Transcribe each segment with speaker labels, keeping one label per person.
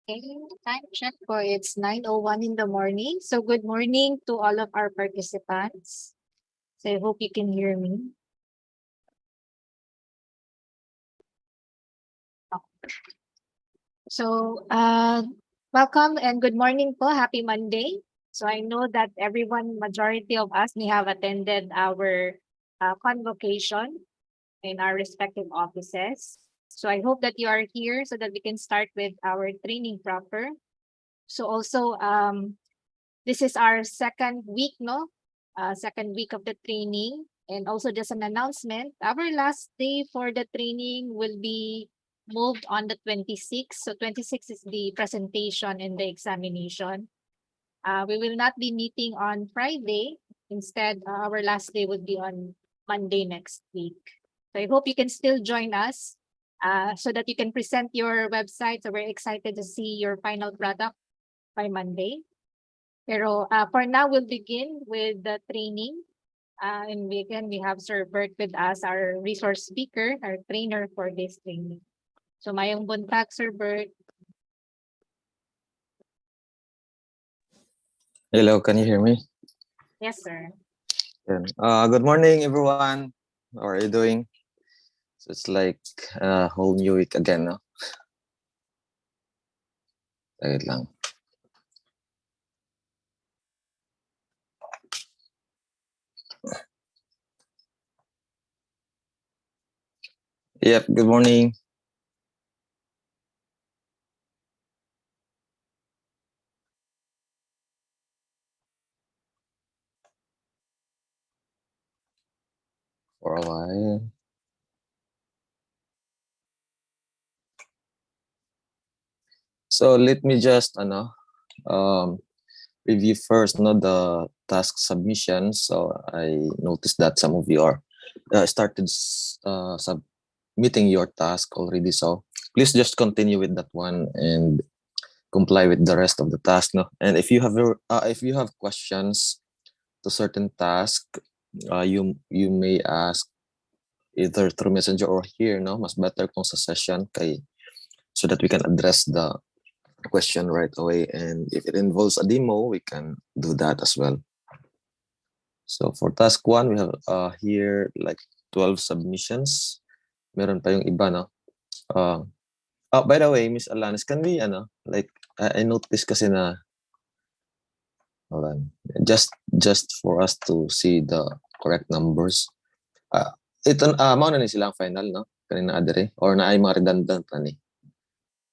Speaker 1: Okay, time check for it's 9:01 in the morning. So good morning to all of our participants. So I hope you can hear me. So welcome and good morning po. Happy Monday. So I know that majority of us may have attended our convocation in our respective offices. So I hope that you are here so that we can start with our training proper. So also this is our second week, no? Second week of the training. And also just an announcement, our last day for the training will be moved on the 26th. So 26 is the presentation and the examination. We will not be meeting on Friday. Instead, our last day would be on Monday next week. So I hope you can still join us so that you can present your website. So we're excited to see your final product by Monday. Pero for now, we'll begin with the training. And we have Sir Bert with us, our resource speaker, our trainer for this training. So mayong buntag, Sir Bert.
Speaker 2: Hello, can you hear me?
Speaker 1: Yes, sir.
Speaker 2: Good morning, everyone. How are you doing? So it's like a whole new week again, no? Wait lang. Yep, good morning. For a while. So let me just review first, no, the task submission. So I noticed that some of you are started submitting your task already. So please just continue with that one and comply with the rest of the task, no. And if you have questions to certain task, you may ask either through messenger or here, no. Mas better kung sa session kay so that we can address the question right away, and if it involves a demo, we can do that as well. So for task 1, we have here like 12 submissions. Meron pa yung iba, no. By the way, Miss Alanis, can we like I noticed kasi na hold on, just for us to see the correct numbers. Ito mao na ni silang final, no, kanina adere or na ay mga redundant na ni.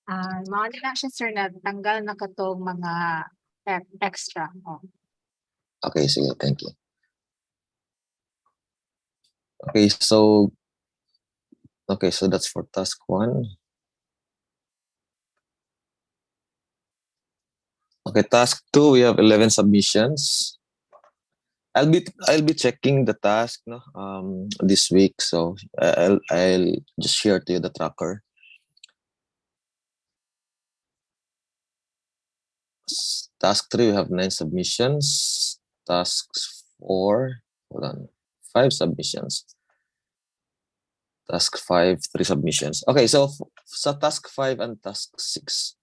Speaker 1: Mga na siya, sir, na tanggal na katong mga extra. Oh.
Speaker 2: Okay, sige, thank you. Okay, so that's for task 1. Okay, task 2, we have 11 submissions. I'll be checking the task, no, this week, so I'll just share to you the tracker. Task 3, we have 9 submissions. Task 4, hold on, 5 submissions. Task 5, 3 submissions. Okay, so sa task 5 and task 6,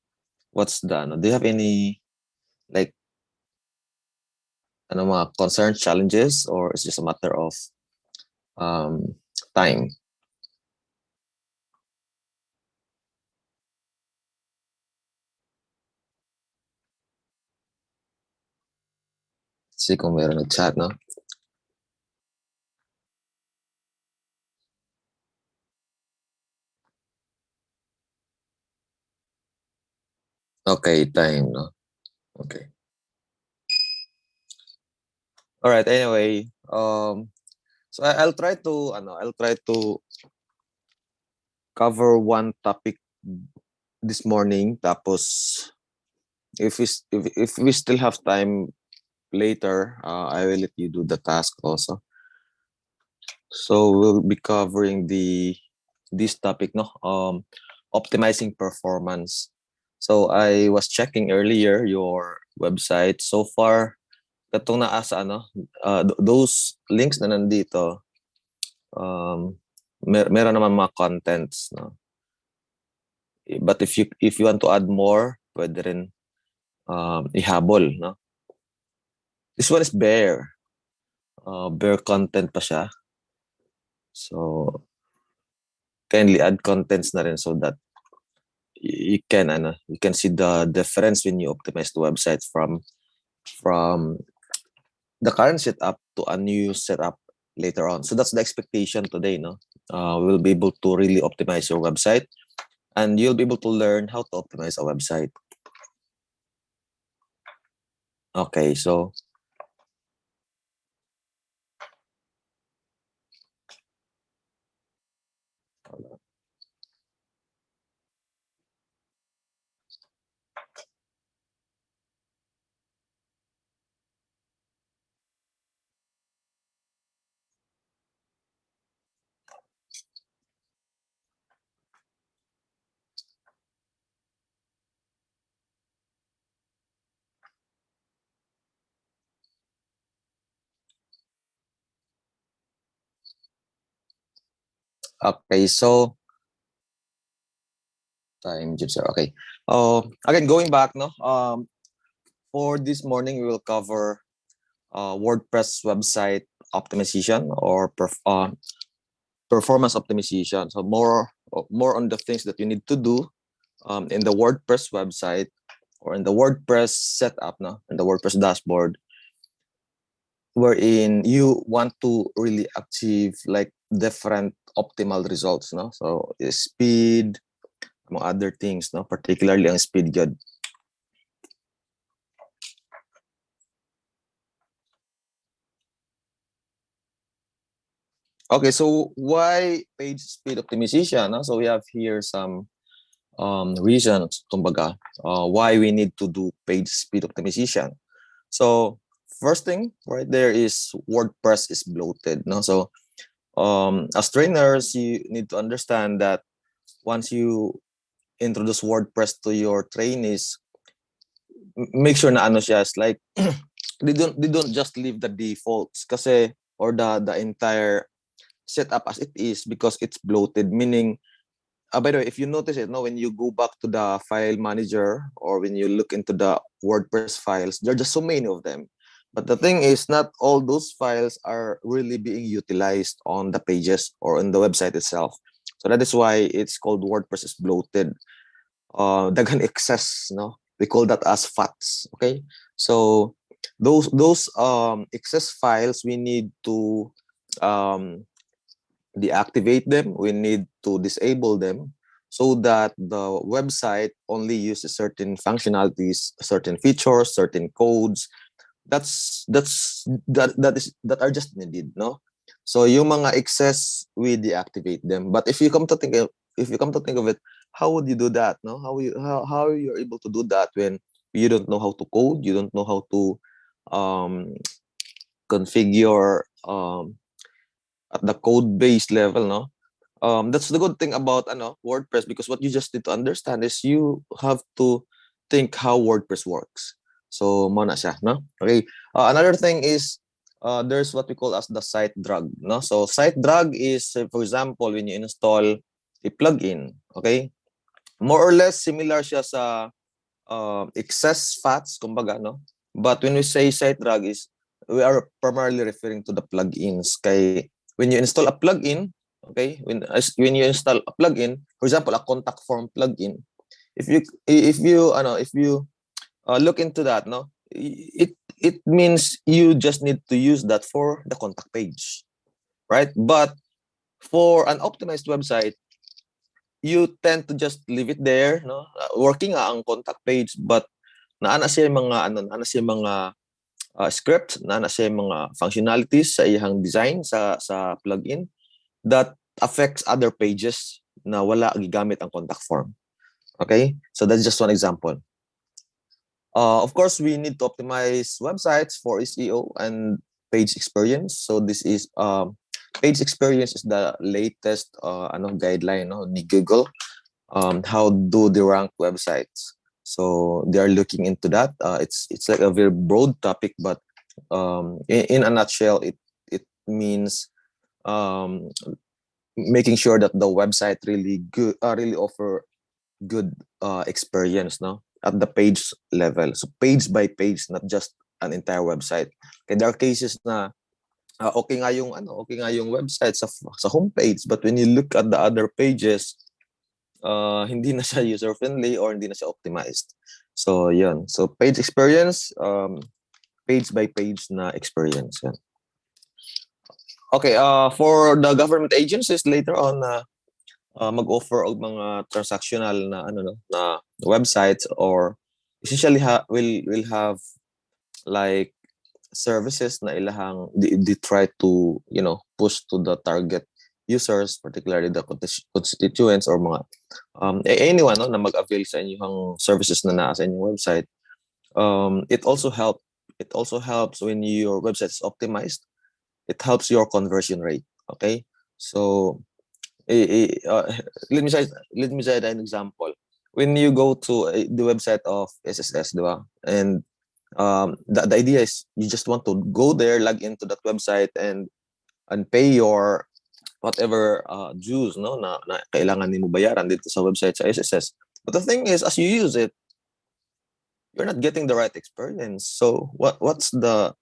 Speaker 2: what's done? Do you have any like mga concerns, challenges, or it's just a matter of time? See kung meron nag-chat, no? Okay, time, no? Okay. All right, anyway, so I'll try to cover one topic this morning, tapos if we still have time later, I will let you do the task also. So we'll be covering this topic, no, optimizing performance. So I was checking earlier your website. So far, katong naasa those links na nandito, meron naman mga contents, no. But if you want to add more, pwede rin ihabol, no? This one is bare. Bare content pa siya. So, kindly add contents na rin so that you can see the difference when you optimize the website from the current setup to a new setup later on. So that's the expectation today, no? We'll be able to really optimize your website, and you'll be able to learn how to optimize a website. Okay, so okay, so time Jim sir. Okay. Again, going back, no. For this morning, we will cover WordPress website optimization or performance optimization. So more on the things that you need to do in the WordPress website or in the WordPress setup, no, in the WordPress dashboard, wherein you want to really achieve like different optimal results, no. So speed, among other things, no, particularly ang speed good. Okay, so why page speed optimization? No? So we have here some reasons, kumbaga, why we need to do page speed optimization. So first thing right there is WordPress is bloated. No? So as trainers, you need to understand that once you introduce WordPress to your trainees, make sure na ano siya, is like they don't just leave the defaults kasi or the entire setup as it is because it's bloated, meaning by the way, if you notice it, no, when you go back to the file manager or when you look into the WordPress files, there are just so many of them. But the thing is, not all those files are really being utilized on the pages or on the website itself. So that is why it's called WordPress is bloated. Dagan excess, no? We call that as fats. Okay, so those excess files we need to um, deactivate them, we need to disable them so that the website only uses certain functionalities, certain features, certain codes. That are just needed, no? So yung mga excess, we deactivate them. But if you come to think of it, how would you do that, no? How you're able to do that when you don't know how to code, you don't know how to um configure at the code base level, no? That's the good thing about WordPress, because what you just need to understand is you have to think how WordPress works. So mo na siya, no? Okay. Another thing is there's what we call as the site drag, no? So site drag is for example when you install a plugin, okay? More or less similar siya sa excess fats, kumbaga, no? But when we say site drag is we are primarily referring to the plugins. Kay when you install a plugin, okay, when you install a plugin, for example, a contact form plugin, if you look into that, no, it means you just need to use that for the contact page, right? But for an optimized website, you tend to just leave it there, no, working ang contact page, but naana siya mga script, naana siya mga functionalities sa iyang design sa plugin that affects other pages na wala gigamit ang contact form. Okay? So that's just one example. Of course, we need to optimize websites for SEO and page experience. So this is page experience is the latest guideline, no, ni Google. How do they rank websites? So they are looking into that. It's like a very broad topic, but in a nutshell, it means making sure that the website really offer good experience, no? at the page level. So page by page, not just an entire website. Okay, there are cases na okay nga yung website sa homepage, but when you look at the other pages, hindi na siya user friendly or hindi na siya optimized. So yun. So page experience, page by page na experience. Yan. Okay, for the government agencies later on, mag-offer og mga transactional na na websites, or essentially will have like services na ilahang they try to push to the target users, particularly the constituents or mga anyone no, na mag-avail sa inyong services na naa sa inyong website. It also helps when your website is optimized. It helps your conversion rate. Okay, so let me say an example. When you go to the website of SSS, diba? And the idea is you just want to go there, log into that website, and pay your whatever dues na kailangan nimo bayaran dito sa website sa SSS. But the thing is, as you use it, you're not getting the right experience. So what's the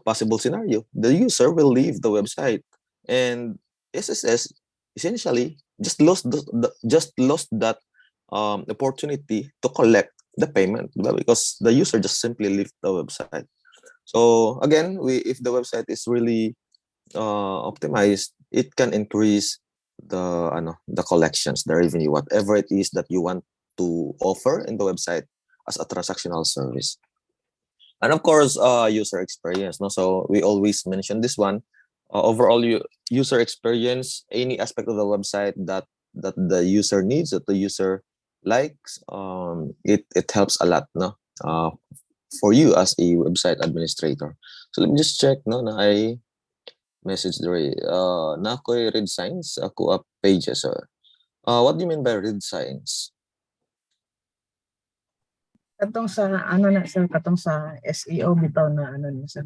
Speaker 2: possible scenario? The user will leave the website, and SSS essentially just lost that opportunity to collect the payment, because the user just simply left the website. So again, if the website is really optimized, it can increase the collections, the revenue, whatever it is that you want to offer in the website as a transactional service. And of course, user experience. No, so we always mention this one. Overall, user experience, any aspect of the website that the user needs, that the user likes, it helps a lot, no, for you as a website administrator. So let me just check, no, na I message the na ako'y read signs ako up pages. What do you mean by read signs?
Speaker 3: Katong sa sir, katong sa SEO bitaw na niya sir.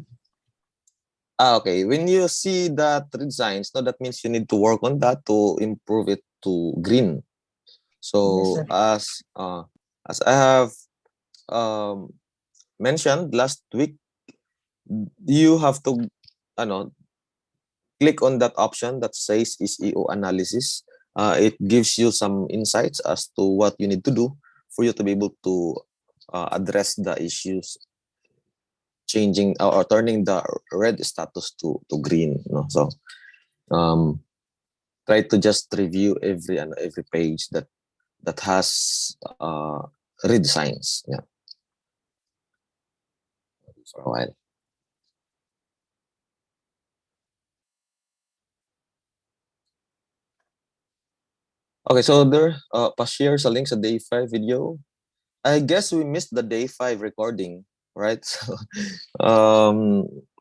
Speaker 2: Okay. When you see that read signs, no, that means you need to work on that to improve it to green. So
Speaker 3: Yes,
Speaker 2: as I have mentioned last week, you have to click on that option that says SEO analysis. It gives you some insights as to what you need to do for you to be able to address the issues, changing or turning the red status to green. So try to just review every page that has red signs. Yeah, for a while. Okay, so there, pa-share sa link sa day 5 video. I guess we missed the day 5 recording, right? So,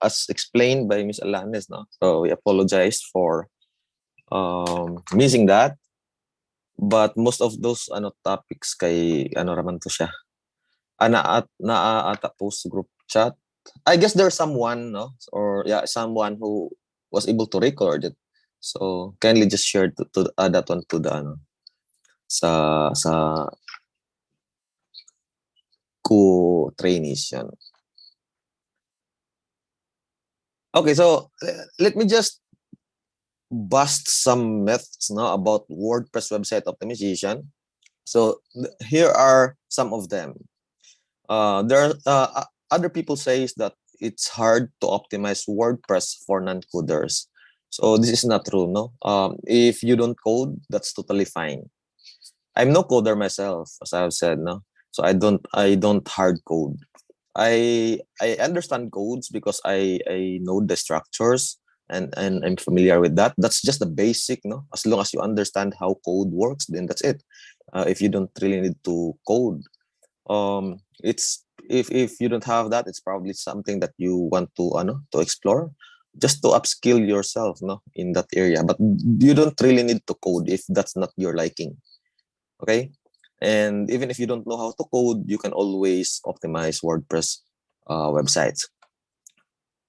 Speaker 2: as explained by Miss Alanes, no? So we apologize for missing that. But most of those topics kay raman to siya. Naata post group chat. I guess there's someone, no? Or someone who was able to record it. So kindly just share to that one to the sa trainees yan. Okay, so let me just bust some myths about WordPress website optimization. So here are some of them. There are other people says that it's hard to optimize WordPress for non-coders. So this is not true, no? If you don't code, that's totally fine. I'm no coder myself, as I've said, no. So I don't hard code. I understand codes because I know the structures and I'm familiar with that. That's just the basic, no. As long as you understand how code works, then that's it. If you don't really need to code, it's if you don't have that, it's probably something that you want to explore, just to upskill yourself, no, in that area. But you don't really need to code if that's not your liking. Okay, and even if you don't know how to code, you can always optimize WordPress websites.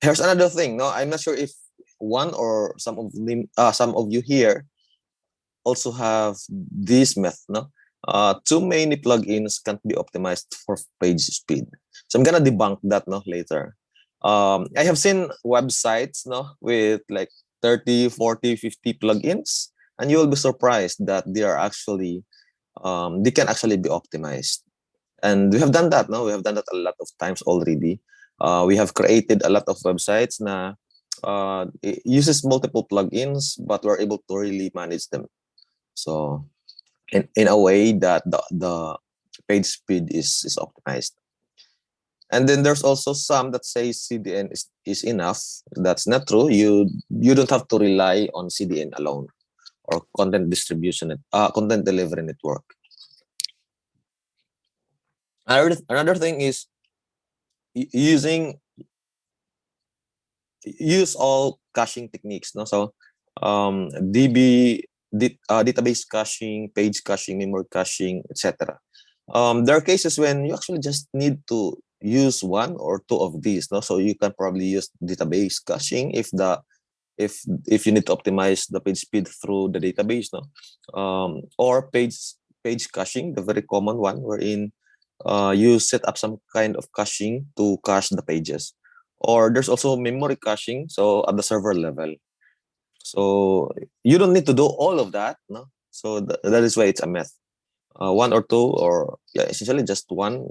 Speaker 2: Here's another thing. No, I'm not sure if one or some of you here also have this myth. No, too many plugins can't be optimized for page speed. So I'm gonna debunk that later. I have seen websites with like 30, 40, 50 plugins, and you will be surprised that they are actually they can actually be optimized. And we have done that. We have done that a lot of times already. We have created a lot of websites na it uses multiple plugins, but we're able to really manage them. So in a way that the page speed is optimized. And then there's also some that say CDN is enough. That's not true. You don't have to rely on CDN alone or content distribution, content delivery network. Another thing is use all caching techniques. So database caching, page caching, memory caching, etc. There are cases when you actually just need to use one or two of these. So you can probably use database caching if you need to optimize the page speed through the database. Or page caching, the very common one, wherein you set up some kind of caching to cache the pages. Or there's also memory caching, so at the server level. So you don't need to do all of that. So that is why it's a myth. One or two, or essentially just one,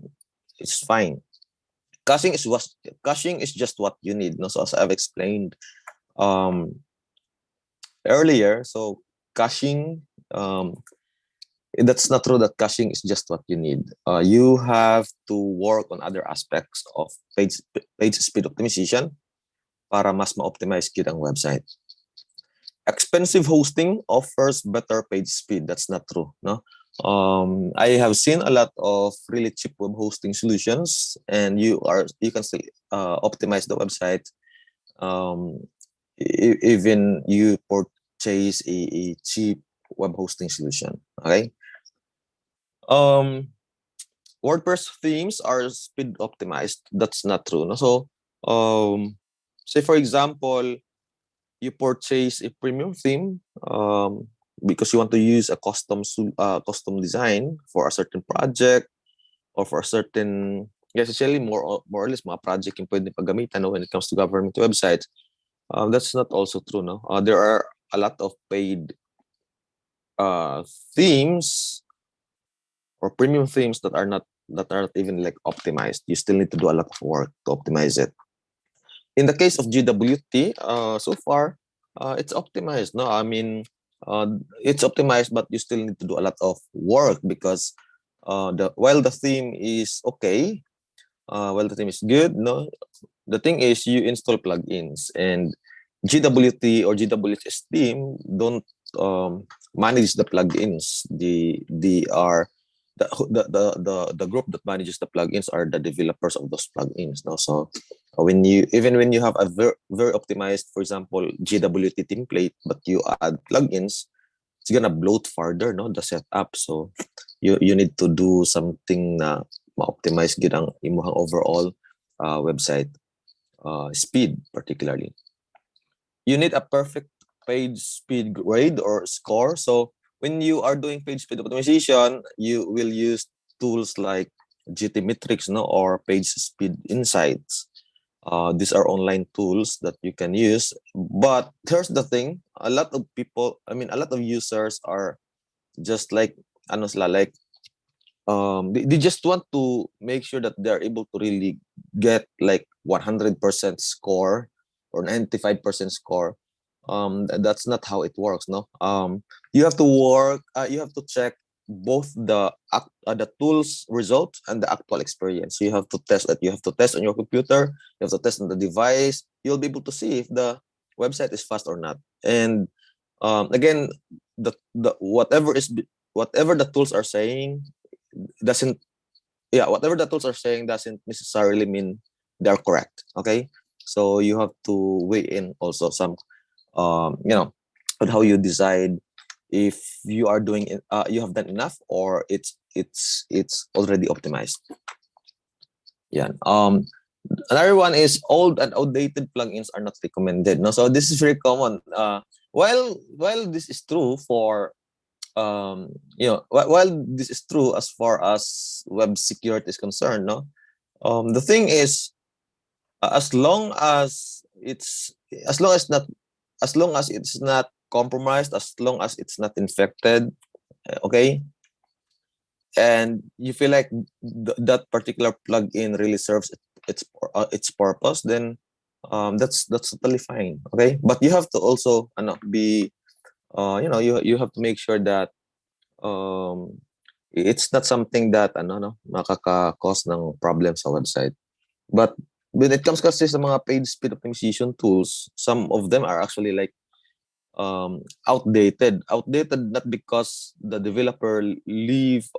Speaker 2: it's fine. Caching is just what you need. So as I've explained earlier, so caching, that's not true that caching is just what you need. You have to work on other aspects of page speed optimization para mas ma-optimize kita ang website. Expensive hosting offers better page speed. That's not true. I have seen a lot of really cheap web hosting solutions, and you can still optimize the website. Even you purchase a cheap web hosting solution. Okay. WordPress themes are speed optimized. That's not true. So, say for example, you purchase a premium theme because you want to use a custom design for a certain project or for a certain, essentially more or less mga project yung pwede paggamitan when it comes to government websites. That's not also true. There are a lot of paid themes or premium themes that are not even like optimized. You still need to do a lot of work to optimize it. In the case of GWT, so far it's optimized. I mean, it's optimized, but you still need to do a lot of work because while the theme is okay, while the theme is good, the thing is you install plugins, and GWT or GWS theme don't manage the plugins. The group that manages the plugins are the developers of those plugins. So when you have a very optimized, for example, GWT template, but you add plugins, it's gonna bloat further, the setup. So you need to do something na ma-optimize gid ang imong overall website speed. Particularly, you need a perfect page speed grade or score. So when you are doing page speed optimization, you will use tools like GTmetrix or Page Speed Insights. These are online tools that you can use. But here's the thing: a lot of users are just like they just want to make sure that they are able to really get like 100% score or 95% score. That's not how it works. You have to work. You have to check both the tools results and the actual experience. You have to test that. You have to test on your computer. You have to test on the device. You'll be able to see if the website is fast or not. And again, whatever the tools are saying doesn't necessarily mean they're correct. Okay, so you have to weigh in also some on how you decide if you are doing it, you have done enough, or it's already optimized. Another one is old and outdated plugins are not recommended. So this is very common. While this is true for while this is true as far as web security is concerned, no, the thing is, as long as it's as long as not as long as it's not compromised, as long as it's not infected, okay, and you feel like that particular plugin really serves its purpose, then that's totally fine, okay. But you have to also be you have to make sure that um it's not something that no makaka-cause ng problem sa website. But when it comes kasi sa mga page speed optimization tools, some of them are actually like outdated not because the developer leave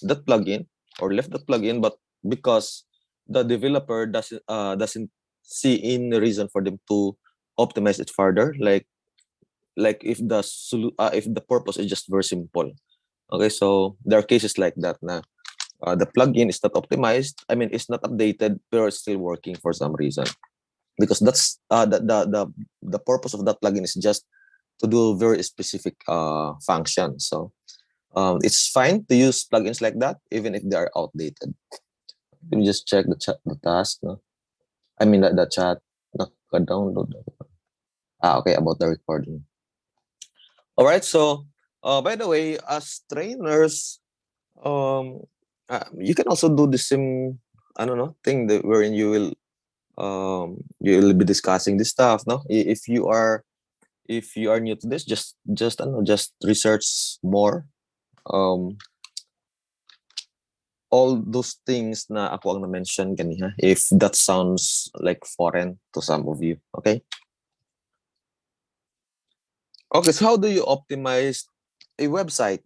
Speaker 2: that plugin or left that plugin, but because the developer doesn't see any reason for them to optimize it further, like if the purpose is just very simple. Okay, so there are cases like that na the plugin is not optimized, I mean it's not updated, but it's still working for some reason, because that's the purpose of that plugin is just to do very specific function. So it's fine to use plugins like that even if they are outdated. Let me just check the task, no? I mean the chat, download. Okay, about the recording. All right, so by the way, as trainers, you can also do the same, I don't know, thing that wherein you will be discussing this stuff, no? If you are new to this, just I don't know, just research more. All those things na ako ang na-mention kanina, if that sounds like foreign to some of you, okay? Okay, so how do you optimize a website?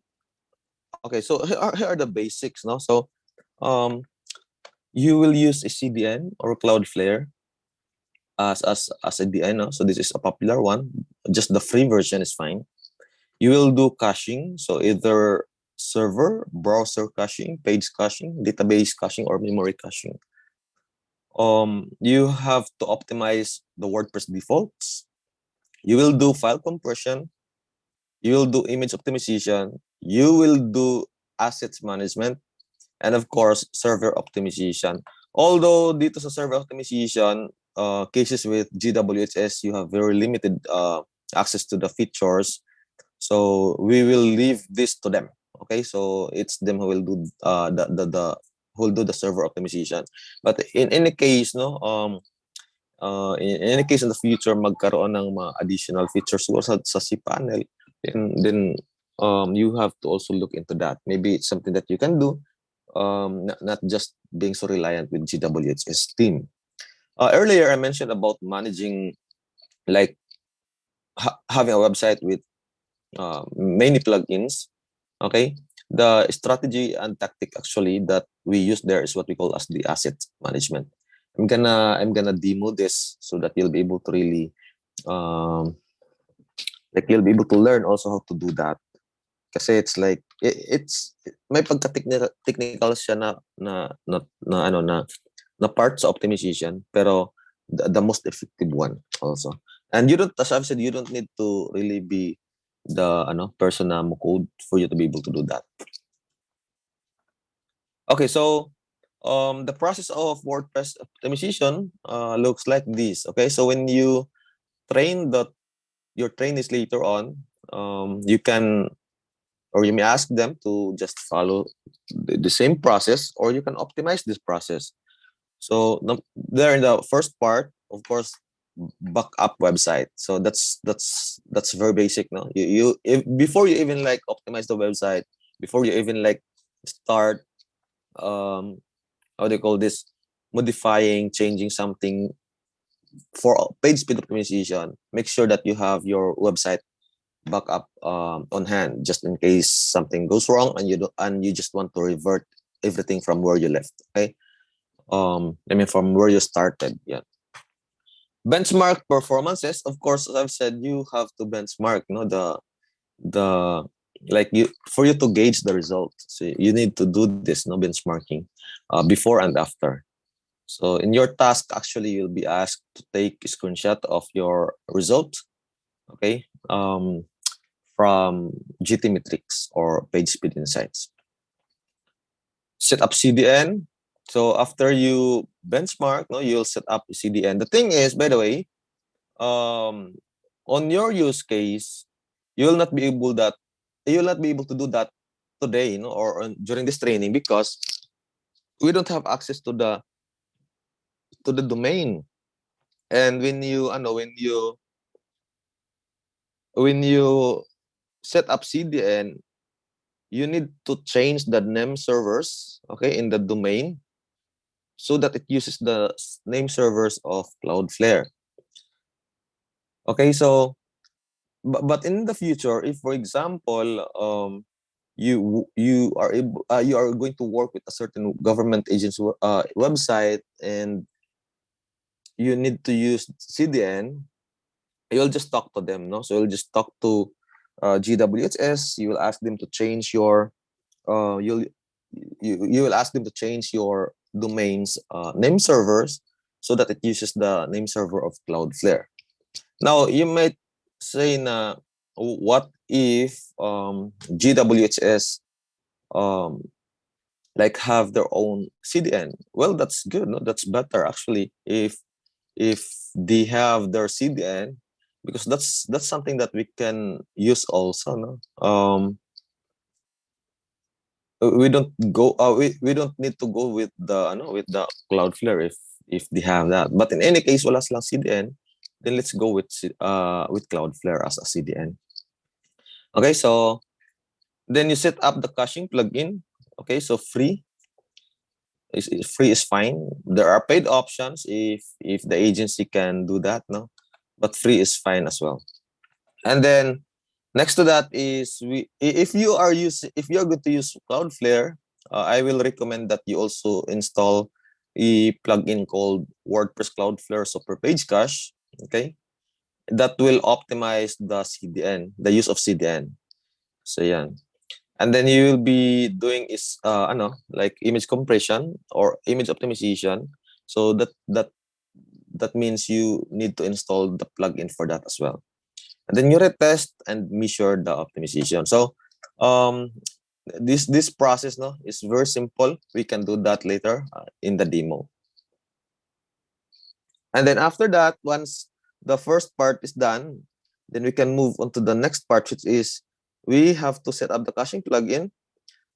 Speaker 2: Okay, so here are the basics, no? So you will use a CDN or Cloudflare as a DN, no? So this is a popular one. Just the free version is fine. You will do caching, so either server, browser caching, page caching, database caching, or memory caching. You have to optimize the WordPress defaults. You will do file compression. You will do image optimization. You will do assets management, and of course, server optimization. Although dito sa server optimization, cases with GWHS, you have very limited access to the features. So we will leave this to them. Okay, so it's them who will do the who will do the server optimization. But in any case, no, in any case in the future, magkaroon ng mga additional features sa cPanel, then you have to also look into that. Maybe it's something that you can do, not just being so reliant with GWHS team. Earlier, I mentioned about managing, like having a website with many plugins. Okay, the strategy and tactic actually that we use there is what we call as the asset management. I'm gonna demo this so that you'll be able to really like you'll be able to learn also how to do that. Kasi it's like it's may pagka-technical siya na part sa optimization, pero the most effective one also. And you don't, as I've said, you don't need to really be the person na mo code for you to be able to do that. Okay, so the process of WordPress optimization looks like this. Okay, so when you train your trainees later on, you can, or you may ask them to just follow the same process, or you can optimize this process. So there in the first part, of course, backup website. So that's very basic. No, before you even like optimize the website, before you even like start how do you call this, modifying, changing something for page speed optimization, make sure that you have your website backup on hand, just in case something goes wrong and you just want to revert everything from where you left. Okay, I mean from where you started. Yeah. Benchmark performances, of course, as I've said, you have to benchmark, the like you for you to gauge the result. So you need to do this, benchmarking before and after. So in your task, actually, you'll be asked to take a screenshot of your result. Okay, from GT metrics or page speed insights. Set up CDN. So after you benchmark, no, you'll set up CDN. The thing is, by the way, on your use case, you'll not be able to do that today, or during this training, because we don't have access to the domain. And when you set up CDN, you need to change the name servers, okay, in the domain, so that it uses the name servers of Cloudflare. Okay, so but in the future, if for example you are going to work with a certain government agency website, and you need to use CDN, you'll just talk to them, no? So you'll just talk to GWHS. You will ask them to change your you will ask them to change your domain's name servers, so that it uses the name server of Cloudflare. Now you might say, na, what if GWHS like have their own CDN? Well, that's good, no? That's better actually, if they have their CDN, because that's something that we can use also, no? We don't go we don't need to go with the Cloudflare if they have that. But in any case, wala silang CDN, then let's go with Cloudflare as a CDN. Okay, so then you set up the caching plugin. Okay, so free is fine. There are paid options if the agency can do that, no, but free is fine as well. And then next to that is, if you are going to use Cloudflare, I will recommend that you also install a plugin called WordPress Cloudflare Super Page Cache. Okay, that will optimize the CDN, the use of CDN. So yeah. And then you will be doing is like image compression or image optimization. So that means you need to install the plugin for that as well. And then you retest and measure the optimization. So this process, no, is very simple. We can do that later in the demo. And then after that, once the first part is done, then we can move on to the next part, which is we have to set up the caching plugin.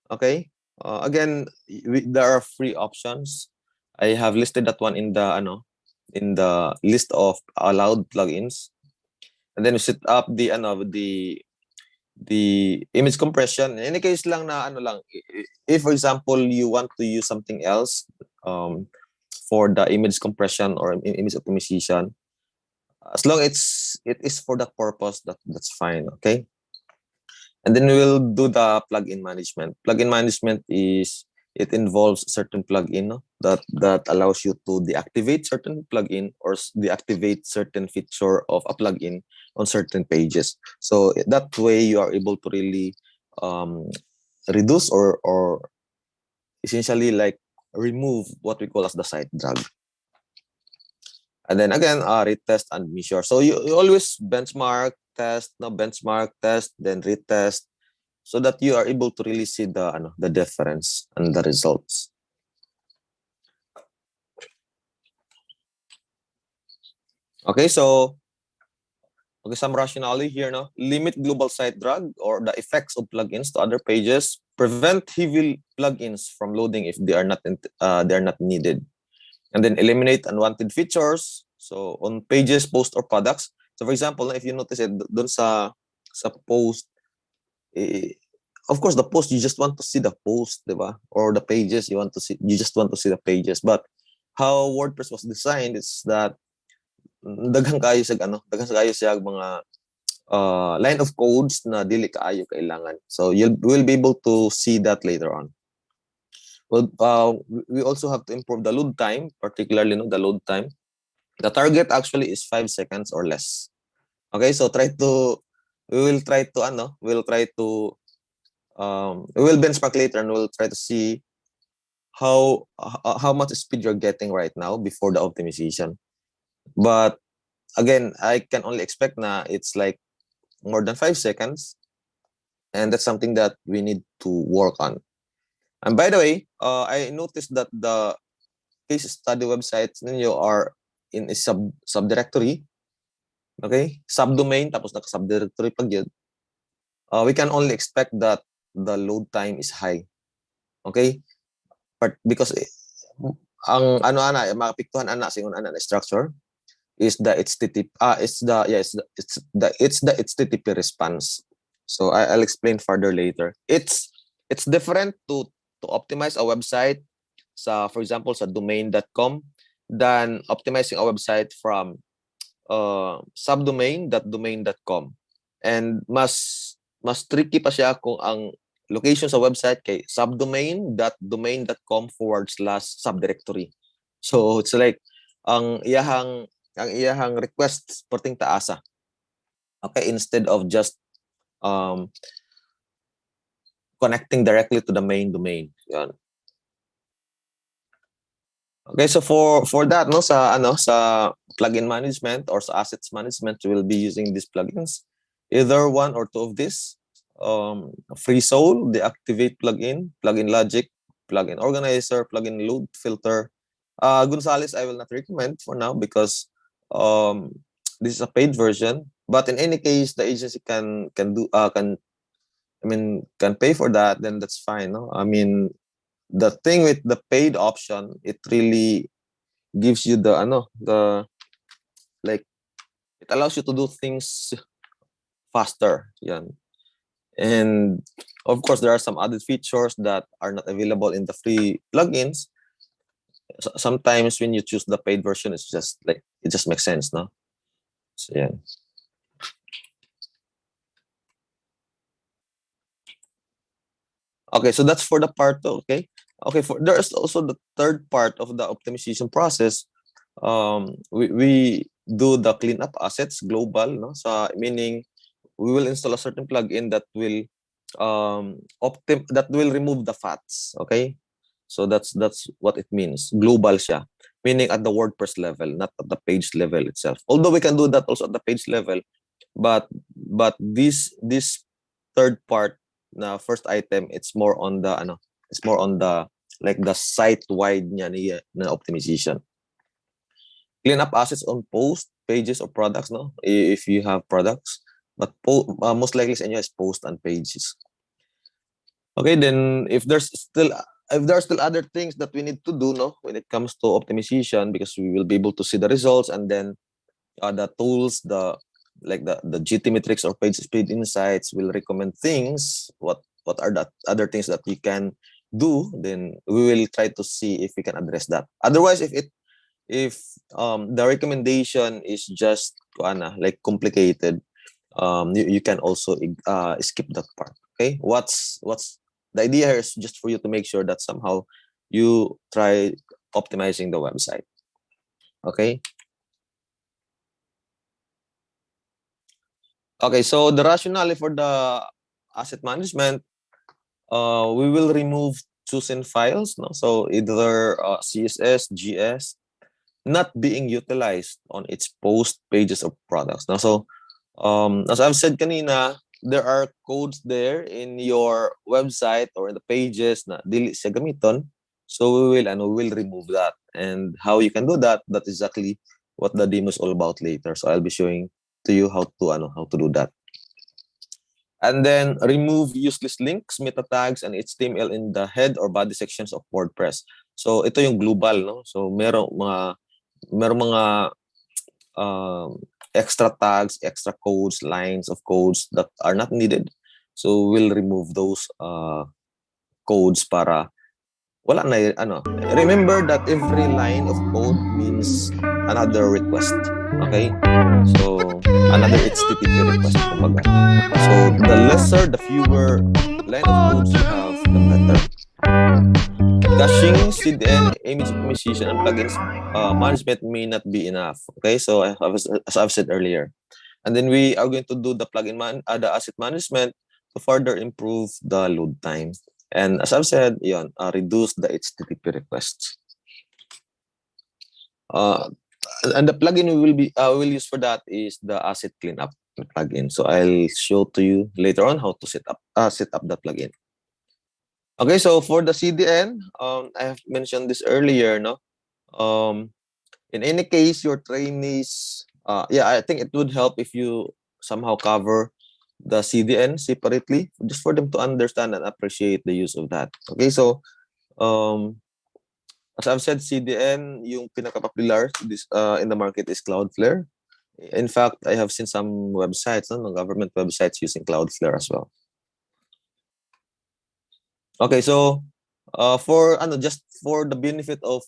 Speaker 2: Okay. Again, there are free options. I have listed that one in the list of allowed plugins. And then we set up the image compression. In any case lang na if for example you want to use something else for the image compression or image optimization, as long it is for that purpose, that's fine. Okay. And then we'll do the plugin management. Plugin management it involves a certain plugin, no, that allows you to deactivate certain plugin or deactivate certain feature of a plugin on certain pages. So that way you are able to really reduce or essentially like remove what we call as the site drag. And then again, retest and measure. So you always benchmark, test, then retest, so that you are able to really see the difference and the results. Okay, so some rationale here, no? Limit global site drag or the effects of plugins to other pages. Prevent heavy plugins from loading if they are not needed. And then eliminate unwanted features. So on pages, posts, or products. So for example, if you notice it, dun sa post, of course, the post, you just want to see the post, diba? Or the pages, you just want to see the pages. But how WordPress was designed is that daghang kayo sa mga line of codes na dili kaayo kailangan. So you will be able to see that later on. Well, we also have to improve the load time, particularly the load time. The target actually is 5 seconds or less. Okay, so we will benchmark later, and we'll try to see how much speed you're getting right now before the optimization. But again, I can only expect na it's like more than 5 seconds. and that's something that we need to work on. And by the way, I noticed that the case study websites ninyo are in a subdirectory. Okay? Subdomain, tapos naka-subdirectory pag yun. We can only expect that the load time is high. Okay? But because ang ano ana makapiktuhan ana singon ana na structure is the HTTP it's the HTTP response. So I'll explain further later. It's different to optimize a website sa, for example, sa domain.com than optimizing a website from subdomain.domain.com. And mas tricky pa siya kung ang location sa website kay subdomain.domain.com/subdirectory. So it's like ang iyahang request perting taasa. Okay, instead of just connecting directly to the main domain. Yan. Okay, so for that no sa plugin management or sa assets management, we will be using these plugins. Either one or two of these. Free Soul, the Activate plugin, plugin Logic, plugin Organizer, plugin Load Filter. Gonzales I will not recommend for now because this is a paid version. But in any case, the agency can pay for that, then that's fine. No? I mean, the thing with the paid option, it really gives you it allows you to do things faster. Yan. And of course, there are some other features that are not available in the free plugins. Sometimes when you choose the paid version, it's just like, it just makes sense, no? So yeah. Okay, so that's for the part two, okay? Okay, there's also the third part of the optimization process. We do the cleanup assets global, no? So meaning we will install a certain plugin that will remove the fats, okay? So that's what it means. Global siya, meaning at the WordPress level, not at the page level itself. Although we can do that also at the page level, but this third part, na first item, it's more on the like the site-wide niya na optimization. Clean up assets on post, pages, or products, no? If you have products, but most likely sa inyo is post and pages. Okay, then if there's still other things that we need to do, no, when it comes to optimization, because we will be able to see the results, and then the tools, the GT metrics or page speed insights will recommend things. What are the other things that we can do? Then we will try to see if we can address that. Otherwise, if the recommendation is just like complicated, you can also skip that part. Okay, what's the idea here is just for you to make sure that somehow you try optimizing the website. Okay. Okay, so the rationale for the asset management, we will remove chosen files, no? So either CSS, GS, not being utilized on its post, pages, or products. Now, so as I've said kanina, there are codes there in your website or in the pages na dili siya gamiton. So we will remove that. And how you can do that, that's exactly what the demo is all about later. So I'll be showing to you how to do that. And then remove useless links, meta tags, and HTML in the head or body sections of WordPress. So ito yung global, no? So merong mga extra tags, extra codes, lines of codes that are not needed. So we'll remove those codes para wala na Remember that every line of code means another request. Okay? So another HTTP request, kumbaga. So the fewer line of codes you have, the better. Caching, CDN, image optimization, and plugins management may not be enough. Okay, so as I've said earlier, and then we are going to do the the asset management to further improve the load time. And as I've said, reduce the HTTP requests. And the plugin we will use for that is the asset cleanup. plugin. So I'll show to you later on how to set up that plugin. Okay, so for the CDN, I have mentioned this earlier, no? In any case, your trainees, yeah, I think it would help if you somehow cover the CDN separately, just for them to understand and appreciate the use of that. Okay, so as I've said, CDN, yung pinaka-popular in the market is Cloudflare. In fact, I have seen some websites, no, government websites using Cloudflare as well. Okay, so just for the benefit of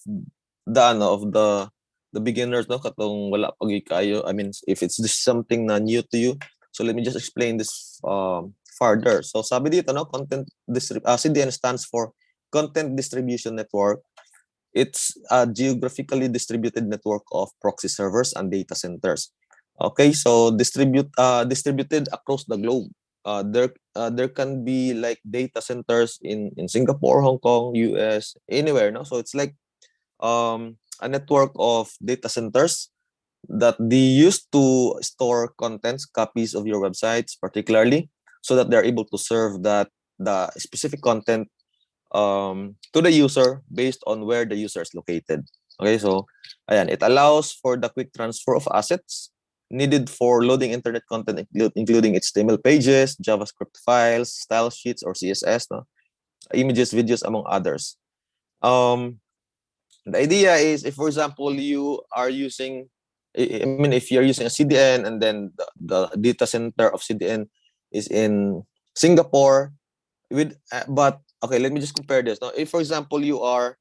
Speaker 2: the beginners, no, katong wala pag kayo, I mean, if it's just something na new to you, so let me just explain this further. So sabi dito, no, CDN stands for Content Distribution Network. It's a geographically distributed network of proxy servers and data centers. Okay, so distributed across the globe. There can be like data centers in Singapore, Hong Kong, US, anywhere, no? So it's like a network of data centers that they use to store contents, copies of your websites, particularly, so that they're able to serve the specific content to the user based on where the user is located. Okay, so ayan, it allows for the quick transfer of assets needed for loading internet content, including HTML pages, JavaScript files, style sheets, or CSS, no? Images, videos, among others. The idea is, if, for example, you are using, I mean, if you're using a CDN and then the data center of CDN is in Singapore, but okay, let me just compare this. Now, if, for example, you are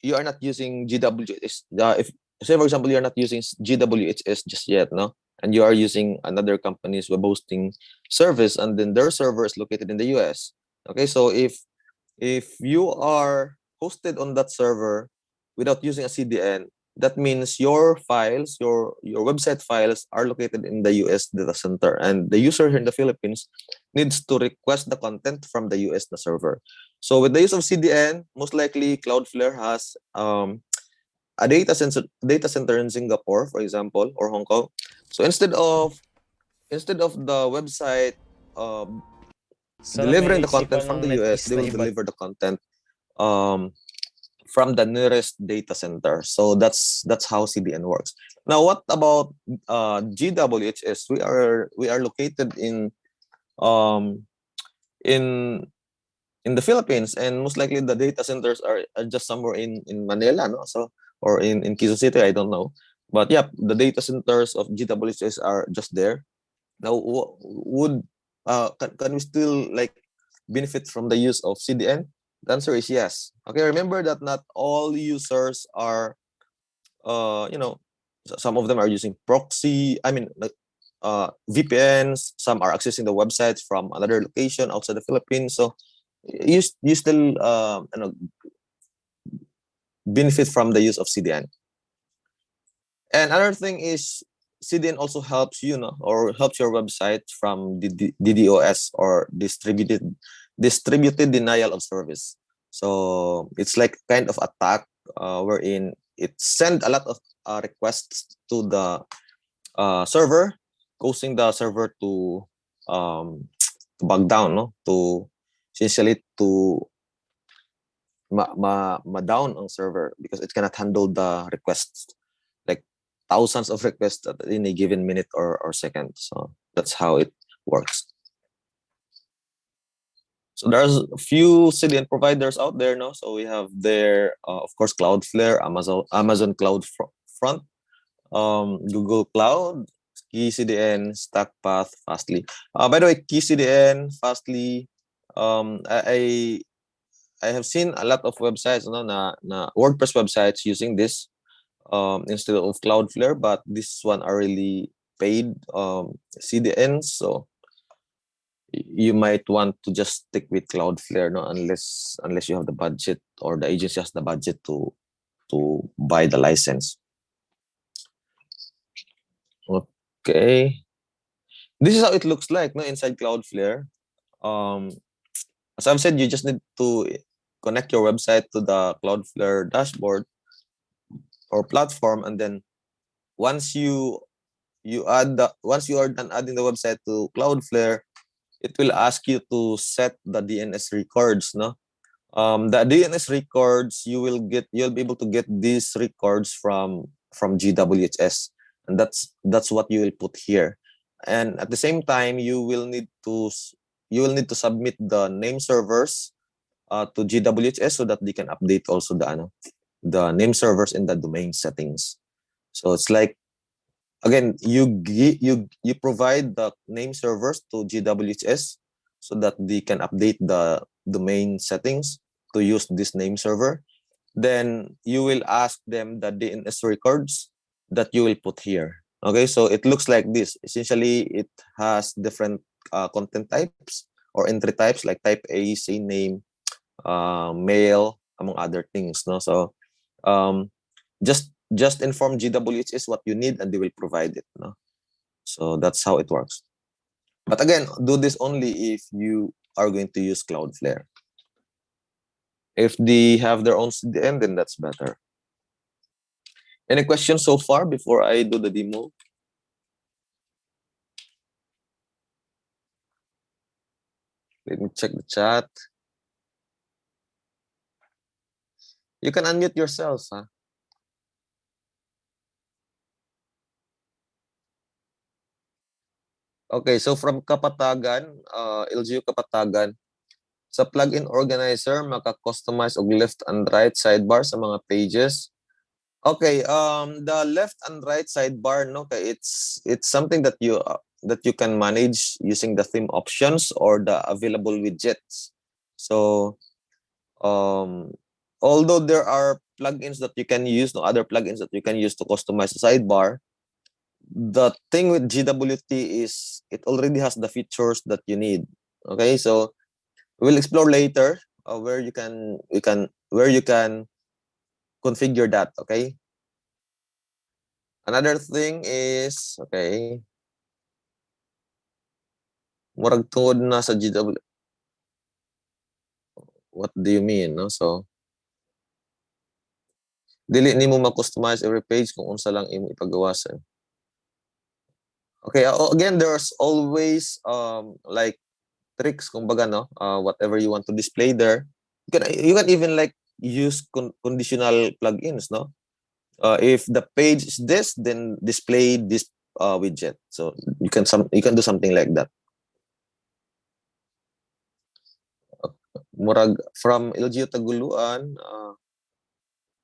Speaker 2: not using GWHS, if say, for example, you're not using GWHS just yet, no, and you are using another company's web hosting service, and then their server is located in the US. Okay, so if you are hosted on that server without using a CDN, that means your files, your website files, are located in the US data center, and the user here in the Philippines needs to request the content from the US server. So with the use of CDN, most likely Cloudflare has a data center in Singapore, for example, or Hong Kong. So instead of the website
Speaker 4: Sana may
Speaker 2: delivering the content
Speaker 4: isipan
Speaker 2: from
Speaker 4: ng
Speaker 2: the US,
Speaker 4: netis
Speaker 2: they
Speaker 4: na
Speaker 2: will
Speaker 4: iba.
Speaker 2: deliver the content from the nearest data center. So that's how CDN works. Now, what about GWHS? We are located in the Philippines, and most likely the data centers are just somewhere in Manila, no? So, or in Quezon City, I don't know. But yeah, the data centers of GWHS are just there. Now, can we still like benefit from the use of CDN? The answer is yes. Okay, remember that not all users are, some of them are using proxy. I mean, like VPNs. Some are accessing the websites from another location outside the Philippines. So you still benefit from the use of CDN. And another thing is, CDN also helps or helps your website from DDoS, or distributed denial of service. So it's like kind of attack wherein it send a lot of requests to the server, causing the server to bug down, no? To essentially to down on server, because it cannot handle the requests, like thousands of requests in a given minute or second. So that's how it works. So there's a few CDN providers out there, no? So we have there, of course, Cloudflare, Amazon CloudFront, Google Cloud, KeyCDN, StackPath, Fastly. By the way, KeyCDN, Fastly, I have seen a lot of websites, na WordPress websites using this instead of Cloudflare, but this one are really paid CDNs, so you might want to just stick with Cloudflare, no, unless you have the budget, or the agency has the budget to buy the license. Okay, this is how it looks like, no, inside Cloudflare. As I've said, you just need to connect your website to the Cloudflare dashboard or platform, and then once you once you are done adding the website to Cloudflare, it will ask you to set the DNS records, no? The DNS records, you'll be able to get these records from GWHS, and that's what you will put here. And at the same time, you will need to submit the name servers to GWHS so that they can update also the name servers in the domain settings. So it's like, again, you provide the name servers to GWHS so that they can update the domain settings to use this name server. Then you will ask them the DNS records that you will put here. Okay, so it looks like this. Essentially, it has different content types or entry types, like type A, say name, mail, among other things. No, so just inform GWHS what you need, and they will provide it. No, so that's how it works. But again, do this only if you are going to use Cloudflare. If they have their own CDN, then that's better. Any questions so far before I do the demo? Let me check the chat. You can unmute yourselves, huh? Okay, so from Kapatagan, LGU Kapatagan, sa plugin organizer, maka-customize og left and right sidebar sa mga pages. Okay, the left and right sidebar, no, okay, it's something that you can manage using the theme options or the available widgets. So, although there are plugins that you can use, no, other plugins that you can use to customize the sidebar, the thing with GWT is it already has the features that you need. Okay, so we'll explore later where you can configure that. Okay. Another thing is, okay, murag tungod na sa GW. What do you mean, no? So dili nimo ma-customize every page kung unsa lang imo ipagawa sa. Okay, again, there's always like tricks, kumbaga, no, whatever you want to display there, you can even like use conditional plugins, no. If the page is this, then display this widget. So you can do something like that. Murag from LGU Taguluan,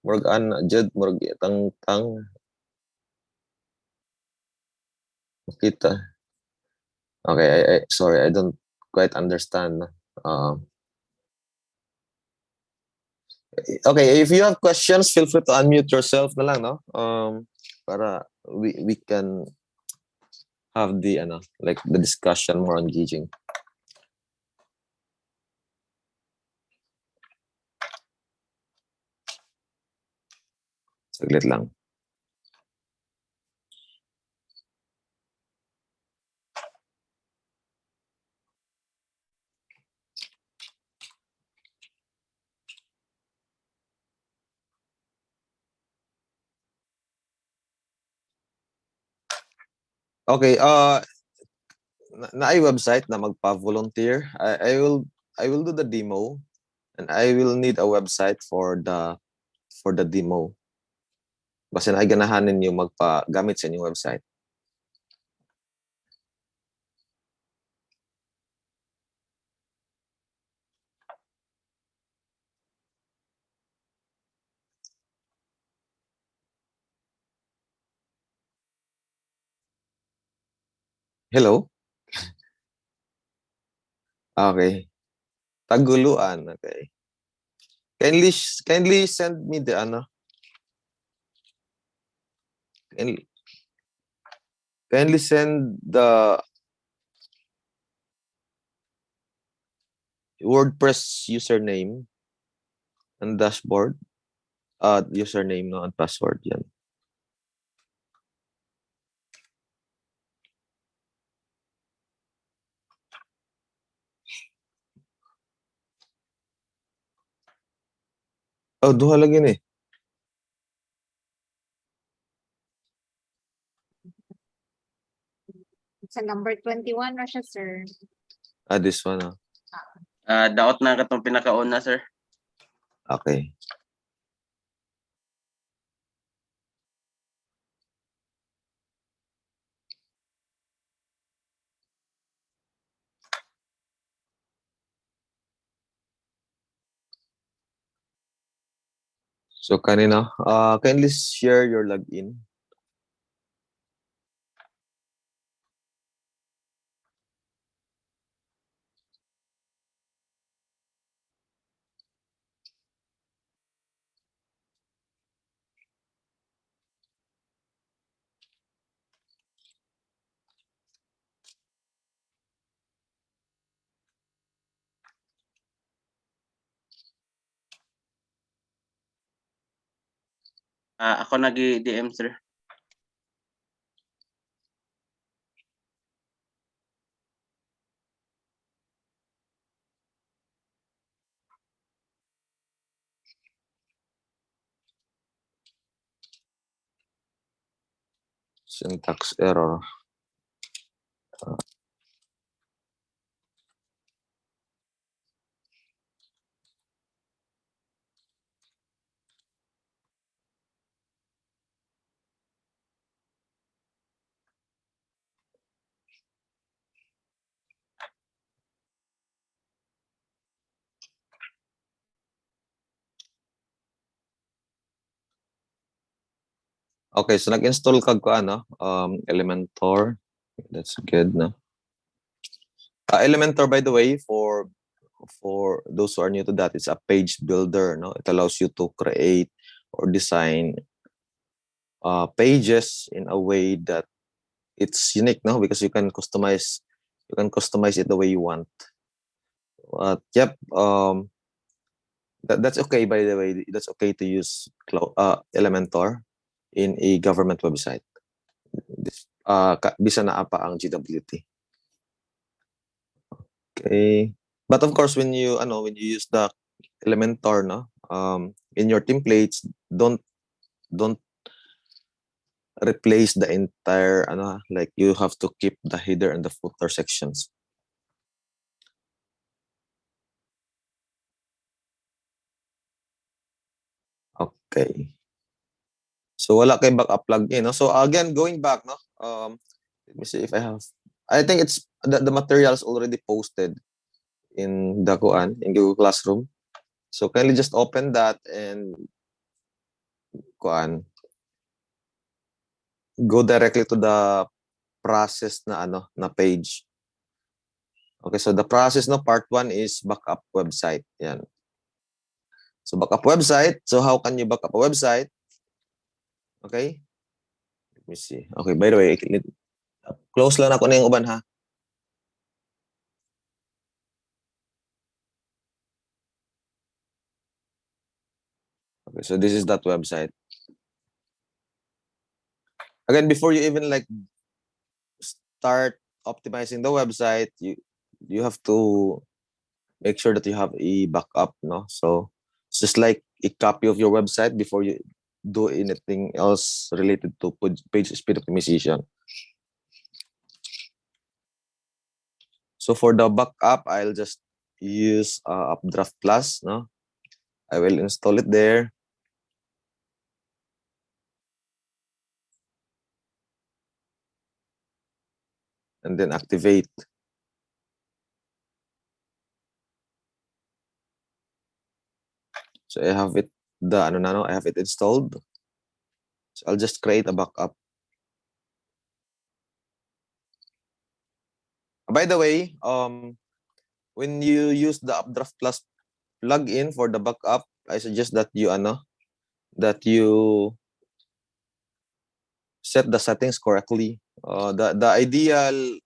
Speaker 2: murag jud murag tang makita. Okay, sorry, I don't quite understand. Okay, if you have questions, feel free to unmute yourself na lang, no? Para we can have the like the discussion more engaging. Saglit lang. Okay, na ay website na magpa-volunteer. I will do the demo, and I will need a website for the demo. Basta na ganahanin niyo magpa-gamit sa inyong website. Hello? Okay. Taguluan, okay. Kindly send me the kindly send the WordPress username and dashboard. Username, no, and password yan. Oh, duha lagi ni.
Speaker 1: Sa number 21 na siya, sir.
Speaker 2: This one.
Speaker 5: Daot na katong pinakauna, sir.
Speaker 2: Okay. So kanina, kindly share your login.
Speaker 5: Ako nag-DM, sir.
Speaker 2: Syntax error. Okay, so nag-install kag ko Elementor. That's good, no? Elementor, by the way, for those who are new to that, it's a page builder, no? It allows you to create or design pages in a way that it's unique, no? Because you can customize it the way you want. Yep. That's okay, by the way. That's okay to use Elementor in a government website. Bisa na apa ang GWT. Okay. But of course, when you use the Elementor, no, in your templates, don't replace the entire, like you have to keep the header and the footer sections. Okay. So wala kay backup plugin, no? So again, going back, no, let me see if I have. I think it's the materials already posted in the in Google Classroom. So kindly just open that and go directly to the process na page. Okay, so the process part 1 is backup website. Yan. So backup website. So how can you backup a website? Okay. Let me see. Okay, by the way, close lang ako na yung uban, ha. Okay, so this is that website. Again, before you even start optimizing the website, you have to make sure that you have a backup, no? So it's just like a copy of your website before you do anything else related to page speed optimization. So for the backup, I'll just use Updraft Plus, no? I will install it there. And then activate. So I have it, I have it installed. So I'll just create a backup. By the way, when you use the Updraft Plus plugin for the backup, I suggest that you set the settings correctly. The ideal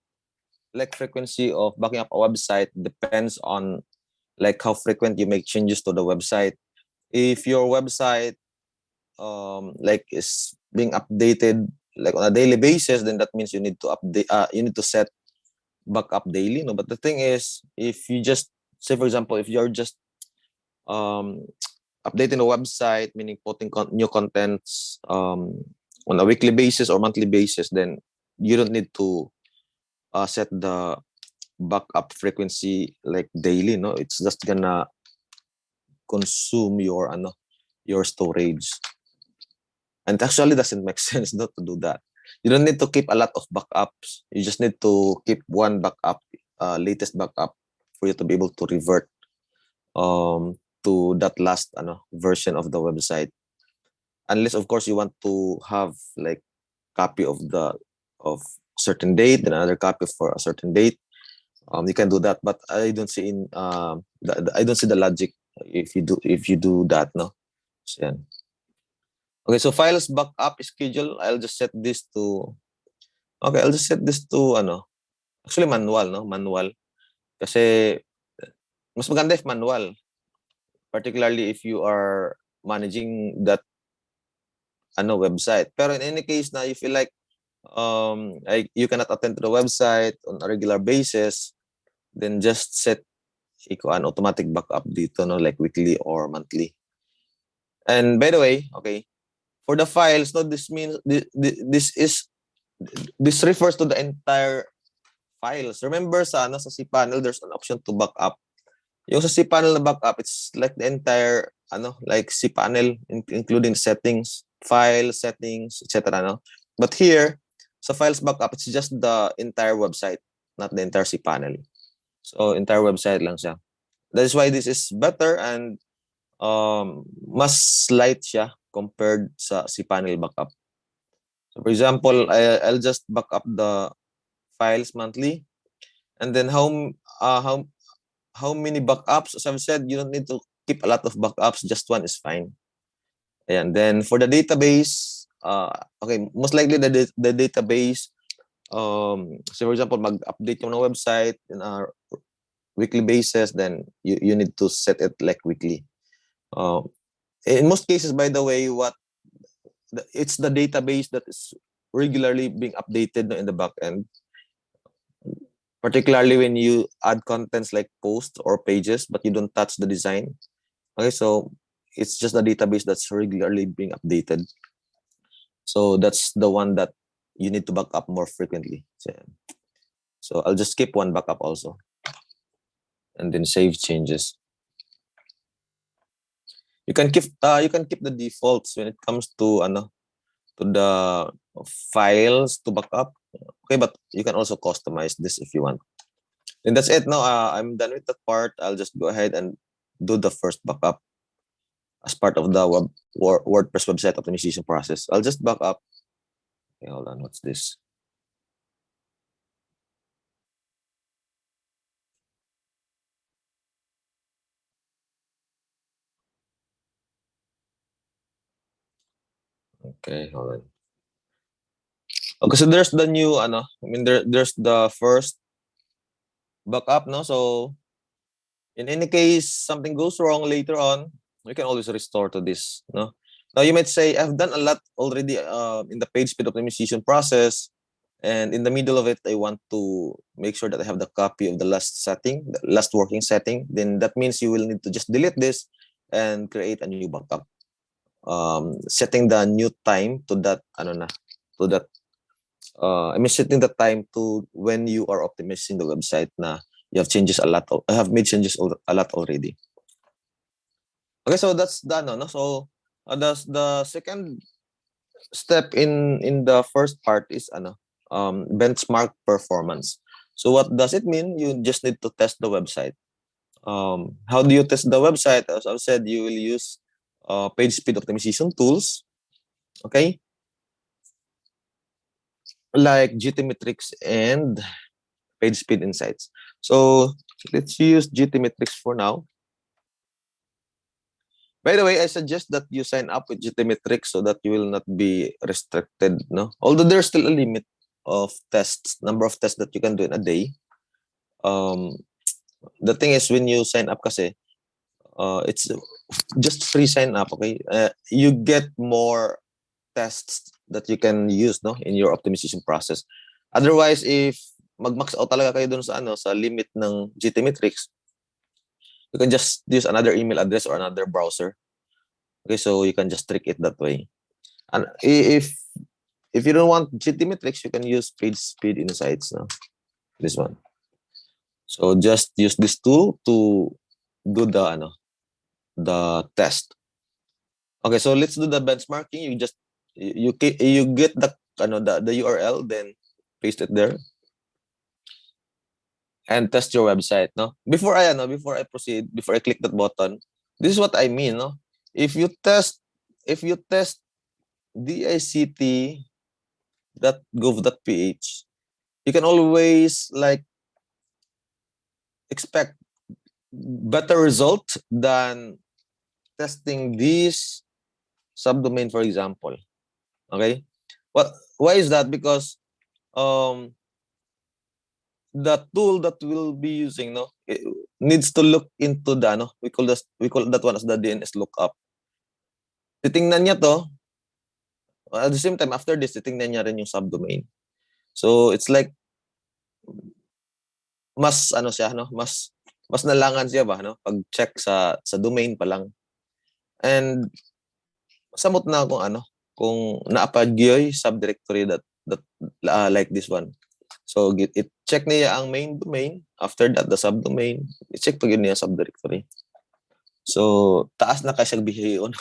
Speaker 2: frequency of backing up a website depends on how frequent you make changes to the website. If your website is being updated on a daily basis, then that means you need to update. You need to set backup daily. No, but the thing is, if you just say, for example, if you're just updating the website, meaning putting new contents on a weekly basis or monthly basis, then you don't need to set the backup frequency like daily, no, it's just gonna consume your storage, and it actually doesn't make sense not to do that. You don't need to keep a lot of backups. You just need to keep one backup, latest backup, for you to be able to revert to that last version of the website, unless of course you want to have like copy of certain date and another copy for a certain date. You can do that, but I don't see I don't see the logic if you do that, no. So, yan. Okay, so files backup schedule, I'll just set this to actually manual, no, manual, kasi mas maganda if manual, particularly if you are managing that website. Pero in any case na you feel like you cannot attend to the website on a regular basis, then just set an automatic backup dito, no, like weekly or monthly. And by the way, okay, for the files, no, this means this refers to the entire files. Remember sa cPanel, there's an option to backup. Yung sa cPanel na backup, it's like the entire like cPanel, including settings, file settings, etc. No? But here, sa files backup, it's just the entire website, not the entire cPanel. So entire website lang siya. That is why this is better and mas light siya compared sa cPanel backup. So for example, I'll just back up the files monthly, and then how many backups? As I've said, you don't need to keep a lot of backups. Just one is fine. And then for the database, okay, most likely the database. So for example, mag-update yung website in a weekly basis, then you need to set it like weekly. In most cases, by the way, it's the database that is regularly being updated in the back end, particularly when you add contents like posts or pages, but you don't touch the design. Okay, so it's just the database that's regularly being updated. So that's the one that you need to back up more frequently. So I'll just skip one backup also, and then save changes. You can keep the defaults when it comes to the files to backup. Okay, but you can also customize this if you want. And that's it. Now I'm done with that part. I'll just go ahead and do the first backup as part of the WordPress website optimization process. I'll just back up. Okay, hold on. What's this? Okay, hold on. Okay, so there's the new there's the first backup, no? So in any case something goes wrong later on, you can always restore to this, no? Now you might say, I've done a lot already in the page speed optimization process, and in the middle of it I want to make sure that I have the copy of the last working setting. Then that means you will need to just delete this and create a new backup, setting the new time to that setting the time to when you are optimizing the website na you have changes a lot. I have made changes a lot already. Okay, so that's done, no? So the second step in the first part is benchmark performance. So what does it mean? You just need to test the website. How do you test the website? As I've said, you will use page speed optimization tools. Okay, like GTmetrix and page speed insights. So let's use GTmetrix for now. By the way, I suggest that you sign up with GTmetrix so that you will not be restricted, no? Although there's still a limit of number of tests that you can do in a day. The thing is, when you sign up kasi, it's just free sign up, okay? You get more tests that you can use, no, in your optimization process. Otherwise, if mag-max out talaga kayo dun sa sa limit ng GTmetrix, you can just use another email address or another browser. Okay, so you can just trick it that way. And if you don't want GTmetrix, you can use page speed insights, no? This one. So just use this tool to do the test. Okay, so let's do the benchmarking. You get the URL, then paste it there and test your website. No, before I proceed, before I click that button, this is what I mean. No, if you test dict.gov.ph, you can always like expect better result than testing this subdomain, for example. Okay, why is that? Because the tool that we'll be using, no, it needs to look into the we call that one as the DNS lookup. Titingnan niya to, at the same time after this titingnan niya rin yung subdomain. So it's like mas siya, no, mas nalangan siya ba, no, pag check sa domain pa lang. And samot na kung naapagyoy subdirectory that like this one. So it check niya ang main domain, after that the subdomain, i-check pa yun niya subdirectory. So taas na kasi bihiyon.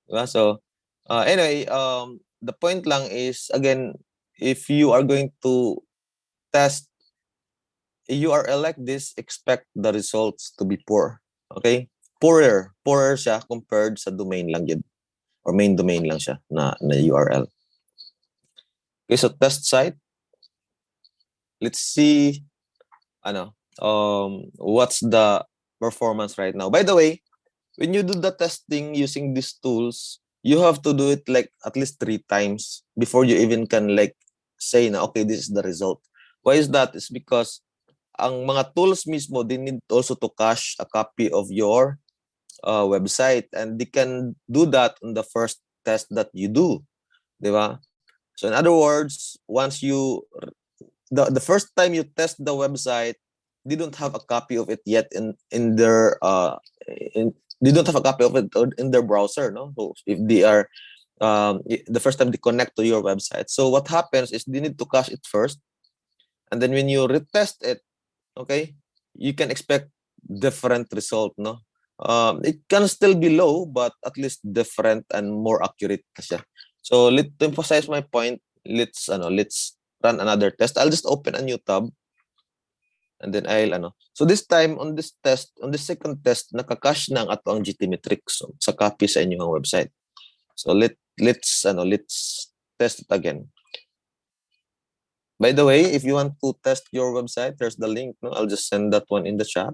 Speaker 2: Diba? So anyway, the point lang is, again, if you are going to test a URL like this, expect the results to be poor. Okay? Poorer siya compared sa domain lang yun, or main domain lang siya na URL. Okay, so test site. Let's see what's the performance right now. By the way, when you do the testing using these tools, you have to do it like at least 3 times before you even can like say na okay, this is the result. Why is that? It's because ang mga tools mismo, they need also to cache a copy of your website, and they can do that on the first test that you do, di ba? So in other words, once the first time you test the website, they don't have a copy of it yet in their they don't have a copy of it in their browser, no? So if they are the first time they connect to your website, so what happens is they need to cache it first, and then when you retest it, okay, you can expect different result, no? It can still be low, but at least different and more accurate siya. So to emphasize my point, let's run another test. I'll just open a new tab, and then I'll so this time on this second test, naka-cache na ang ato ang GT metrics sa copy sa inyong website. So let's test it again. By the way, if you want to test your website, there's the link, no? I'll just send that one in the chat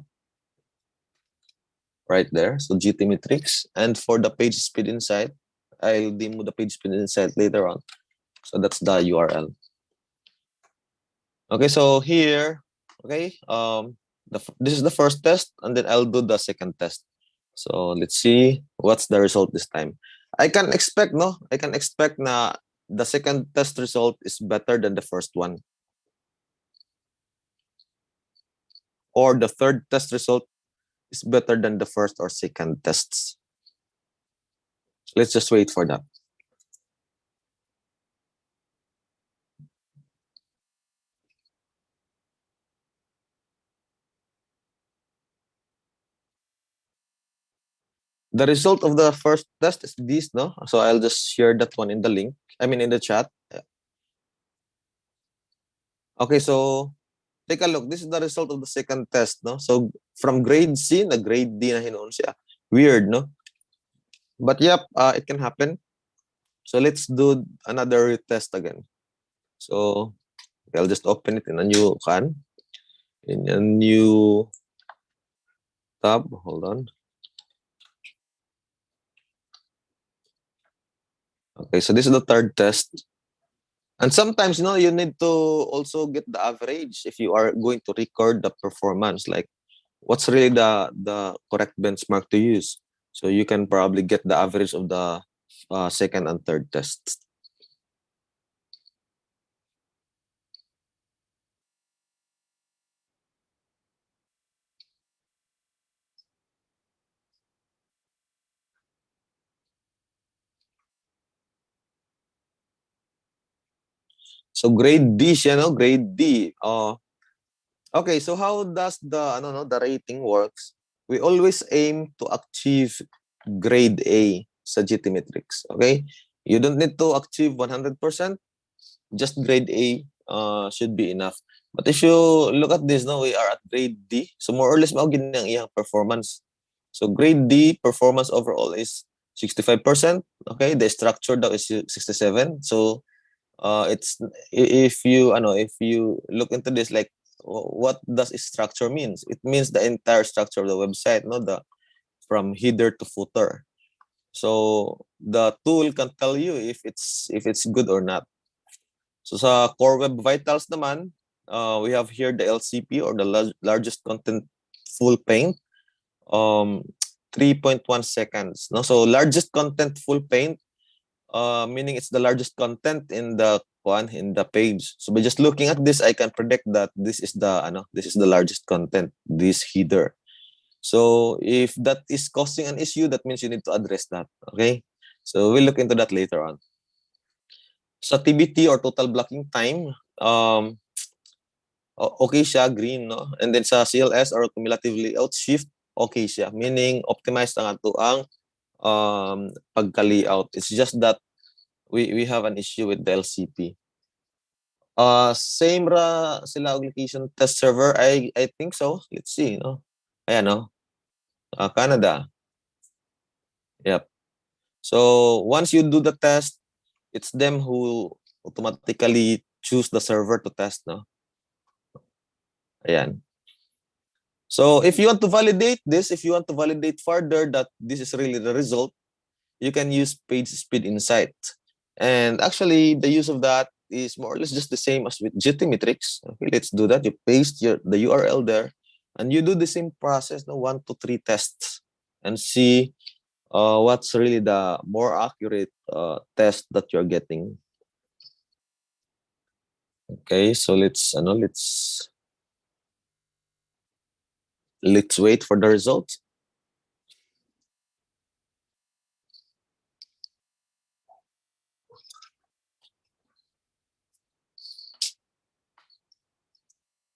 Speaker 2: right there. So GT metrics, and for the page speed insight, I'll demo the page speed insight later on. So that's the URL. Okay, so here, okay, this is the first test, and then I'll do the second test. So let's see what's the result this time. I can expect na the second test result is better than the first one, or the third test result is better than the first or second tests. Let's just wait for that. The result of the first test is this, no? So I'll just share that one in the link. I mean in the chat. Okay, so take a look. This is the result of the second test, no? So from grade C na grade D na hinuon siya. Weird, no? But yep, it can happen. So let's do another test again. So I'll just open it in a new tab. Hold on. Okay, so this is the third test. And sometimes, you need to also get the average if you are going to record the performance, like what's really the correct benchmark to use. So you can probably get the average of the second and third tests. So grade D siya, no? Grade D. Okay, so how does the rating works? We always aim to achieve grade A sa GT Matrix. Okay? You don't need to achieve 100%. Just grade A should be enough. But if you look at this, no, we are at grade D. So more or less, mao gid ang iyang performance. So grade D performance overall is 65%. Okay, the structure daw is 67. So it's if you look into this, like what does structure means? It means the entire structure of the website, no, the from header to footer. So the tool can tell you if it's good or not. So sa Core Web Vitals naman, we have here the LCP, or the largest content full paint, 3.1 seconds. No, so largest content full paint, meaning it's the largest content in the page. So by just looking at this, I can predict that this is the largest content, this header. So if that is causing an issue, that means you need to address that. Okay, so we'll look into that later on. Sa TBT, or total blocking time, okay siya, green, no? And then sa CLS, or cumulative layout shift, okay siya, meaning optimized ang ato ang pagka-layout. It's just that we have an issue with the LCP. Same ra sila og location test server, I think so. Let's see, no? Ayan, no? Canada. Yep. So once you do the test, it's them who automatically choose the server to test, no? Ayan. So if you want to validate this, if you want to validate further that this is really the result, you can use page speed insight. And actually, the use of that is more or less just the same as with GT Matrix. Okay, let's do that. You paste the URL there, and you do the same process, no, 1 to 3 tests, and see what's really the more accurate test that you're getting. Okay, so let's wait for the results.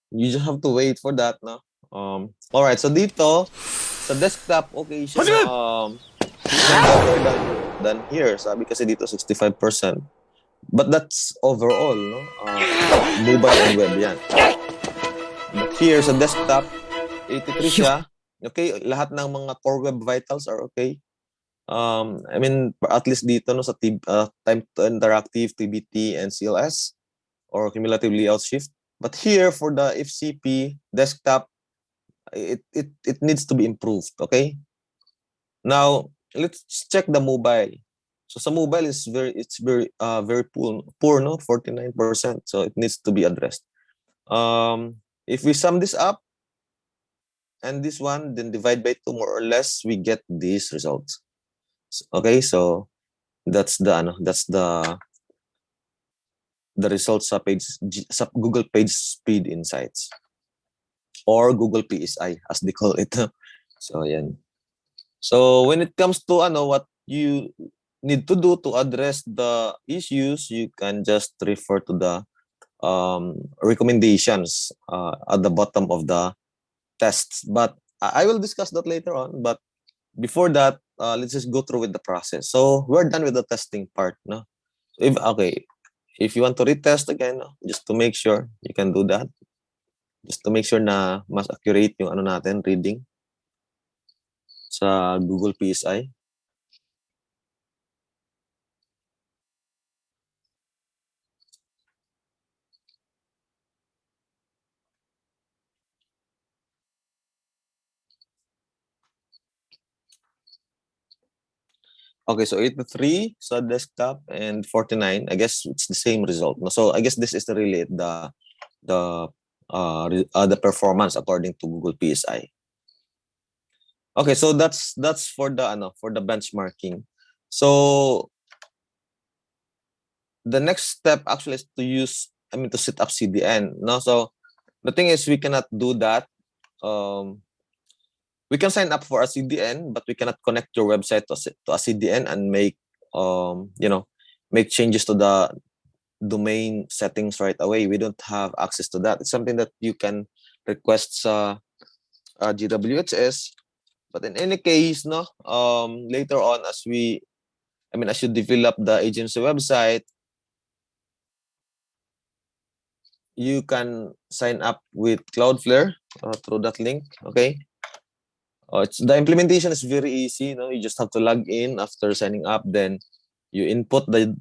Speaker 2: You just have to wait for that, no? All right, so dito sa desktop, okay siya, better than here. Sabi kasi dito 65%. But that's overall, no? Mobile and web yan. But here sa desktop, 83 siya. Okay, lahat ng mga core web vitals are okay. I mean, at least dito, no, sa time to interactive, TBT, and CLS, or cumulative layout shift. But here for the FCP desktop, it needs to be improved. Okay. Now let's check the mobile. So sa mobile is very poor, no, 49%. So it needs to be addressed. If we sum this up and this one, then divide by 2, more or less, we get these results. Okay, so that's the results sa Google Page Speed Insights, or Google PSI as they call it. So yan. So when it comes to what you need to do to address the issues, you can just refer to the recommendations at the bottom of the tests. But I will discuss that later on. But before that, let's just go through with the process. So we're done with the testing part, no? If you want to retest again, just to make sure, you can do that. Just to make sure na mas accurate yung natin, reading sa Google PSI. Okay, so 83 sa desktop and 49. I guess it's the same result. So I guess this is really the performance according to Google PSI. Okay, so that's for the benchmarking. So the next step actually is to set up CDN. No, so the thing is, we cannot do that. We can sign up for a CDN, but we cannot connect your website to a CDN and make make changes to the domain settings right away. We don't have access to that. It's something that you can request sa GWHS. But in any case, no, later on as you develop the agency website, you can sign up with Cloudflare through that link. Okay. The implementation is very easy. You just have to log in after signing up. Then you input the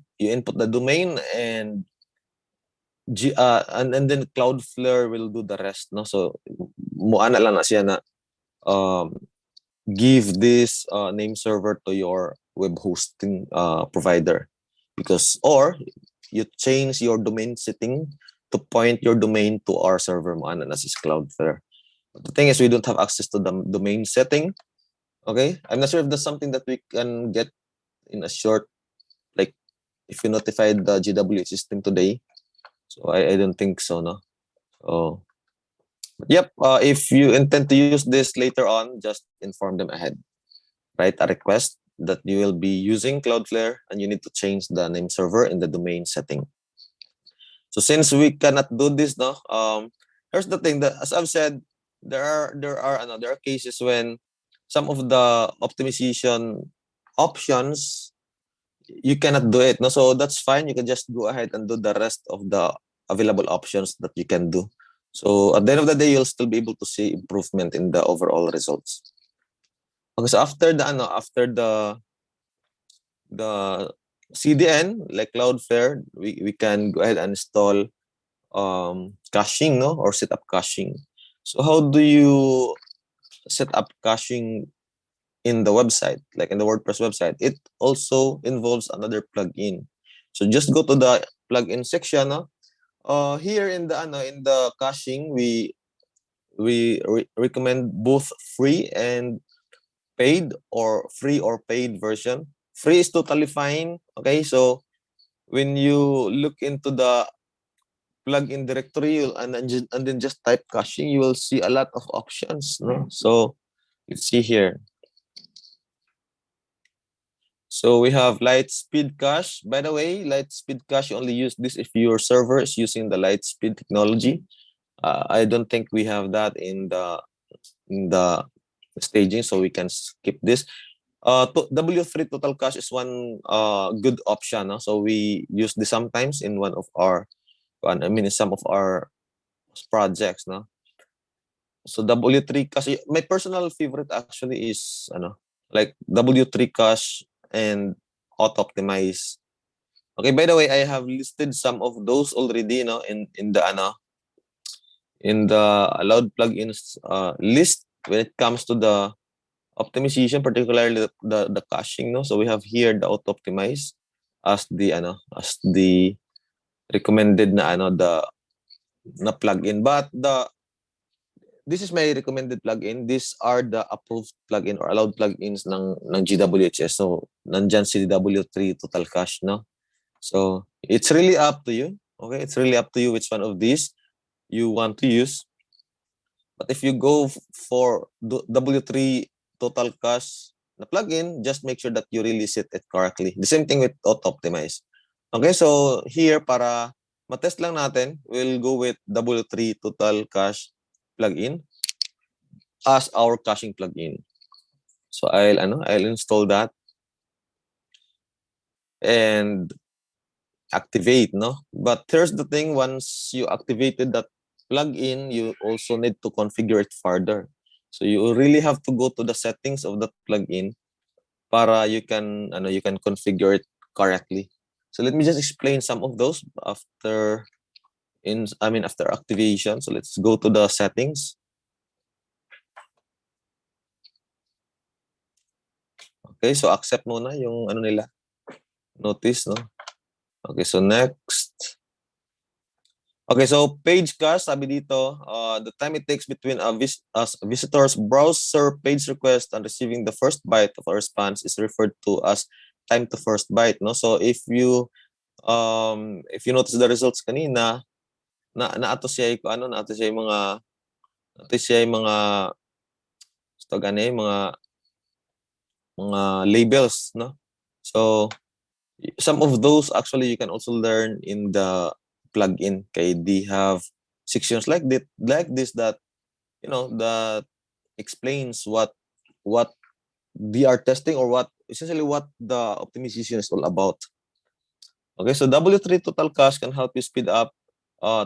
Speaker 2: domain and and then Cloudflare will do the rest. No, so muana lang na siya na give this name server to your web hosting provider, or you change your domain setting to point your domain to our server. Muana na is Cloudflare. The thing is, we don't have access to the domain setting. Okay, I'm not sure if that's something that we can get in a short, like if you notified the GWH system today. So I don't think so, no. Oh, but yep. If you intend to use this later on, just inform them ahead. Write a request that you will be using Cloudflare, and you need to change the name server in the domain setting. So since we cannot do this, no. Here's the thing that, as I've said, there are cases when some of the optimization options you cannot do it. No, so that's fine. You can just go ahead and do the rest of the available options that you can do. So at the end of the day, you'll still be able to see improvement in the overall results. Okay, so after the CDN, like Cloudflare, we can go ahead and install caching, no, or set up caching. So how do you set up caching in the website, like in the WordPress website? It also involves another plugin. So just go to the plugin section. No? Here in the caching, we recommend both free and paid, or free or paid version. Free is totally fine. Okay, so when you look into the plugin directory and then just type caching, you will see a lot of options. No? So let's see here. So we have Lightspeed Cache. By the way, Lightspeed Cache, you only use this if your server is using the Lightspeed technology. I don't think we have that in the staging, so we can skip this. W3 Total Cache is one good option. No? So we use this sometimes in in some of our projects. No? So W3 Cache, my personal favorite actually is like W3 Cache and auto optimize. Okay, by the way, I have listed some of those already, in the allowed plugins list when it comes to the optimization, particularly the caching. No, so we have here the auto optimize as the recommended na plugin. But this is my recommended plugin. These are the approved plugin or allowed plugins ng GWHS. So nandyan si W3 Total Cache, no? So it's really up to you. Okay, it's really up to you which one of these you want to use. But if you go for W3 Total Cache na plugin, just make sure that you really set it correctly. The same thing with auto optimize. Okay, so here para matest lang natin, we'll go with W3 Total Cache plugin as our caching plugin. So I'll install that and activate, no? But here's the thing, once you activated that plugin, you also need to configure it further. So you really have to go to the settings of that plugin para you can configure it correctly. So let me just explain some of those after activation. So let's go to the settings. Okay, so accept muna yung nila. Notice, no? Okay, so next. Okay, so page cache, sabi dito, the time it takes between a visitor's browser page request and receiving the first byte of a response is referred to as time to first byte, no? So if you notice the results kanina, naato siya yung mga labels, no? So some of those actually you can also learn in the plugin. Okay, they have sections like this that that explains what they are testing, or essentially what the optimization is all about. Okay, so W3 Total Cache can help you speed up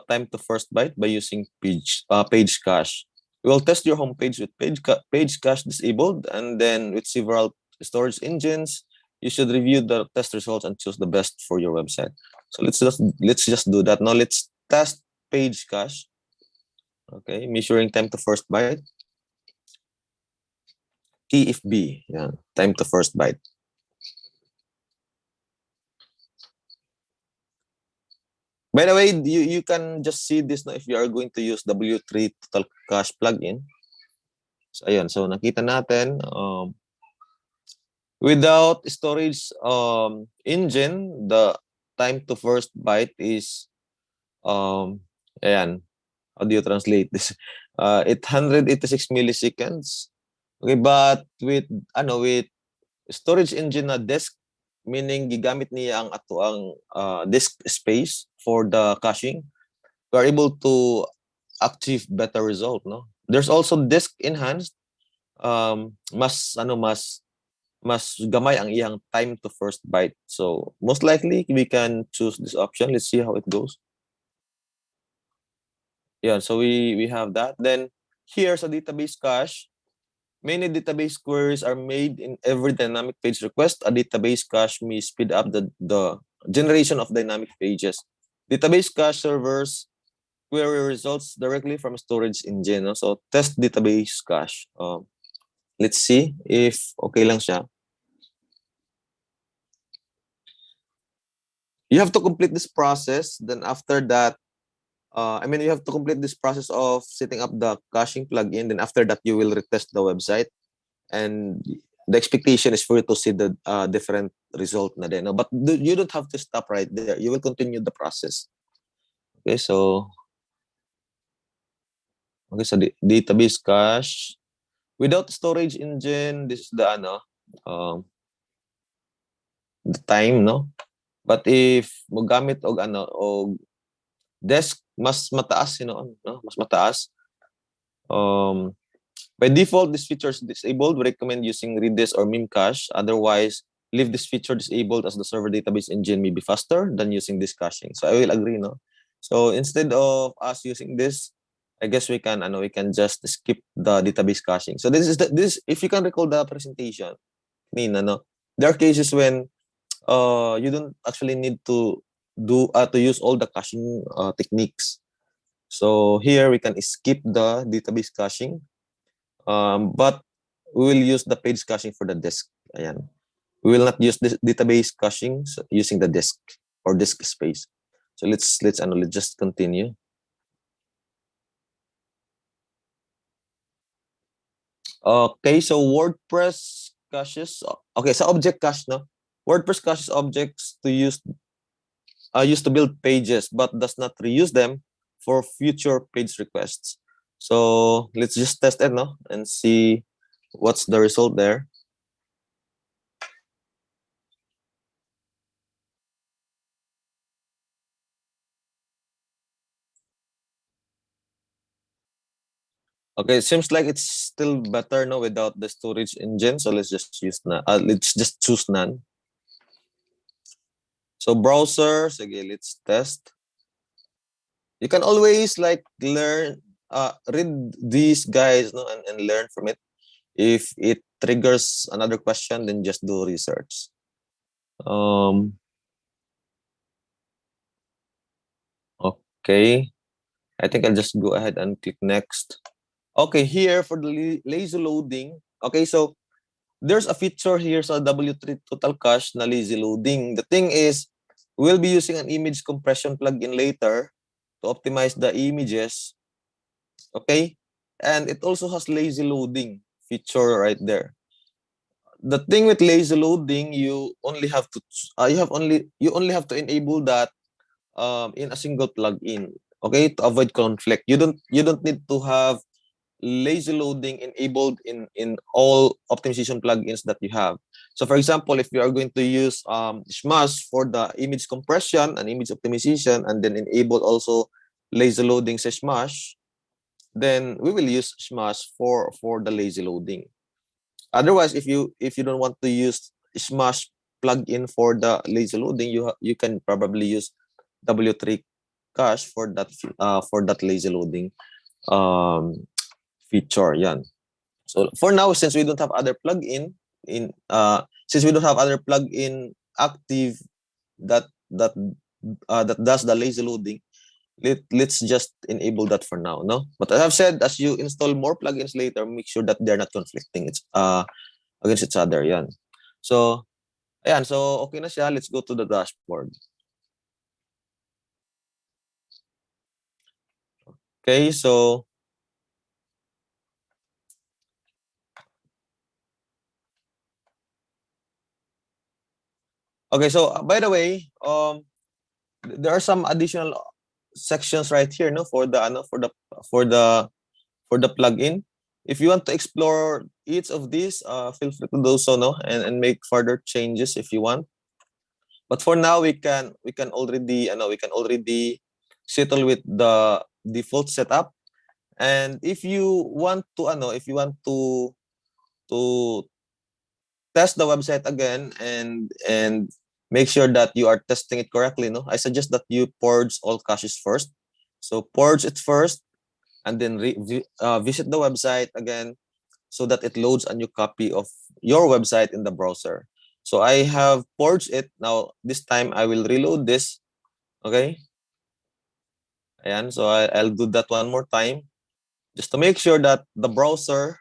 Speaker 2: time to first byte by using page cache. We will test your homepage with page cache disabled, and then with several storage engines. You should review the test results and choose the best for your website. So let's just do that now. Let's test page cache. Okay, measuring time to first byte. TFB, yeah, time to first byte. By the way, you can just see this now if you are going to use W3 Total Cache plugin. So ayun, so nakita natin without storage engine, the time to first byte is ayan, how do you translate this? 886 milliseconds. Okay, but with storage engine na disk, meaning gigamit niya ang disk space for the caching, we are able to achieve better result, no? There's also disk enhanced, mas gamay ang iyang time to first byte. So most likely we can choose this option. Let's see how it goes. Yeah, so we have that. Then here sa database cache, many database queries are made in every dynamic page request. A database cache may speed up the generation of dynamic pages. Database cache servers query results directly from storage engine. No? So test database cache. Let's see if okay lang siya. You have to complete this process. Then after that, you have to complete this process of setting up the caching plugin. Then after that, you will retest the website. And the expectation is for you to see the different result na din. No? But you don't have to stop right there. You will continue the process. Okay, so database cache. Without storage engine, this is the time, no? But if mo gamit og desk, mas mataas, no? Mas mataas. By default, this feature is disabled. We recommend using Redis or Memcache. Otherwise, leave this feature disabled as the server database engine may be faster than using this caching. So I will agree, no? So instead of us using this, I guess we can just skip the database caching. So this if you can recall the presentation, there are cases when you don't actually need to use all the caching techniques. So here we can skip the database caching, but we will use the page caching for the disk. Ayan. We will not use this database caching using the disk or disk space. So let's just continue. Okay, so WordPress caches. Okay, so object cache, no? WordPress caches objects to used to build pages, but does not reuse them for future page requests. So let's just test it, no, and see what's the result there. Okay, it seems like it's still better no without the storage engine. So let's just choose none. So browsers, again, let's test. You can always learn, read these guys, no, and learn from it. If it triggers another question, then just do research. Okay, I think I'll just go ahead and click next. Okay, here for the lazy loading. Okay, so there's a feature here sa W3 Total Cache na lazy loading. The thing is, we'll be using an image compression plugin later to optimize the images. Okay, and it also has lazy loading feature right there. The thing with lazy loading, you only have to enable that in a single plugin. Okay, to avoid conflict. You don't need to have lazy loading enabled in all optimization plugins that you have. So for example, if you are going to use Smash for the image compression and image optimization, and then enable also lazy loading sa Smash, then we will use Smash for the lazy loading. Otherwise, if you don't want to use Smash plugin for the lazy loading, you can probably use W3 cache for that lazy loading feature. Yan. So for now, since we don't have other plugin since we don't have other plugin active that that does the lazy loading, let's just enable that for now, no? But as I've said, as you install more plugins later, make sure that they're not conflicting. It's against each other. Yan. So ayan, so okay na siya. Let's go to the dashboard. Okay, so by the way, there are some additional sections right here, no, for the for the for the plugin. If you want to explore each of these, feel free to do so, no, and make further changes if you want. But for now, we can already settle with the default setup. And if you want to to test the website again and make sure that you are testing it correctly, no, I suggest that you purge all caches first. So purge it first, and then visit the website again so that it loads a new copy of your website in the browser. So I have purged it. Now this time I will reload this. Okay. Ayan, so I'll do that one more time just to make sure that the browser,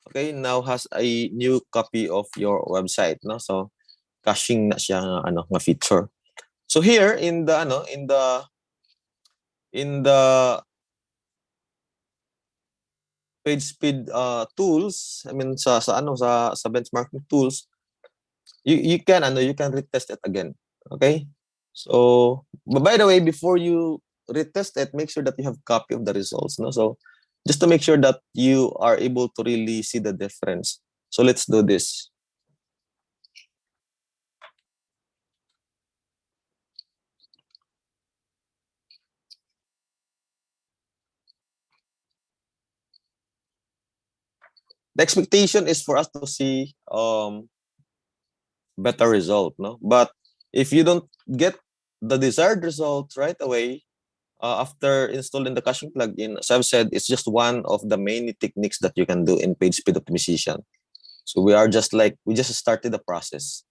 Speaker 2: okay, now has a new copy of your website, no? So caching na siya nga feature. So here in the in the page speed tools, I mean sa benchmarking tools, you can retest it again. Okay? So, but by the way, before you retest it, make sure that you have copy of the results, no? So just to make sure that you are able to really see the difference. So let's do this. The expectation is for us to see better result, no? But if you don't get the desired result right away after installing the caching plugin, as I've said, it's just one of the many techniques that you can do in page speed optimization. So we just started the process.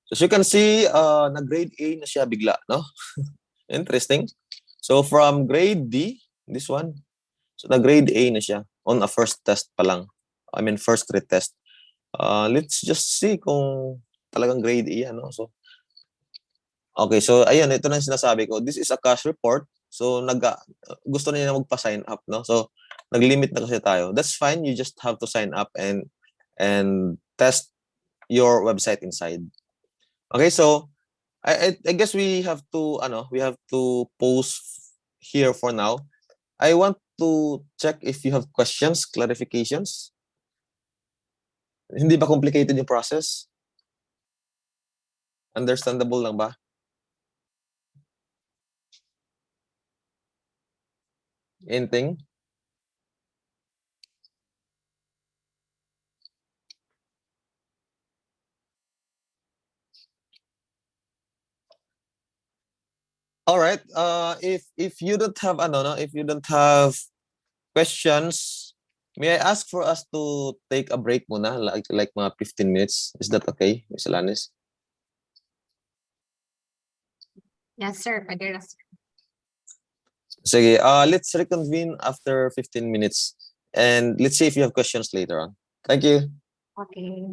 Speaker 2: So as you can see, na grade A na siya bigla, no? Interesting. So from grade D, this one, so na grade A na siya on a first test pa lang. I mean, first retest. Let's just see kung talagang grade A, ano? So, okay, so ayan, ito na yung sinasabi ko. This is a cache report. So, gusto niya na magpa-sign up, no? So, nag-limit na kasi tayo. That's fine. You just have to sign up and test your website inside. Okay, so I guess we have to pause here for now. I want to check if you have questions, clarifications. Hindi ba complicated yung process? Understandable lang ba? Anything? All right. If you don't have if you don't have questions, may I ask for us to take a break muna, like mga 15 minutes? Is that okay, Ms. Alanis?
Speaker 1: Yes, sir. Pwede na, sir.
Speaker 2: Sige, let's reconvene after 15 minutes and let's see if you have questions later on. Thank you.
Speaker 1: Okay.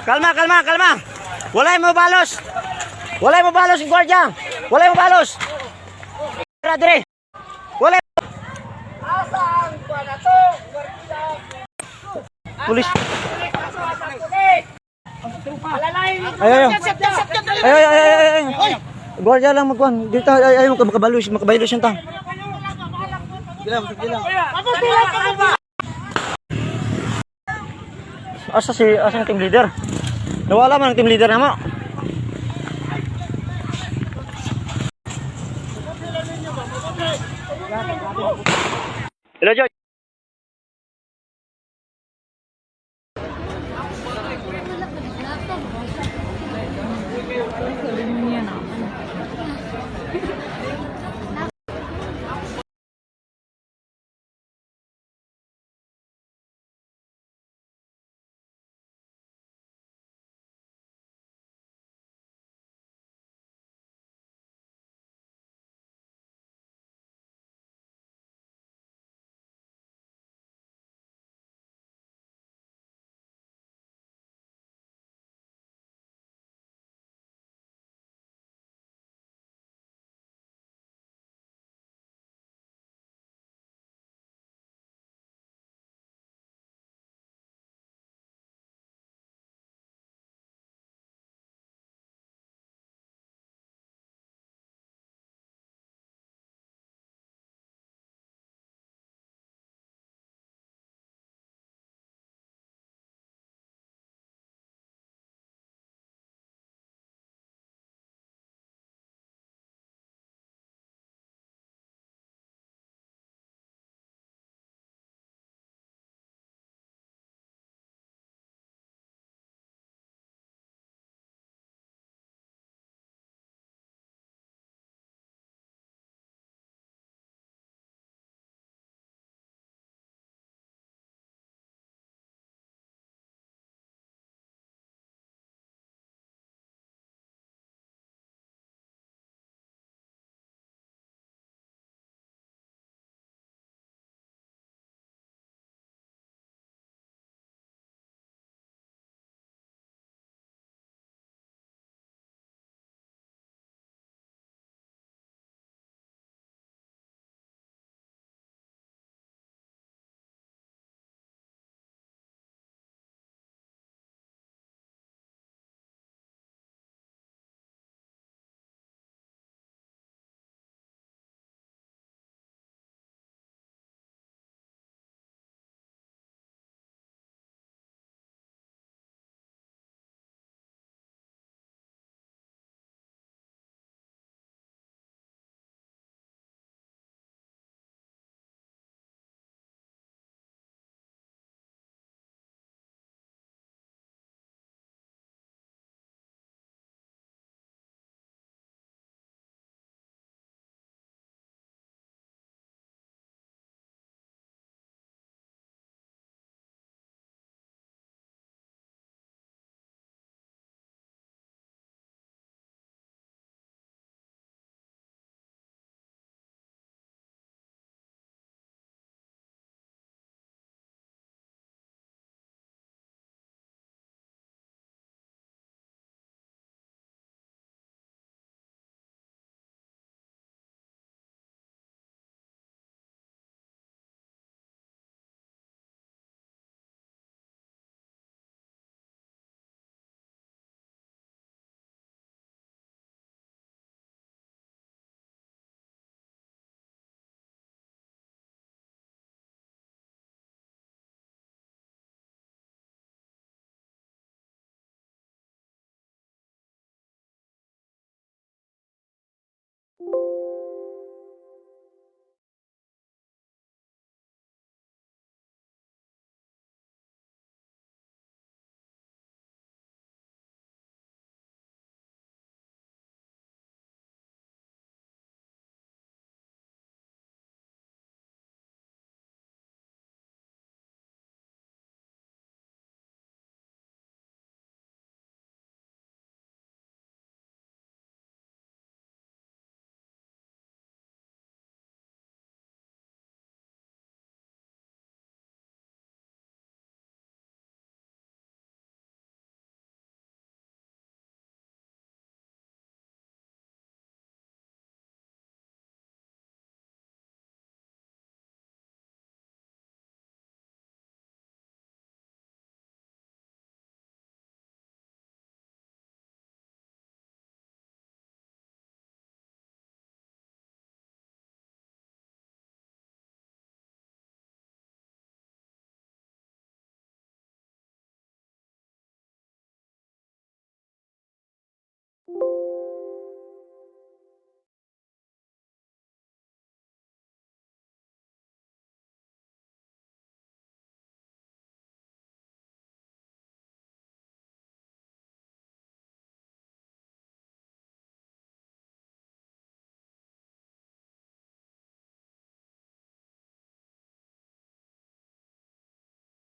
Speaker 6: Kalma, kalma, kalma. Walay mo balos. Walay mo balos, gwardiya. Walay mo balos. Dire. Walay. Pulis. Ayo, ayo. Ayo, ayo, ayo, ayo. Gwardiya lang magkuhan. Dito, ayo, makabalos yung tang. Asa yung team leader? Nawala man ang team leader na mo. Hello, George.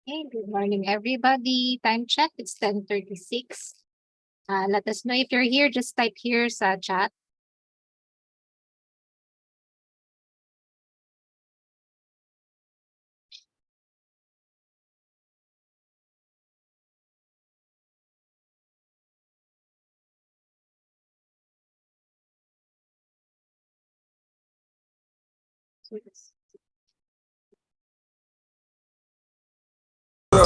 Speaker 1: Hey, good morning, everybody. Time check, it's 10:36. Let us know if you're here. Just type here sa chat.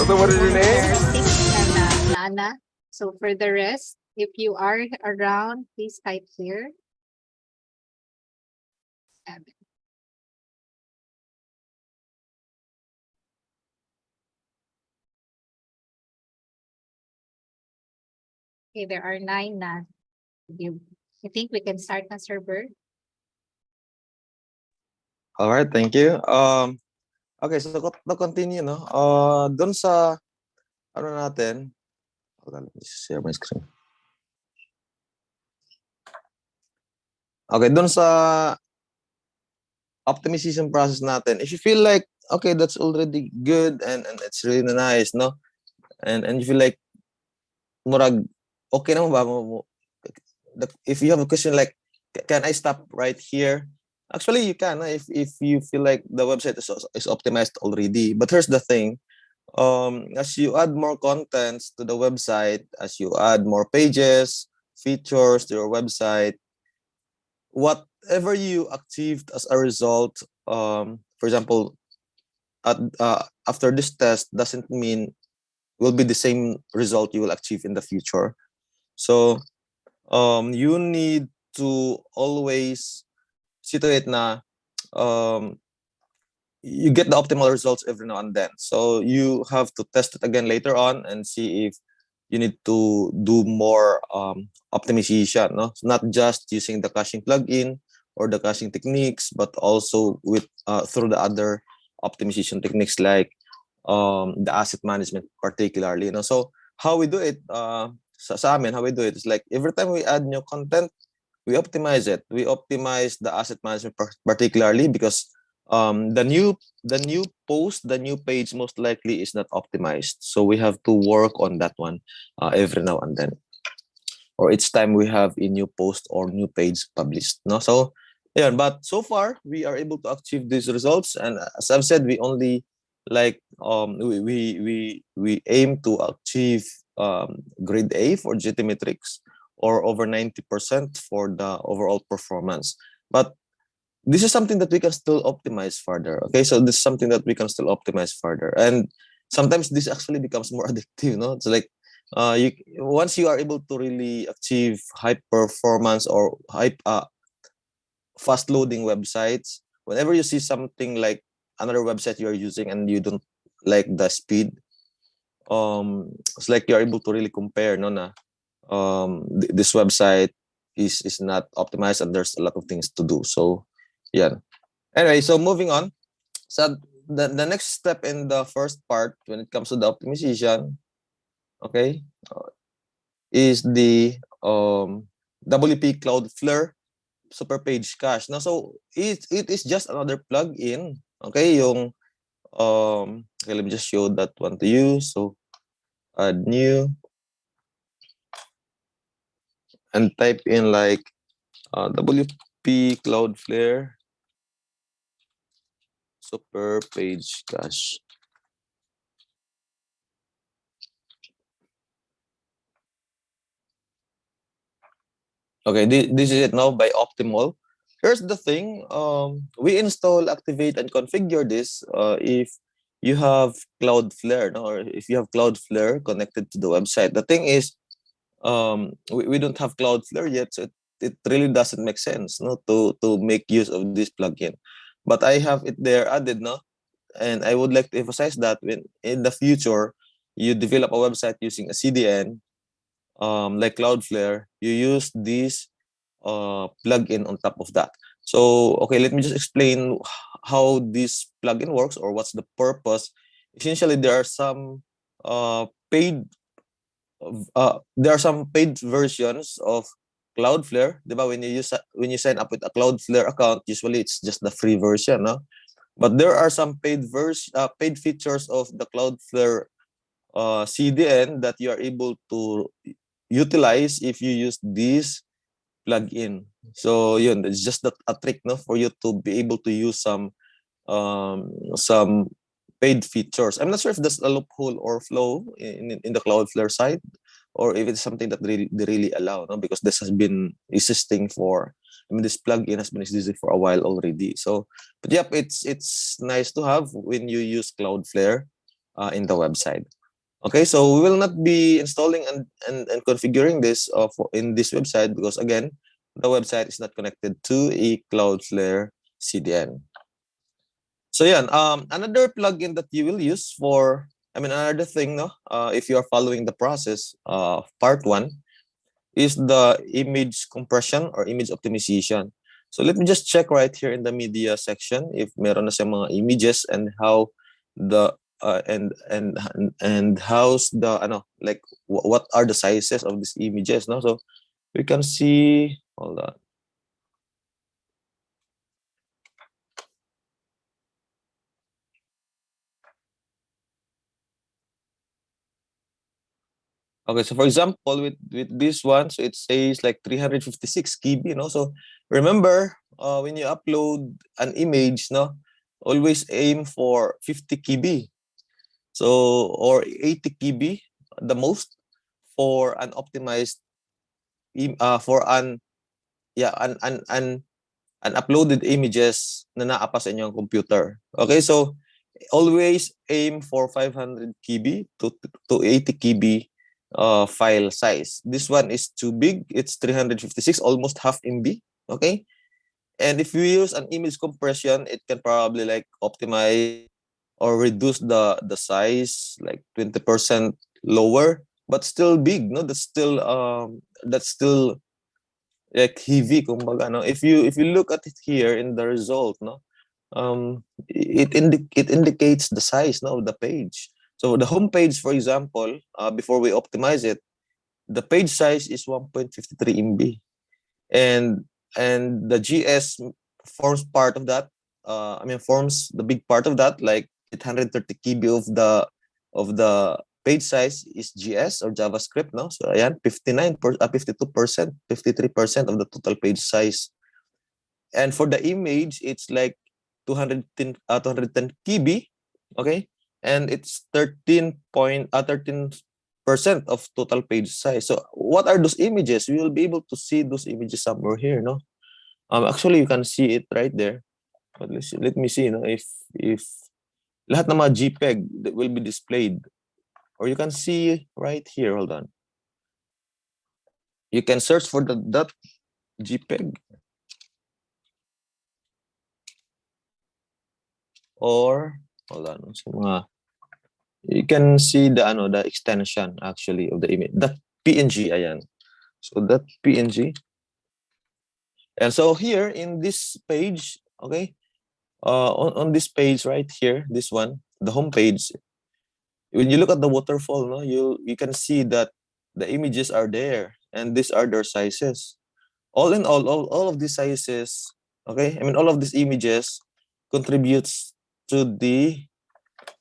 Speaker 4: So what is your name?
Speaker 1: There are six and Nana. So for the rest, if you are around, please type here. 7. Okay, there are 9 na. I think we can start na, Sir Bird.
Speaker 2: All right, thank you. Okay, so to continue, no? Doon sa ano natin, hold on, let me share my screen. Okay, doon sa optimization process natin, if you feel like okay, that's already good and it's really nice, no? And you feel like murag okay naman ba mo, if you have a question like can I stop right here? Actually, you can if you feel like the website is optimized already. But here's the thing: as you add more contents to the website, as you add more pages, features to your website, whatever you achieved as a result, for example, after this test doesn't mean will be the same result you will achieve in the future. So you need to always see to it na um, you get the optimal results every now and then. So you have to test it again later on and see if you need to do more optimization. No, so not just using the caching plugin or the caching techniques, but also with through the other optimization techniques like the asset management, particularly. You know, so how we do it, sa amin, how we do it is like every time we add new content, we optimize it. We optimize the asset management particularly because the new post, the new page most likely is not optimized. So we have to work on that one every now and then, or each time we have a new post or new page published. No, so yeah, but so far we are able to achieve these results, and as I've said, we only like we aim to achieve grade A for GT metrics or over 90% for the overall performance. But this is something that we can still optimize further. Okay, so this is something that we can still optimize further, and sometimes this actually becomes more addictive. No, it's like you once you are able to really achieve high performance or high fast loading websites. Whenever you see something like another website you are using and you don't like the speed, it's like you're able to really compare. No, na this website is not optimized and there's a lot of things to do. So yeah. Anyway, so moving on. So the next step in the first part when it comes to the optimization, okay, is the WP Cloudflare Super Page Cache. Now, so it is just another plugin. Okay, yung okay, let me just show that one to you. So add new and type in like WP Cloudflare Super Page Cache. Okay, this is it now by Optimal. Here's the thing. We install, activate, and configure this if you have Cloudflare, no? Or if you have Cloudflare connected to the website. The thing is, we don't have Cloudflare yet, so it really doesn't make sense, no, to make use of this plugin. But I have it there added, no, and I would like to emphasize that when in the future you develop a website using a CDN, like Cloudflare, you use this plugin on top of that. So, okay, let me just explain how this plugin works or what's the purpose. Essentially, there are some paid versions of Cloudflare. Diba? When you sign up with a Cloudflare account, usually it's just the free version, no? But there are some paid features of the Cloudflare CDN that you are able to utilize if you use this plugin. So yun, it's just a trick, no, for you to be able to use some paid features. I'm not sure if there's a loophole or flow in the Cloudflare side, or if it's something that they really allow, no? Because this has been existing for, I mean, this plugin has been existing for a while already. So, but yep, it's nice to have when you use Cloudflare in the website. Okay, so we will not be installing and configuring this in this website because again, the website is not connected to a Cloudflare CDN. So yeah, another plugin that you will use for, I mean, another thing, no, if you are following the process, part 1 is the image compression or image optimization. So let me just check right here in the media section if meron na siyang mga images and how the and how's the like what are the sizes of these images, no? So we can see, hold on. Okay, so for example, with this one, so it says like 356 KB, you know. So remember, when you upload an image, no, always aim for 50 KB, so or 80 KB, the most for an optimized, for an yeah an uploaded images na naapa sa inyong computer. Okay, so always aim for 500 KB to 80 KB file size. This one is too big. It's 356, almost half MB. Okay, and if you use an image compression, it can probably like optimize or reduce the size like 20% lower, but still big. No, that's still like heavy. Kumbaga, no? If you look at it here in the result, no, it indicates the size, no, of the page. So the home page, for example, before we optimize it, the page size is 1.53 MB, and the GS forms part of that. Forms the big part of that, like 830 KB of the page size is GS or JavaScript, no? So ayan, 52%, 53% of the total page size. And for the image, it's like 210 KB, okay? And it's 13% of total page size. So what are those images? We will be able to see those images somewhere here, no? Actually, you can see it right there. But let me see, no, if lahat ng mga JPEG that will be displayed, or you can see right here. Hold on. You can search for that JPEG, or hold on. So you can see the extension actually of the image. That PNG, ayan. So that PNG. And so here in this page, okay, on this page right here, this one, the home page, when you look at the waterfall, no, you can see that the images are there and these are their sizes. All in all of these sizes, okay, I mean all of these images contributes to the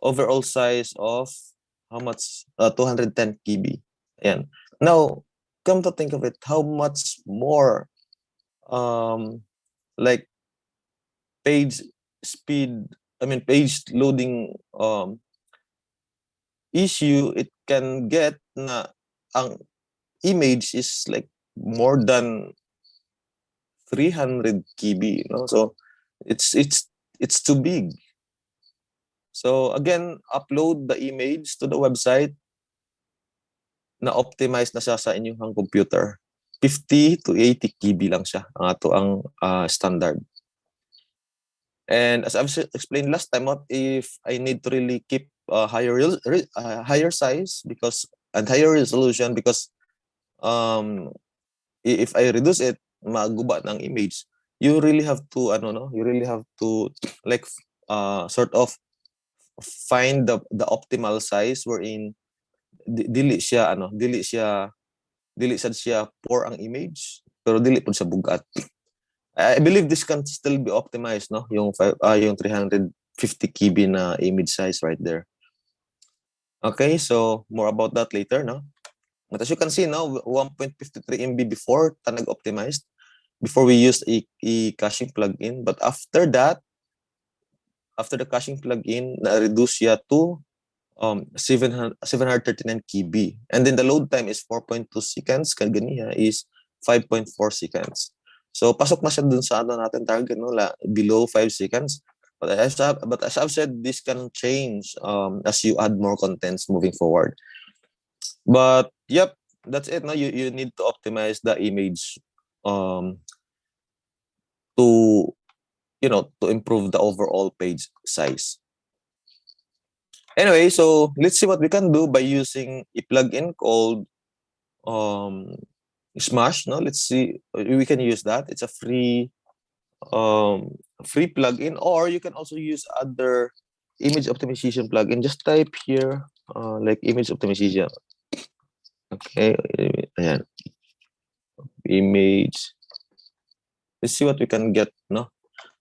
Speaker 2: overall size of how much? 210 KB. Ayan. Now, come to think of it, how much more like page speed, I mean page loading issue it can get na ang image is like more than 300 KB, you know? So it's too big. So again, upload the image to the website na optimize na siya sa inyong computer. 50 to 80 KB lang siya ang ato ang standard. And as I've explained last time, what if I need to really keep higher size and higher resolution because if I reduce it, maguba ng image. You really have to like sort of find the optimal size wherein dili sad siya poor ang image pero dili pud siya bugat. I believe this can still be optimized, no, yung 300 50 KB na image size right there. Okay, so more about that later, no? But as you can see now, 1.53 MB before nag-optimized, before we used a caching plugin. But after that, after the caching plugin, na-reduce siya to 739 KB. And then the load time is 4.2 seconds. Kagania is 5.4 seconds. So pasok na siya dun sa ano natin target, no? Below 5 seconds. But as I've said, this can change as you add more contents moving forward. But yep, that's it. No, you need to optimize the image to to improve the overall page size. Anyway, so let's see what we can do by using a plugin called Smash. No, let's see. We can use that. It's a free plugin, or you can also use other image optimization plugin. Just type here like image optimization. Okay, ayan. Image. Let's see what we can get, no,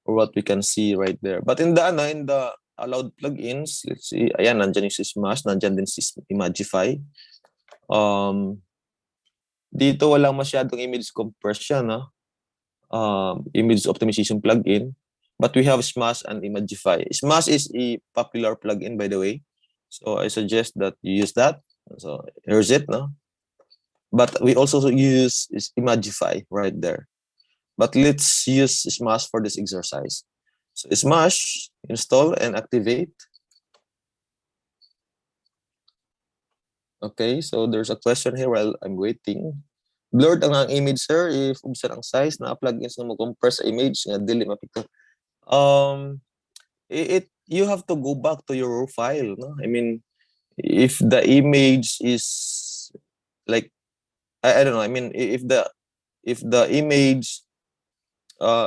Speaker 2: or what we can see right there. But in the allowed plugins, let's see. Ayan, nandyan yung si Smash, nandyan din si Imagify. Dito walang masyadong image compression, no? Image optimization plugin. But we have Smash and Imagify. Smash is a popular plugin, by the way. So I suggest that you use that. So here's it, no? But we also use Imagify right there. But let's use Smash for this exercise. So Smash, install and activate. Okay, so there's a question here while I'm waiting. Blurred ang image, sir, if ubsan ang size na plugins na mo compress image nga dili mapito. You have to go back to your file, no? I mean, if the image is like I don't know, I mean, if the image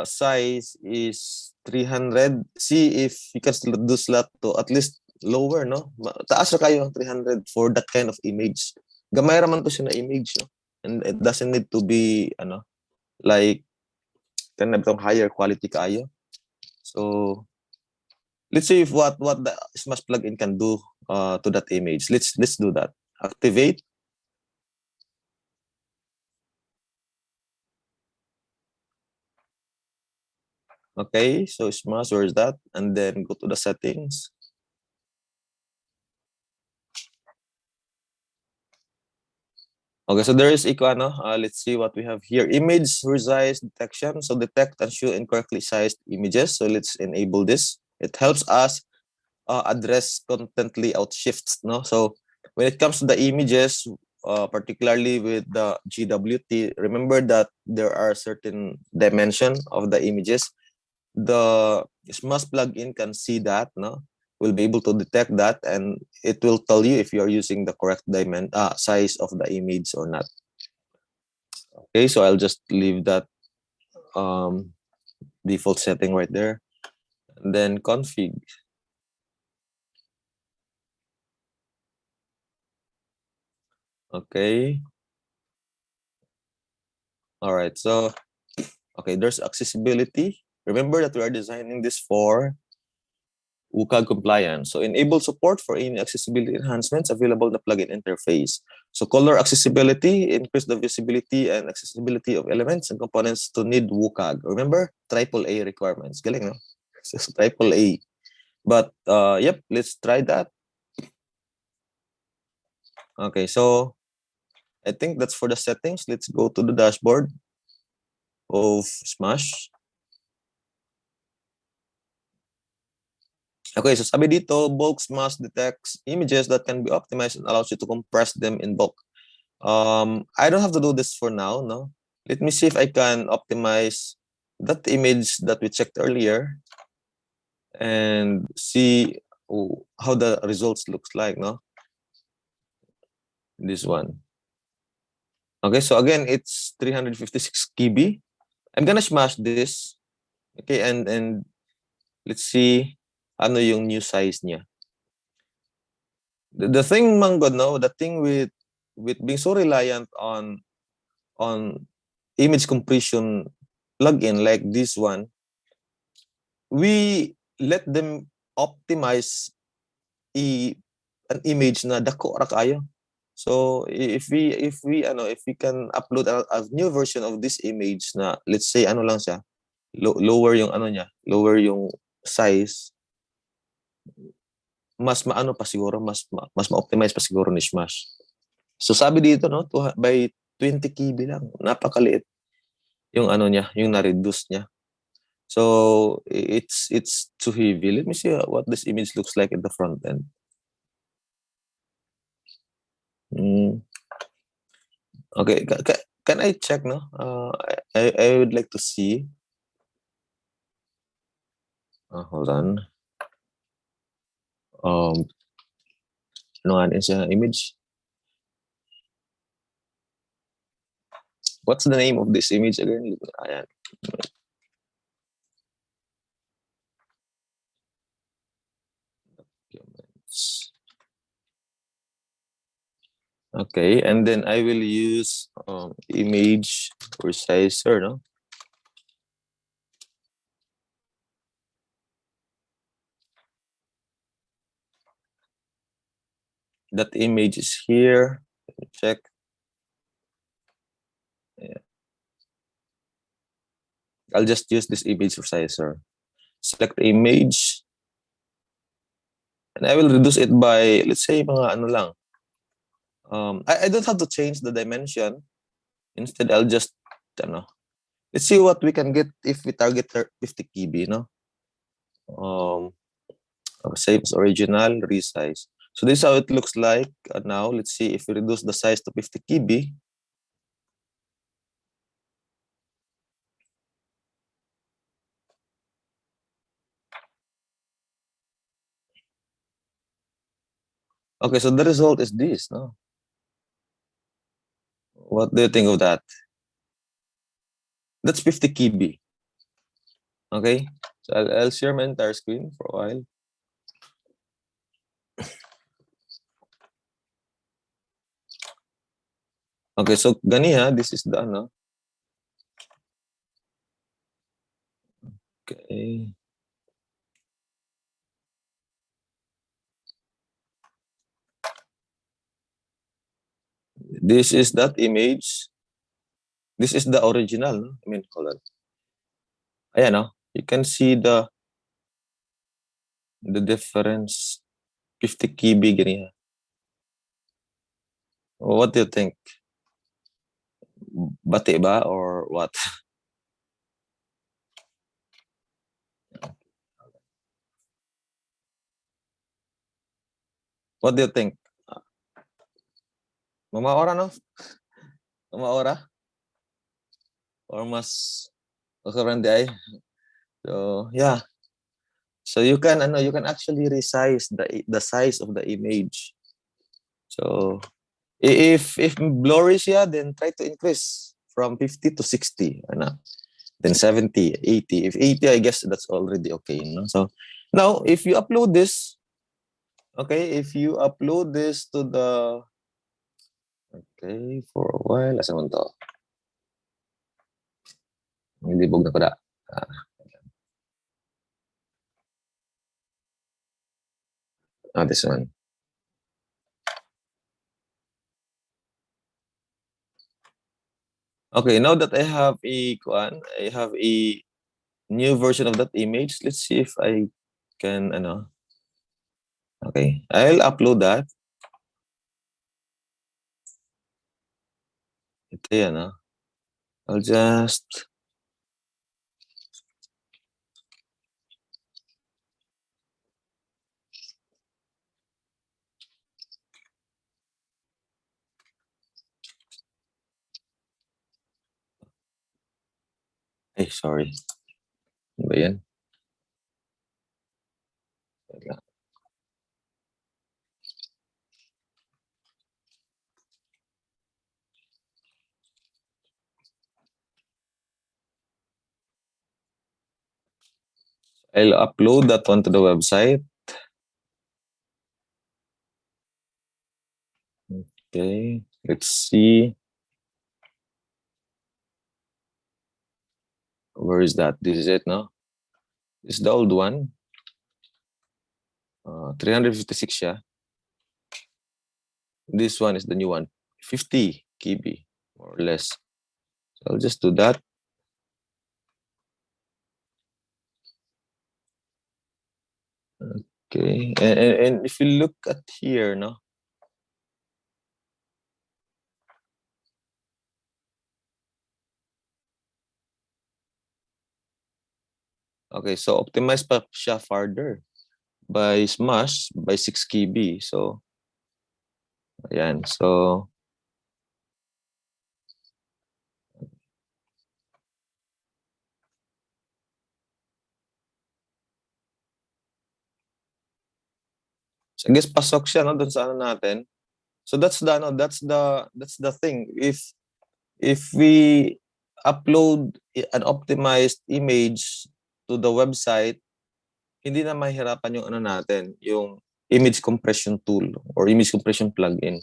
Speaker 2: size is 300, see if you can do slot to at least lower, no? Taas ra kayo ang 300 for that kind of image. Gamay ra man to siya na image, no? And it doesn't need to be like kind of higher quality kayo. So let's see if what the Smash plugin can do to that image. Let's do that. Activate. Okay, so Smash, where is that? And then go to the settings. Okay, so there is let's see what we have here. Image resize detection. So detect and show incorrectly sized images. So let's enable this. It helps us address content layout shifts. No, so when it comes to the images, particularly with the GWT, remember that there are certain dimension of the images. The Smash plugin can see that, no, will be able to detect that, and it will tell you if you are using the correct size of the image or not. Okay, so I'll just leave that default setting right there, and then config. Okay. All right, so okay, there's accessibility. Remember that we are designing this for WCAG compliance. So enable support for any accessibility enhancements available in the plugin interface. So color accessibility, increase the visibility and accessibility of elements and components to need WCAG. Remember, AAA requirements. Galing, no? So AAA. But yep, let's try that. Okay, so I think that's for the settings. Let's go to the dashboard of Smash. Okay, so sabi dito, bulk Smash detects images that can be optimized and allows you to compress them in bulk. I don't have to do this for now, no? Let me see if I can optimize that image that we checked earlier and see how the results looks like, no? This one. Okay, so again, it's 356 KB. I'm gonna smash this. Okay, and let's see ano yung new size niya. The thing, Manggod, no, the thing with being so reliant on image compression plugin like this one, we let them optimize an image na dako ra kayo. So if we can upload a new version of this image na, let's say ano lang siya, lower yung ano niya, lower yung size, mas maano pa siguro, mas ma-optimize pa siguro ni Smash. So sabi dito no, by 20 KB lang, napakaliit yung ano niya, yung na-reduce niya. So it's too heavy. Let me see what this image looks like in the front end. Okay, can I check no? I would like to see. Hold on. Ano nga siya image? What's the name of this image again? Ayan. Okay, and then I will use image resizer, no? That image is here. Let me check. Yeah. I'll just use this image resizer. Select the image. And I will reduce it by, let's say, mga ano lang. I don't have to change the dimension. Instead, I'll just, let's see what we can get if we target 50 KB, no? Save as original, resize. So this is how it looks like now. Let's see if we reduce the size to 50 KB. Okay, so the result is this, no? What do you think of that? That's 50 KB. Okay, so I'll share my entire screen for a while. Okay, so ganiha, this is the ano. Okay. This is that image. This is the original. No? I mean, hold on. Ayan, no? You can see the difference. 50 KB ganiha. What do you think? Bati ba or what? What do you think? Mamaora, no? Mamaora? Or mas kakarandi ay? So, yeah. So you can actually resize the size of the image. So if blurry siya, then try to increase from 50 to 60, then 70, 80. If 80, I guess that's already okay, no? So now if you upload this, okay, if you upload this to the, okay, for a while, asa man to? Hindi bog na ko da. This one. Okay, now that I have a new version of that image. Let's see if I can, okay, I'll upload that. Ito yan, I'll just, sorry. Ano ba yan? Wait lang. I'll upload that one to the website. Okay, let's see. Where is that? This is it, no? This is the old one. 356 siya. This one is the new one, 50 KB, more or less. So I'll just do that. Okay, and if you look at here, no? Okay, so optimize pa siya further by smash by 6 KB. So, ayan. So, I guess pasok siya no dun sa ano natin. So that's the no, that's the thing. If we upload an optimized image to the website, hindi na mahirapan yung ano natin, yung image compression tool or image compression plugin.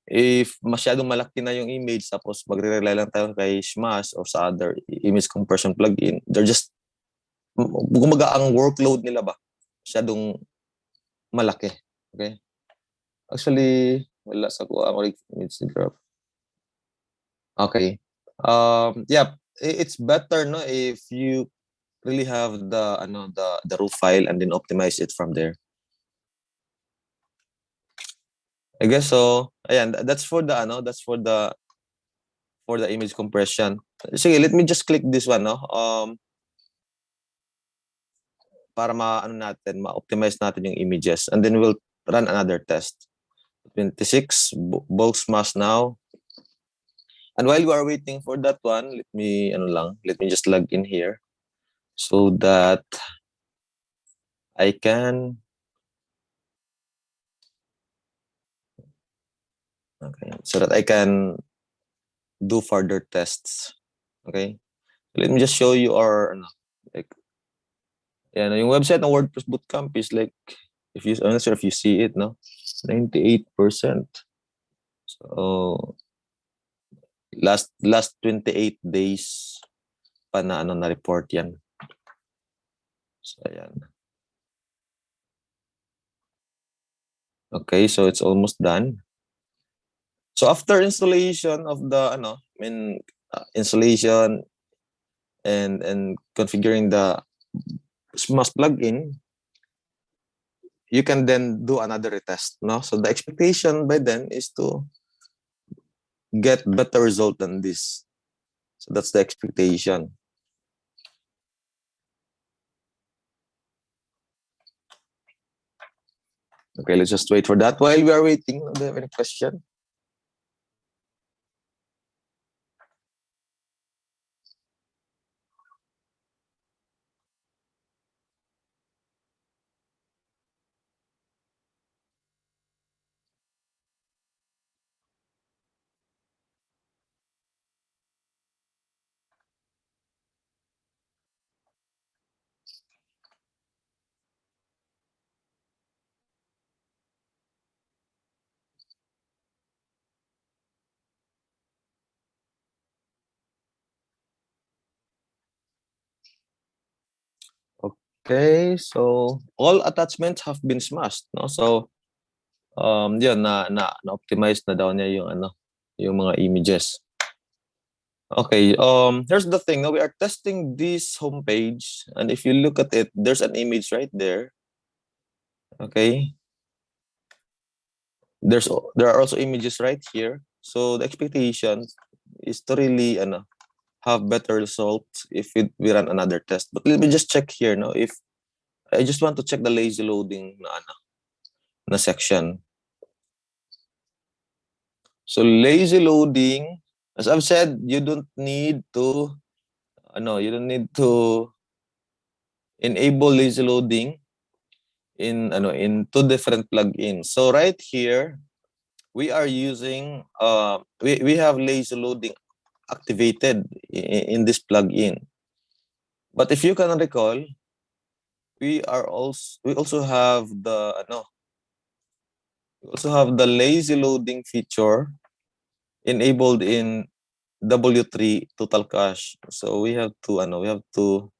Speaker 2: If masyadong malaki na yung image tapos magre-rely lang tayo kay Smash or sa other image compression plugin, they're just gumaga ang workload nila ba masyadong malaki. Okay? Actually, wala sa kuha mo image graph. Okay. Yeah, it's better no if you really have the raw file and then optimize it from there. I guess so. Ayan, that's for the image compression. Sige, let me just click this one no. Para ma-optimize natin yung images and then we'll run another test. 26 bulk smash now. And while we are waiting for that one, let me just log in here so that I can do further tests. Okay? Let me just show you our yung website ng WordPress Bootcamp is like I'm not sure if you see it, no? 98%. So last 28 days pa na report yan. So ayan. Okay, so it's almost done. So after installation of the installation and configuring the Smash plugin, you can then do another retest, no? So the expectation by then is to get better result than this. So that's the expectation. Okay, let's just wait for that. While we are waiting, do you have any question? Okay, so all attachments have been smashed, no? So yun na-optimize na daw niya yung mga images. Okay, here's the thing. Now we are testing this homepage, and if you look at it, there's an image right there. Okay. There are also images right here. So the expectation is to really have better results if we run another test. But let me just check here now if I just want to check the lazy loading na section. So lazy loading, as I've said, you don't need to enable lazy loading in two different plugins. So right here we are using we have lazy loading activated in this plugin. But if you can recall, we also have the lazy loading feature enabled in W3 total cache. So we have to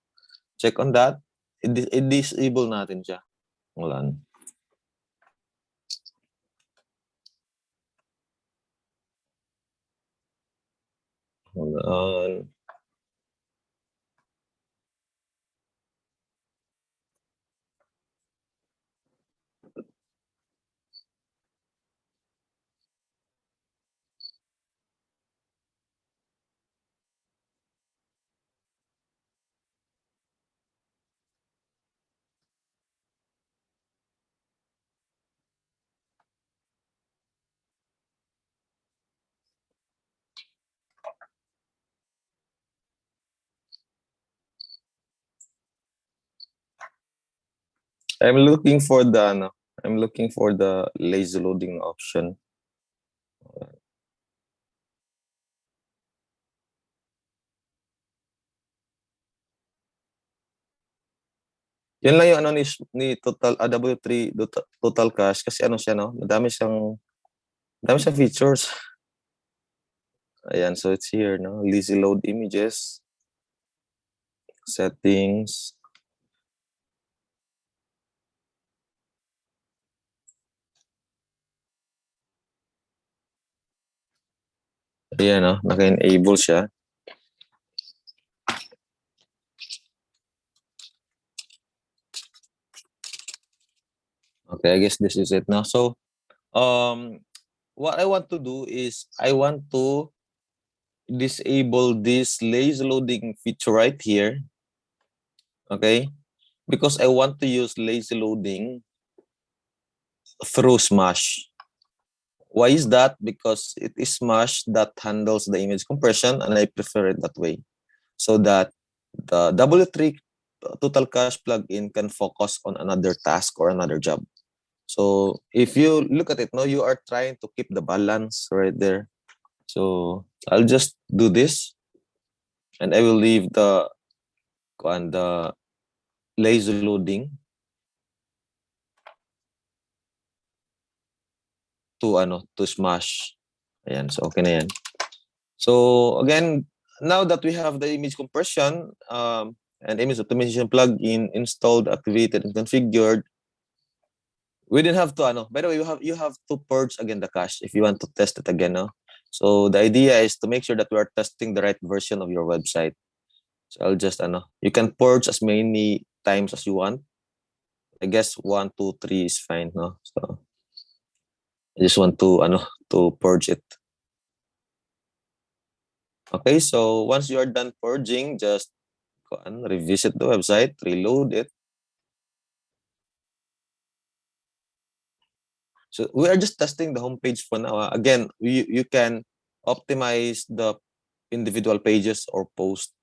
Speaker 2: check on that. i-disable natin siya. Wala na. Hold on. I'm looking for the lazy loading option. Yan lang yung ano ni total W3 total cache kasi ano siya no, madami siyang features. Ayan, so it's here no, lazy load images, settings. Ayan no, naka-enable siya. Okay, I guess this is it now. So, what I want to do is I want to disable this lazy loading feature right here. Okay, because I want to use lazy loading through Smash. Why is that? Because it is Smash that handles the image compression, and I prefer it that way, so that the W3 total cache plugin can focus on another task or another job. So if you look at it, no, you are trying to keep the balance right there. So I'll just do this, and I will leave the lazy loading to Smash. Ayan, so okay na yan. So again, now that we have the image compression and image optimization plugin installed, activated, and configured, we didn't have to by the way, you have to purge again the cache if you want to test it again. No? So the idea is to make sure that we are testing the right version of your website. So I'll just you can purge as many times as you want. I guess 1, 2, 3 is fine. No? So I just want to purge it. Okay, so once you are done purging, just go and revisit the website, reload it. So we are just testing the homepage for now. Again, you can optimize the individual pages or post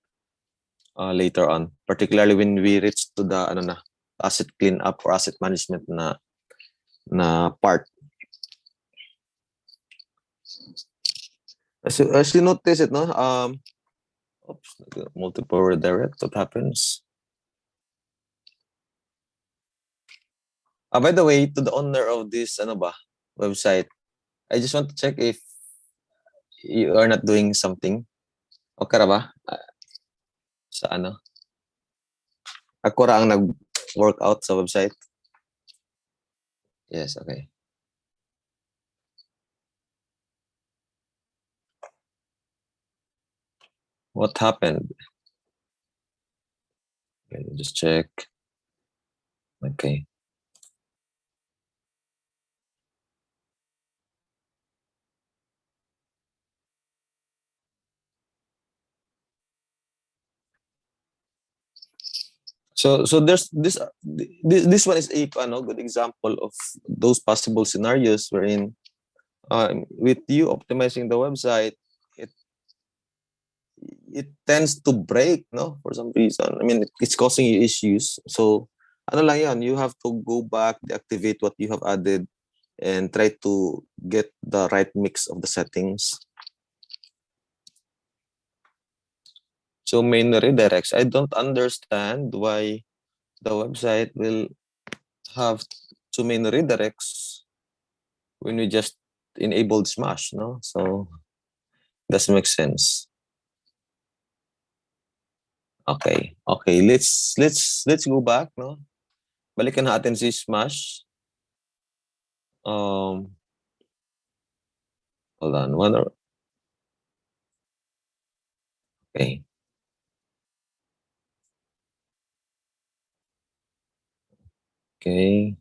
Speaker 2: later on, particularly when we reach to the asset cleanup or asset management na part. As you notice it, no, oops, multiple redirect. What happens? By the way, to the owner of this website, I just want to check if you are not doing something. Okay ra ba? Sa Ako ra ang nag-workout sa website. Yes, okay. What happened? Let me just check. Okay. So there's this one is a good example of those possible scenarios wherein with you optimizing the website, it tends to break, no, for some reason. I mean, it's causing you issues. So lang yan, you have to go back, deactivate what you have added, and try to get the right mix of the settings. So main redirects, I don't understand why the website will have too many redirects when we just enabled Smash, no? So doesn't make sense. Okay. Let's go back, no? Balikan natin si Smash. Hold on. Okay. Okay.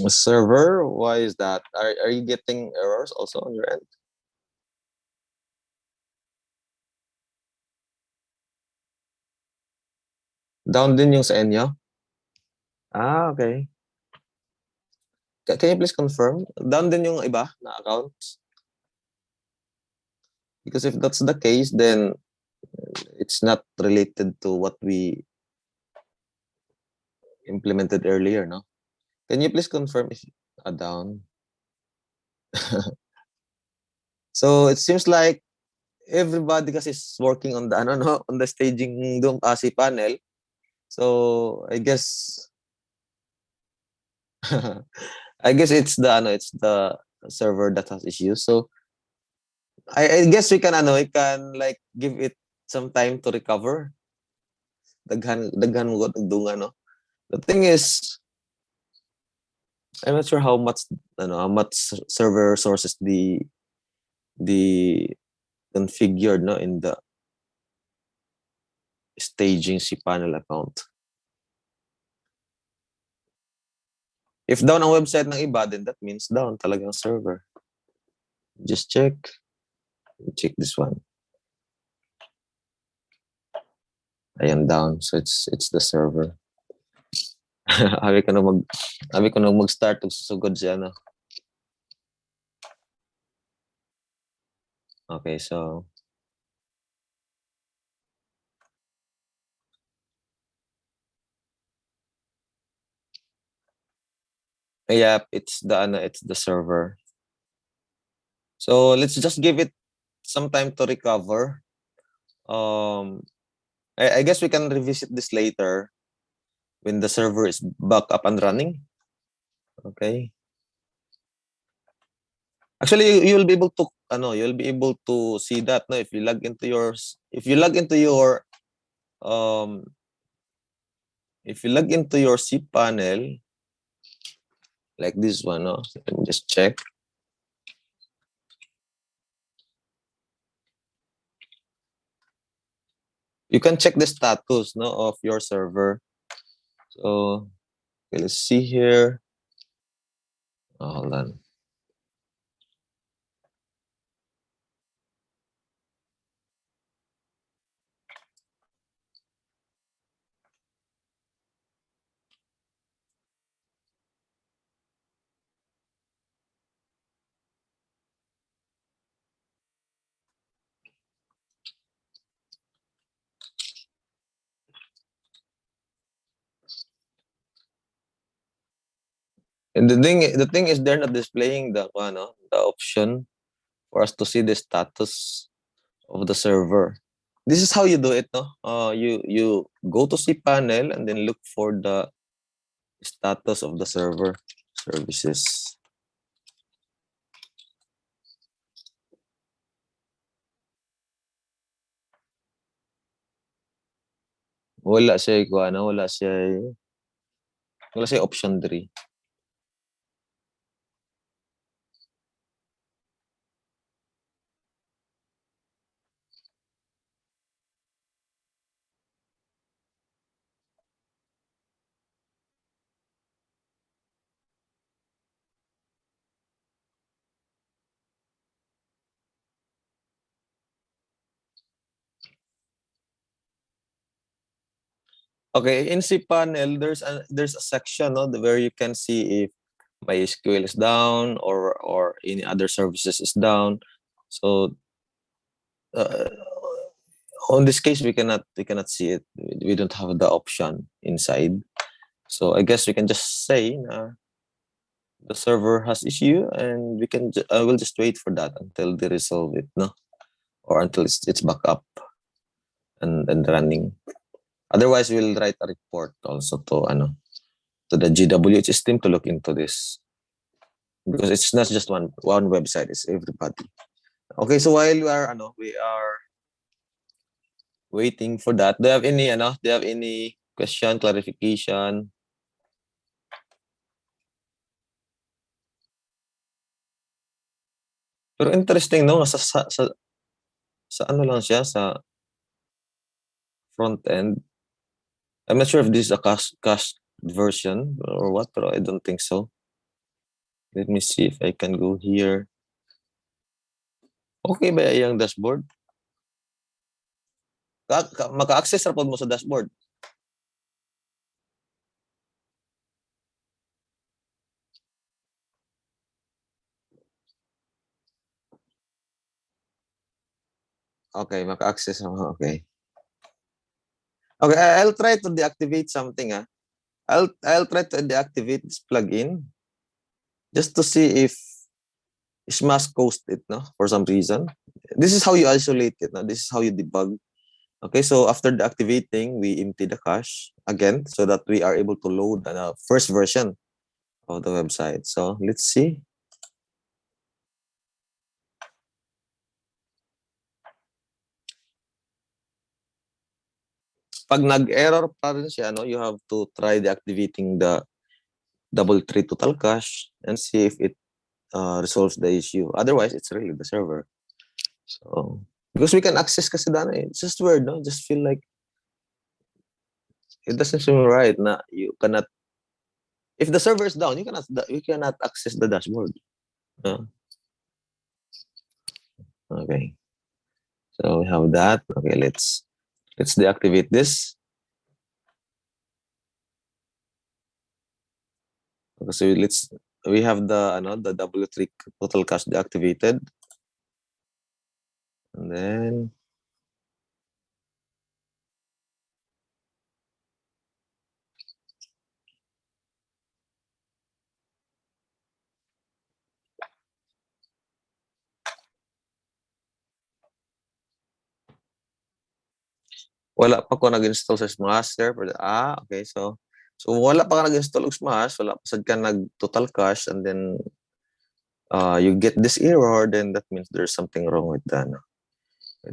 Speaker 2: Server, why is that? Are you getting errors also on your end? Down din yung sa inyo? Okay. Can you please confirm? Down din yung iba na accounts? Because if that's the case, then it's not related to what we implemented earlier, no? Can you please confirm if down? So it seems like everybody kasi is working on the on the staging doon si panel. So I guess I guess it's the server that has issues. So I guess we can like give it some time to recover. Daghan mo dunga, no. The thing is, I'm not sure how much server sources the configured, no, in the staging si panel account. If down ang website ng iba, then that means down talagang server. Just check this one. Ayan, down. So it's the server. Habi ko na mag-start ug susugod siya, no. Okay, so yeah, it's the server. So let's just give it some time to recover. I guess we can revisit this later when the server is back up and running. Okay. Actually, you'll be able to see that, no, if you log into your cPanel like this one, no. Let me just check. You can check the status, no, of your server. So okay, let's see here. Hold on. And the thing is they're not displaying the option for us to see the status of the server. This is how you do it, no? You go to cPanel and then look for the status of the server services. Wala siya option 3. Okay, in cPanel, there's a section, no, where you can see if MySQL is down or any other services is down. So on this case, we cannot see it. We don't have the option inside. So I guess we can just say the server has issue, and we can we'll just wait for that until they resolve it, no, or until it's back up and running. Otherwise, we'll write a report also to the GWH team to look into this, because it's not just one website; it's everybody. Okay, so while we are waiting for that, do you have any question, clarification? Pero interesting, no? Sa ano lang siya, sa front end. I'm not sure if this is a cached version or what, pero I don't think so. Let me see if I can go here. Okay ba yung dashboard? Maka-access ra pod mo sa dashboard. Okay, maka-access ako. Okay. Okay, I'll try to deactivate something. I'll try to deactivate this plugin just to see if Smash coast it, no, for some reason. This is how you isolate it. No? This is how you debug. Okay, so after deactivating, we empty the cache again so that we are able to load the first version of the website. So let's see. Pag nag-error pa rin siya, no, you have to try deactivating the double-tree total cache and see if it resolves the issue. Otherwise, it's really the server. So, because we can access kasi dana eh. It's just weird, no? Just feel like it doesn't seem right na you cannot, if the server is down, you cannot access the dashboard. Okay. So we have that. Okay, let's deactivate this. Okay, so we have the W3 total cache deactivated. And then wala pa ko nag-install sa Smash, sir. Okay. So wala pa ka nag-install ng Smash, wala pa sad ka nag-total cache, and then you get this error, then that means there's something wrong with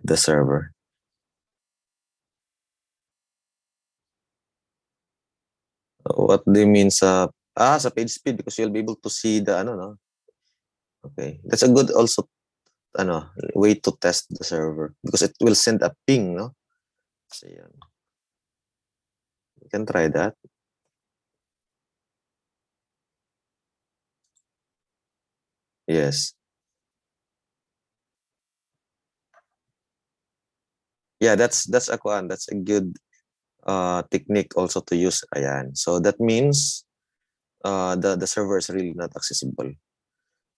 Speaker 2: the server. What do you mean sa page speed? Because you'll be able to see the no? Okay. That's a good also way to test the server, because it will send a ping, no? So yan. You can try that. Yes. Yeah, that's a good technique also to use. Ayan. So that means the server is really not accessible.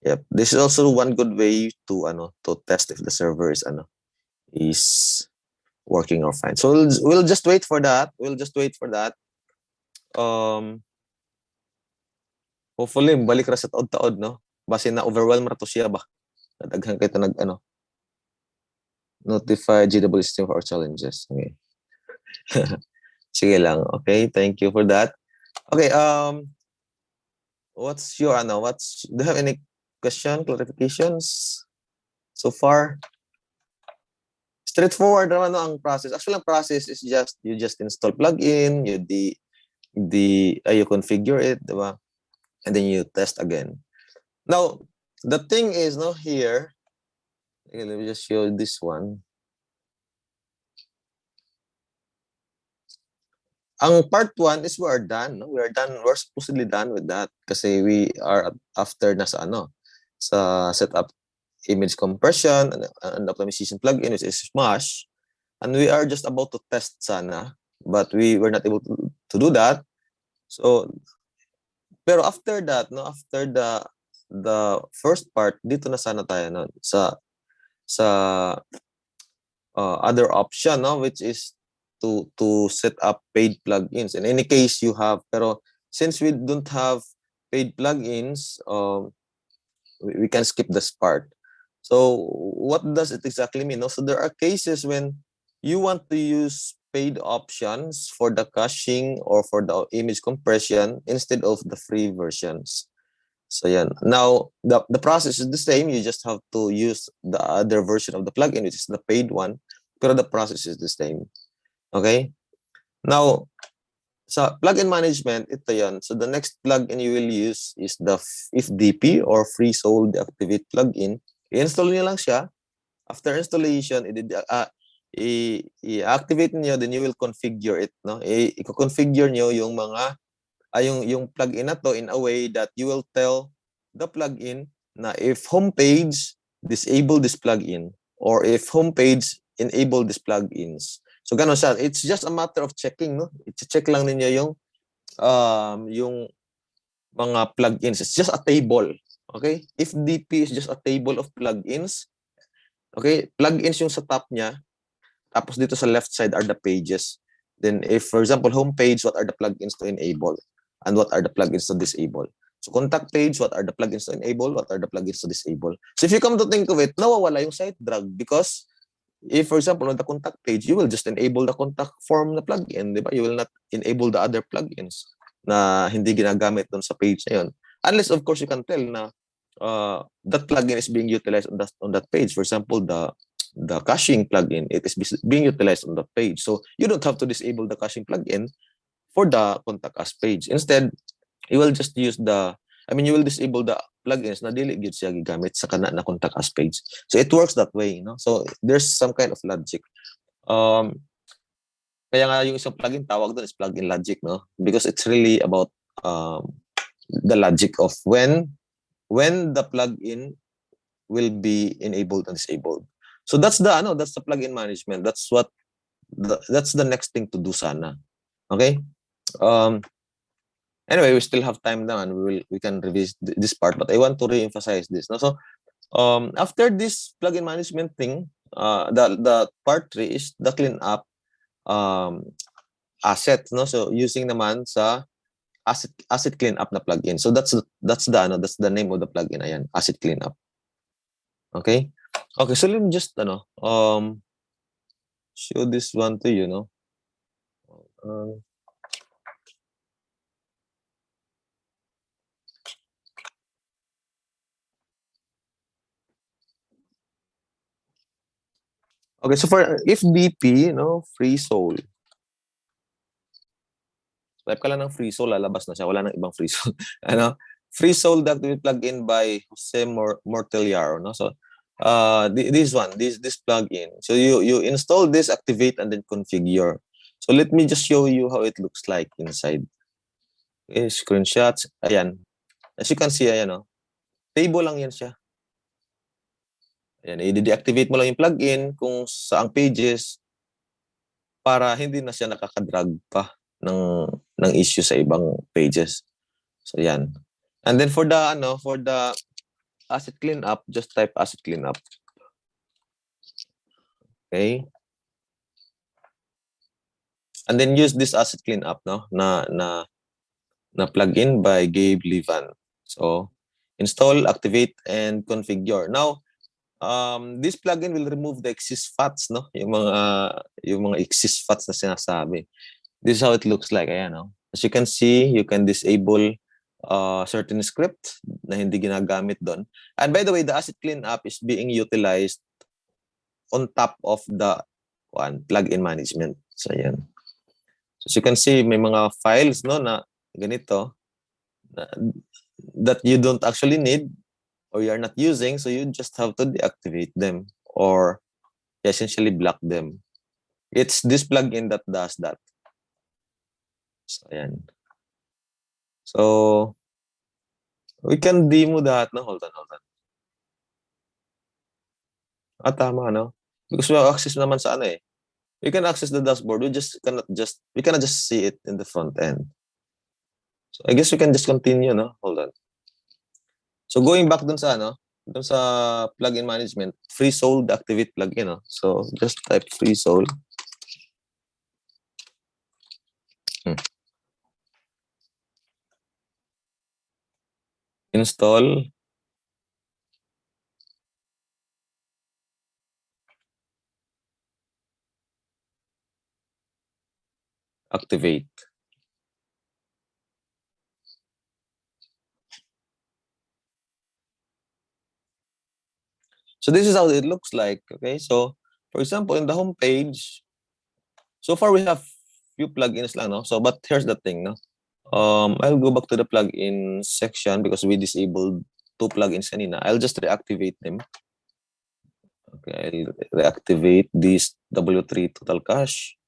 Speaker 2: Yep. This is also one good way to test if the server is working or fine. So we'll just wait for that. Hopefully balik ra sa taod-taod, no? Base na overwhelm ra to siya ba. Daghan kay nag notify GWS team for our challenges. Okay. Sige lang. Okay, thank you for that. Okay, do you have any question, clarifications so far? Straightforward naman ang process. Actually, ang process is you just install plugin, you you configure it, diba? And then you test again. Now, the thing is, no, here, okay, let me just show this one. Ang part 1 is we are done. No? We're supposedly done with that kasi we are after na sa setup image compression and optimization plugin, which is Smash, and we are just about to test sana, but we were not able to do that. So, pero after that, no, after the first part, dito na sana tayo, no, sa other option, no, which is to set up paid plugins. In any case you have, pero since we don't have paid plugins, we can skip this part. So what does it exactly mean? So there are cases when you want to use paid options for the caching or for the image compression instead of the free versions. So yeah, now the process is the same. You just have to use the other version of the plugin, which is the paid one, but the process is the same. Okay? Now, sa plugin management, ito yan. So the next plugin you will use is the FDP or Free Soul Deactivate plugin. I-install niyo lang siya. After installation, i-activate niyo, then you will configure it, no? I-configure niyo yung mga yung plugin na to in a way that you will tell the plugin na if homepage, disable this plugin, or if homepage, enable these plugins. So ganun siya. It's just a matter of checking, no? I-check lang ninyo yung mga plugins. It's just a table. Okay? If DP is just a table of plugins. Okay? Plugins yung sa top niya. Tapos dito sa left side are the pages. Then if, for example, homepage, what are the plugins to enable? And what are the plugins to disable? So contact page, what are the plugins to enable? What are the plugins to disable? So if you come to think of it, nawawala yung site drag because if, for example, on the contact page, you will just enable the contact form na plugin, di ba? You will not enable the other plugins na hindi ginagamit doon sa page na yun. Unless, of course, you can tell na that plugin is being utilized on that page. For example, the caching plugin, it is being utilized on that page. So you don't have to disable the caching plugin for the contact us page. Instead, you will just use you will disable the plugins na dili gyud siya gigamit sa kana na contact us page. So it works that way, no? So there's some kind of logic. Kaya nga yung isang plugin tawag doon is plugin logic, no? Because it's really about the logic of when the plugin will be enabled and disabled. So that's the plugin management. That's the next thing to do sana. Okay? Anyway, we still have time now and we can revise this part, but I want to re-emphasize this. No? So after this plugin management thing, the part 3 is the cleanup asset. No? So using naman sa asset cleanup na plugin. So that's the name of the plugin. Ayan, asset cleanup. Okay? Okay, so let me just show this one to you, no? Okay, so for if DP, no, Free Soul. Type ka lang ng Free Soul, lalabas na siya. Wala nang ibang Free Soul. Free Soul Deactivate plugin by Jose Morteliaro, no? So this plugin. So you install this, activate, and then configure. So let me just show you how it looks like inside. Okay, screenshots. Ayan. As you can see, ayan, no? Table lang yan siya. Ayan, i-deactivate mo lang yung plugin kung saang pages para hindi na siya nakakadrag pa ng issue sa ibang pages. So yan. And then for the asset cleanup, just type asset cleanup. Okay? And then use this asset cleanup, no, na plugin by Gabe Levan. So install, activate, and configure. Now, this plugin will remove the exist-fats, no? Yung mga exist-fats na sinasabi. This is how it looks like. Ayan, no? As you can see, you can disable certain script na hindi ginagamit doon. And by the way, the asset cleanup is being utilized on top of the plugin management. So, ayan. So, as you can see, may mga files, no, na ganito that you don't actually need or you are not using, so you just have to deactivate them or essentially block them. It's this plugin that does that. So, ayan. So, we can demo that. No? Hold on. Tama, no? Because we have access naman sa we can access the dashboard. We cannot just see it in the front end. So, I guess we can just continue, no? Hold on. So, going back dun sa Doon sa plugin management, free soul deactivate plugin. No? So just type free soul. Install. Activate. So this is how it looks like. Okay, so for example, in the home page, so far we have few plugins lang, no? So but here's the thing, no? I'll go back to the plugin section because we disabled 2 plugins kanina. I'll just reactivate them. Okay, I'll reactivate this W3 total cache.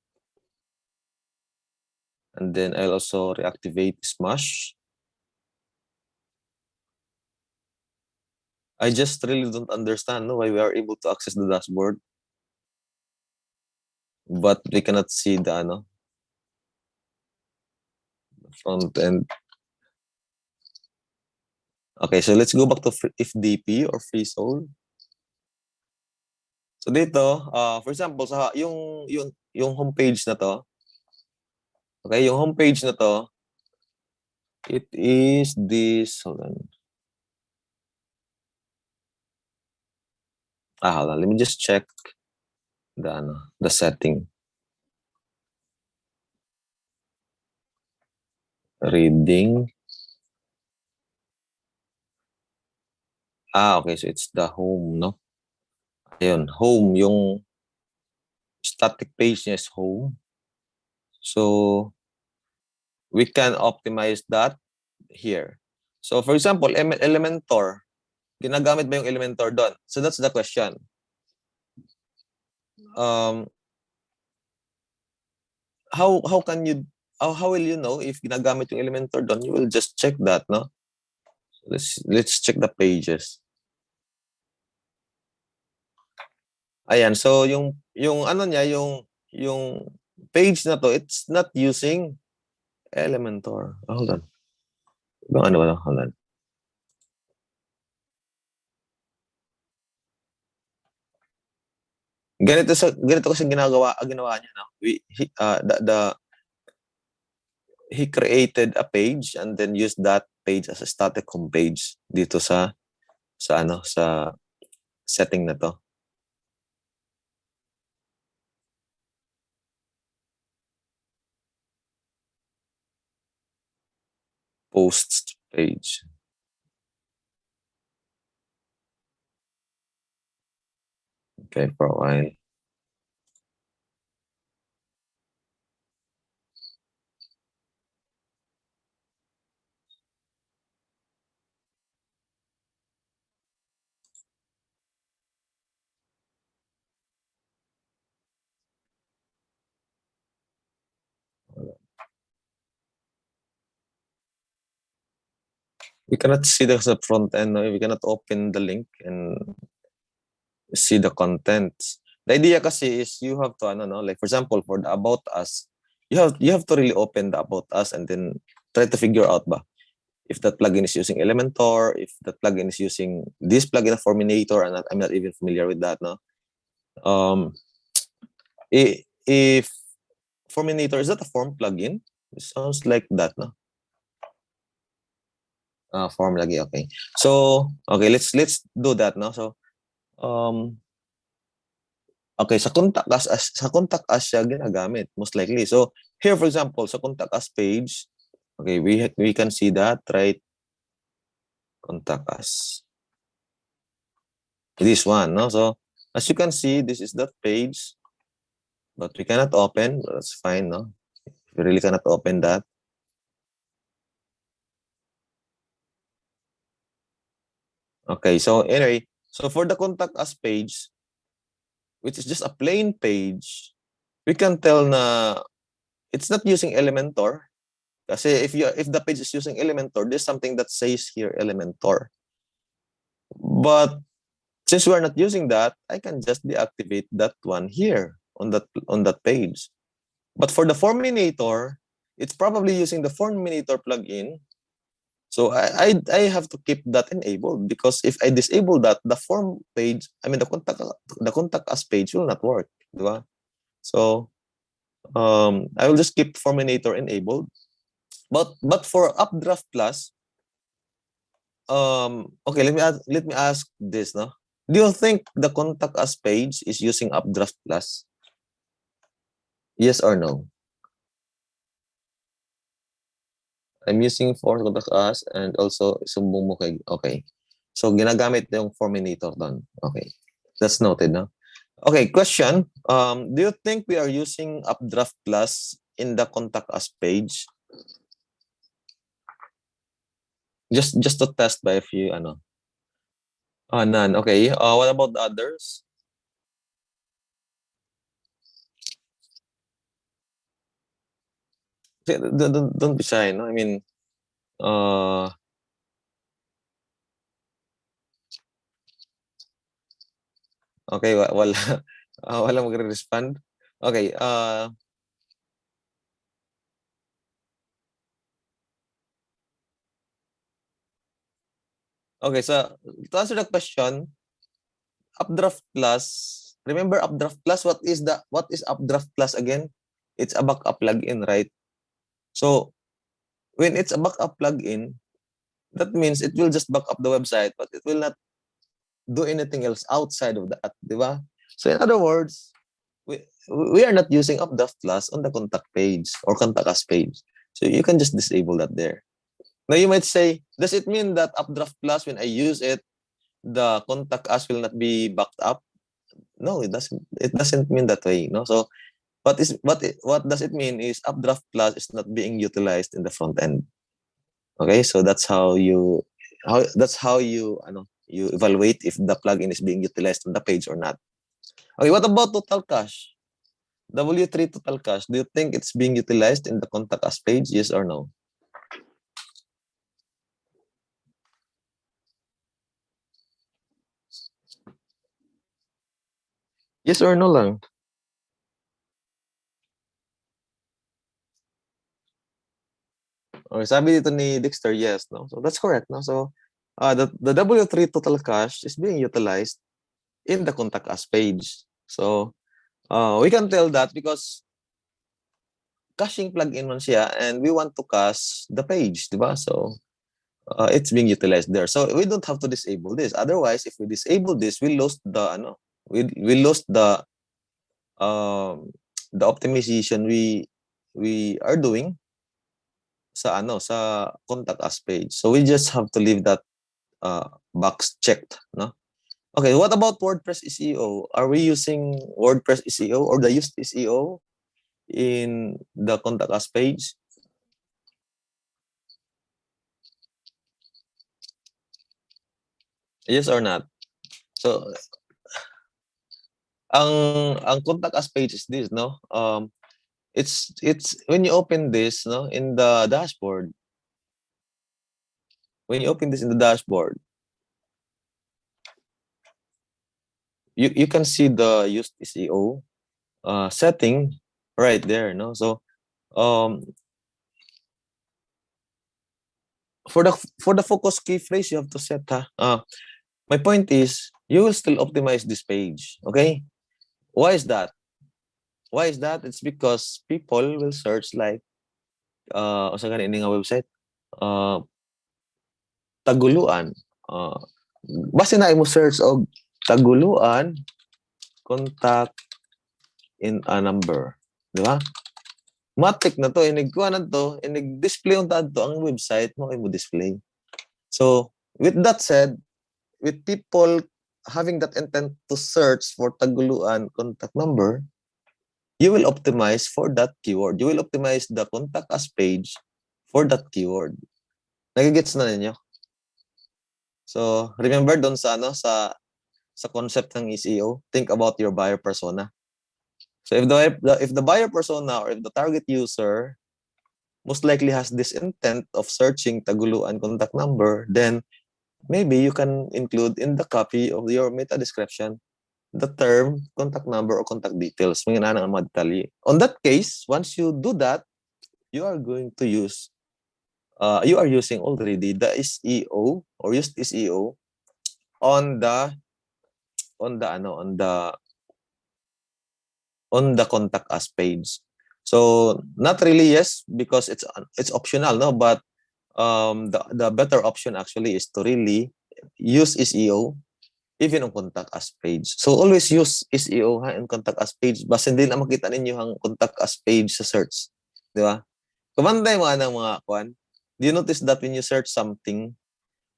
Speaker 2: And then I'll also reactivate Smash. I just really don't understand, no, why we are able to access the dashboard, but we cannot see the front end. Okay, so let's go back to if DP or free soul. So dito, for example, sa yung homepage na to, okay, yung homepage na to, it is this, hold on. Hold on, let me just check the setting. Reading. Okay, so it's the home, no? Ayun, home, yung static page niya is home. So, we can optimize that here. So, for example, Elementor, ginagamit ba yung Elementor doon? So, that's the question. How can you, how will you know if ginagamit yung Elementor doon? You will just check that, no? Let's check the pages. Ayan, so yung ano niya, yung page na to, it's not using Elementor. Hold on. Ibang ano ba? Hold on. Ganito kasi ginawa niya, no? He created a page and then used that page as a static home page dito sa setting na to. Posts page. Okay, for a while. We cannot see the front end. No? We cannot open the link and see the contents. The idea kasi is you have to, like for example, for the About Us, you have to really open the About Us and then try to figure out if that plugin is using Elementor, if that plugin is using this plugin of Forminator, and I'm not even familiar with that. No, if Forminator, is that a form plugin? It sounds like that, no? Form lagi, okay. So, okay, let's do that, no? So, okay, sa contact us siya ginagamit, most likely. So, here, for example, sa contact us page, okay, we can see that, right? Contact us. This one, no? So, as you can see, this is that page, but we cannot open. That's fine, no? We really cannot open that. Okay, so anyway, so for the contact us page, which is just a plain page, we can tell na it's not using Elementor. Kasi if the page is using Elementor, there's something that says here Elementor. But since we are not using that, I can just deactivate that one here on that page. But for the Forminator, it's probably using the Forminator plugin So I have to keep that enabled, because if I disable that, the form page, I mean the contact us page will not work, di ba? So I will just keep Forminator enabled. But for Updraft Plus, okay, let me ask this, no? Do you think the contact us page is using Updraft Plus? Yes or no? I'm using for contact us and also sumbong mo kay, okay. So ginagamit yung Forminator doon. Okay. That's noted, no? Okay, question. Do you think we are using Updraft Plus in the contact us page? Just to test by a few, ano. None. Okay. What about the others? Don't be shy, no? I mean, okay, wala wala magre-respond. Okay, okay, so to answer the question, Updraft Plus, remember Updraft Plus, what is Updraft Plus again? It's a backup plugin, right? So when it's a backup plugin, that means it will just back up the website, but it will not do anything else outside of that, di ba? So in other words, we are not using Updraft Plus on the contact page or contact us page. So you can just disable that there. Now you might say, does it mean that Updraft Plus, when I use it, the contact us will not be backed up? No, it doesn't. It doesn't mean that way. No. So what does it mean is Updraft Plus is not being utilized in the front end. Okay, so that's how you you evaluate if the plugin is being utilized on the page or not. Okay, what about Total Cache? W3 Total Cache, do you think it's being utilized in the contact us page? Yes or no? Yes or no lang? Okay, sabi dito ni Dexter, yes, no? So that's correct, no? So the W3 Total Cache is being utilized in the contact us page. So we can tell that because caching plugin man siya and we want to cache the page, di ba? So it's being utilized there. So we don't have to disable this. Otherwise, if we disable this, we lost the we lost the optimization we are doing sa contact us page. So we just have to leave that box checked, no? Okay, what about WordPress SEO? Are we using WordPress SEO or the used SEO in the contact us page? Yes or not? So ang contact us page is this, no? It's when you open this, no, in the dashboard. When you open this in the dashboard, you can see the used SEO setting right there, no? So for the focus key phrase, you have to set my point is you will still optimize this page, okay? Why is that? It's because people will search like sa kanina nga website, taguluan. Basta na mo search og taguluan contact in a number, di ba? Matik na to, inigkuha na to, inig-display yung to ang website mo, mo display. So, with that said, with people having that intent to search for taguluan contact number, you will optimize for that keyword. You will optimize the contact us page for that keyword. Nagigets na ninyo? So, remember doon sa sa concept ng SEO, think about your buyer persona. So if the buyer persona or if the target user most likely has this intent of searching taguluan contact number, then maybe you can include in the copy of your meta description the term contact number or contact details. On that case, once you do that, you are going to use you are using already the SEO or used SEO on the contact us page. So not really yes, because it's optional, no, but the better option actually is to really use SEO even on contact us page. So always use SEO ha in contact us page, basta hindi na makita ninyo ang contact us page sa search, di ba? Kumantay mo ng mga kwan. Do you notice that when you search something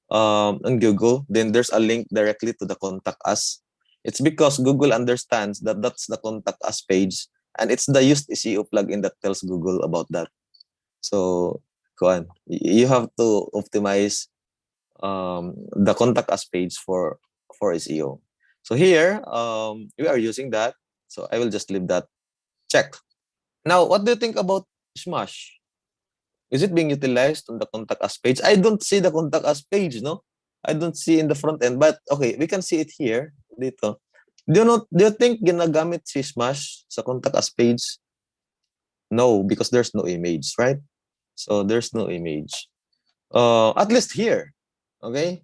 Speaker 2: on Google, then there's a link directly to the contact us? It's because Google understands that that's the contact us page, and it's the used SEO plugin that tells Google about that. So, kuan, you have to optimize the contact us page for SEO. So here, we are using that. So I will just leave that check. Now, what do you think about Smash? Is it being utilized on the contact us page? I don't see the contact us page, no? I don't see in the front end, but okay, we can see it here. Dito. Do you think ginagamit si Smash sa contact us page? No, because there's no image, right? So there's no image. At least here. Okay?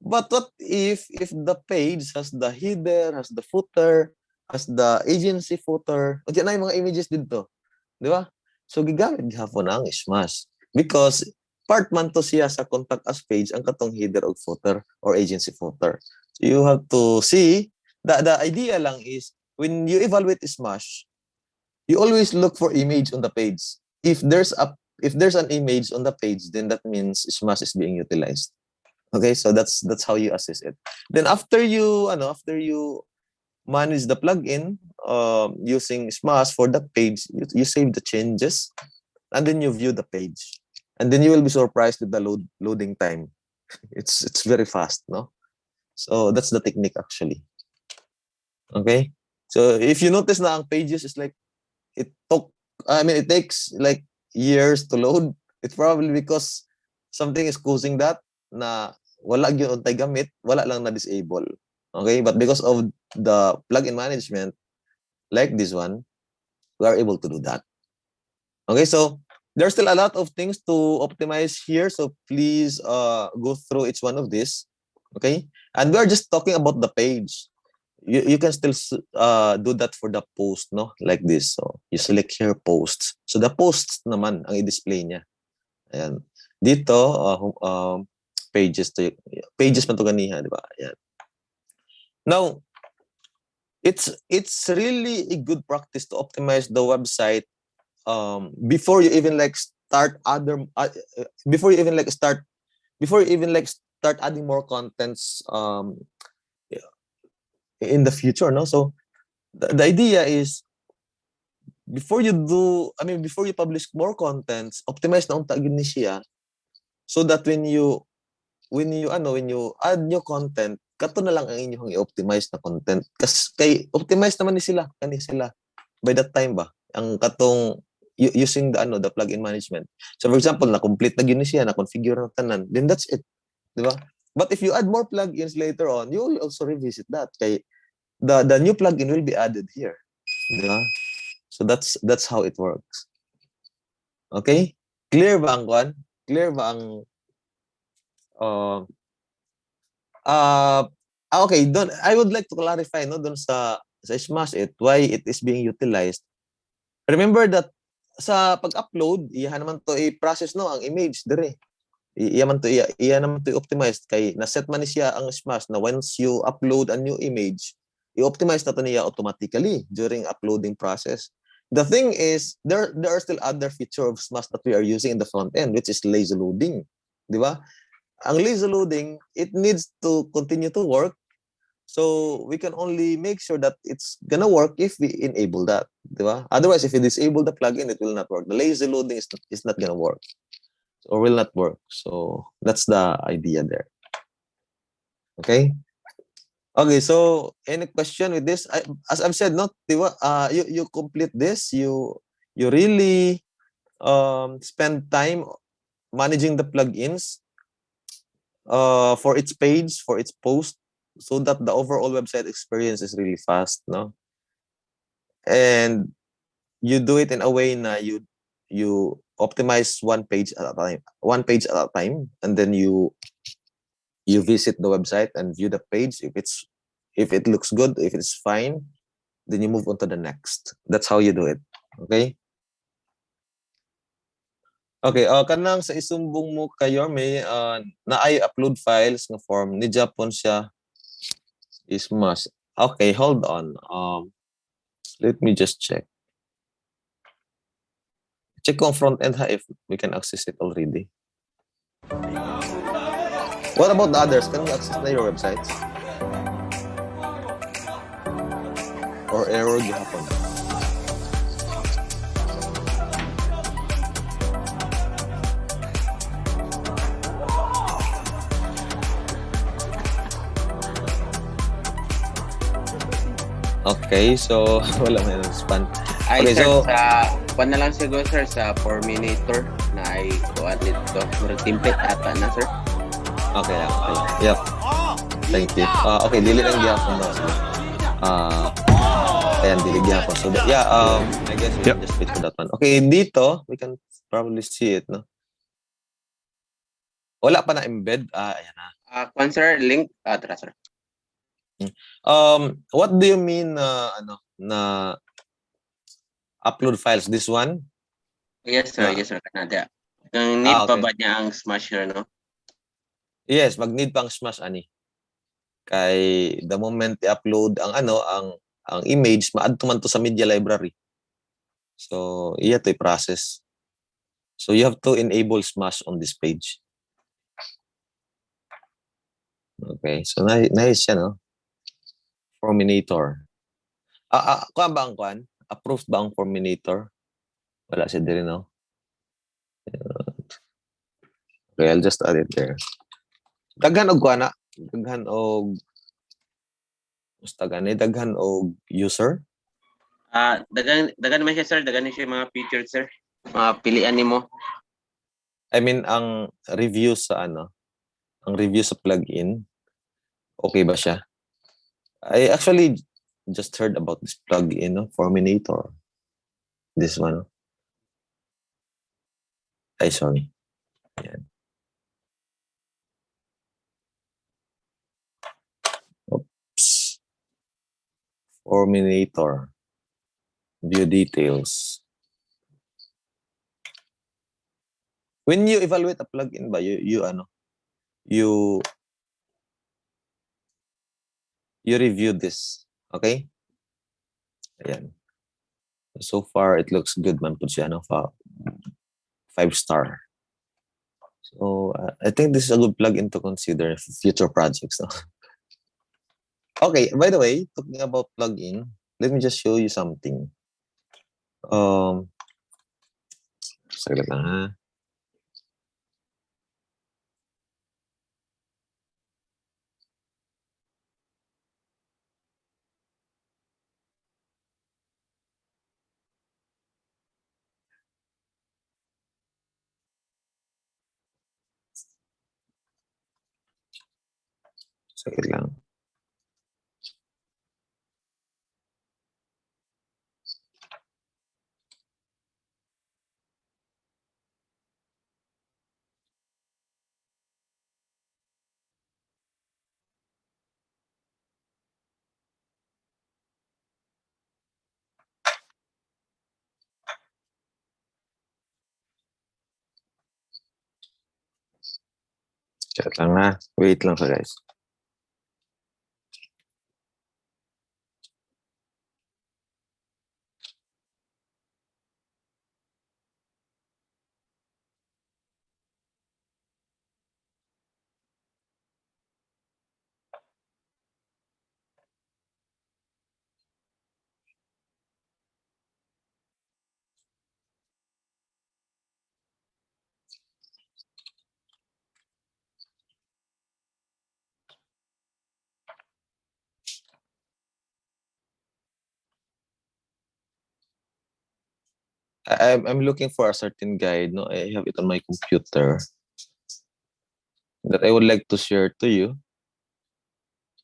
Speaker 2: But what if the page has the header, has the footer, has the agency footer? O diyan na yung mga images dito. Di ba? So gigamit gihapon ang Smash. Because part man to siya sa contact us page ang katong header o footer or agency footer. So you have to see, the idea lang is when you evaluate Smash, you always look for image on the page. If there's an image on the page, then that means Smash is being utilized. Okay, so that's how you assess it. Then after you manage the plugin using Smash for that page, you save the changes, and then you view the page, and then you will be surprised with the loading time. It's very fast, no? So that's the technique actually. Okay, so if you notice na ang pages is like it takes like years to load. It's probably because something is causing that na wala gyud untay gamit, wala lang na disable. Okay, but because of the plugin management like this one, we are able to do that. Okay, so there's still a lot of things to optimize here, so please go through each one of these. Okay, and we are just talking about the page. You can still do that for the post, no, like this. So you select here posts, so the posts naman ang i-display niya. Ayan, dito pages man to ganiha, di ba? Ayan. Now, it's really a good practice to optimize the website before you even start adding more contents in the future, no? So the idea is before you publish more contents, optimize na unta gyud ni siya, so that when you add new content, kato na lang ang inyong i-optimize na content. Kasi kay optimize naman ni sila by that time ba ang katong using the plugin management. So for example, na complete na gyud ni siya, na configure na tanan, then that's it, di ba? But if you add more plugins later on, you will also revisit that kay the new plugin will be added here, di ba? So that's how it works. Okay? Clear ba ang kwan? Clear ba ang okay, I would like to clarify don sa Smash It, why it is being utilized. Remember that sa pag-upload, iya naman to i-process no ang image dire. Iya naman to i-optimize kay na-set man siya ang Smash na once you upload a new image, i-optimize na to niya automatically during uploading process. The thing is, there are still other features of Smash that we are using in the front end, which is lazy loading, di ba? Ang lazy loading, it needs to continue to work. So we can only make sure that it's gonna work if we enable that, di ba? Otherwise, if you disable the plugin, it will not work. The lazy loading is not gonna work or will not work. So that's the idea there. Okay. Okay. So any question with this? As I've said, no, diba? You complete this. You really spend time managing the plugins for its page, for its post, so that the overall website experience is really fast, no? And you do it in a way na you optimize one page at a time, and then you visit the website and view the page. If it looks good, if it's fine, then you move on to the next. That's how you do it. Okay? Okay, kanang sa isumbong mo kayo may na ay upload files nga form ni Japon siya is must. Okay, hold on. Let me just check. Check kung front end ha if we can access it already. What about the others? Can you access na your websites? Or error gihapon? Okay, so wala may respond.
Speaker 5: Ay,
Speaker 2: Okay,
Speaker 5: sir,
Speaker 2: so-
Speaker 5: sa kuan na lang siguro, sir, sa Forminator na ay kuan dito. Murag template ata na, sir.
Speaker 2: Okay lang. Okay. Yep. Thank you. Okay, dili lang gihapon daw sila. Ayan, dili gihapon. So, yeah, I guess we can just wait for that one. Okay, dito, we can probably see it, no? Wala pa na embed. Ayan na.
Speaker 5: Kuan, sir, link. Tara, sir.
Speaker 2: What do you mean na upload files? This one?
Speaker 5: Yes, sir.
Speaker 2: Ah.
Speaker 5: Yes, sir. Kanada. Kung need pa
Speaker 2: Okay.
Speaker 5: ba niya ang smasher, no?
Speaker 2: Yes, mag-need pang smash ani. Kay the moment i-upload ang image, ma-add to man to sa media library. So, iya to i-process. So, you have to enable smash on this page. Okay, so nice siya, no? Forminator. Kuan ba ang kuan? Approved ba ang Forminator? Wala siya din, no? Okay, I'll just add it there. Daghan og kuan na? Daghan og daghan og user?
Speaker 5: Dagan naman siya, sir. Dagan siya mga features, sir. Mga pilian nimo.
Speaker 2: I mean, ang review sa plugin, okay ba siya? I actually just heard about this plugin, no? Forminator. This one. Ay, sorry. Ayan. Oops. Forminator. View details. When you evaluate a plugin ba, you review this. Okay? Ayan. So far, it looks good man po siya, no? 5-star. So, I think this is a good plugin to consider for future projects. No? Okay, by the way, talking about plugin, let me just show you something. Saglit lang ha. Saglit lang. Chat lang ha. Wait lang sa guys. I'm looking for a certain guide. No, I have it on my computer that I would like to share to you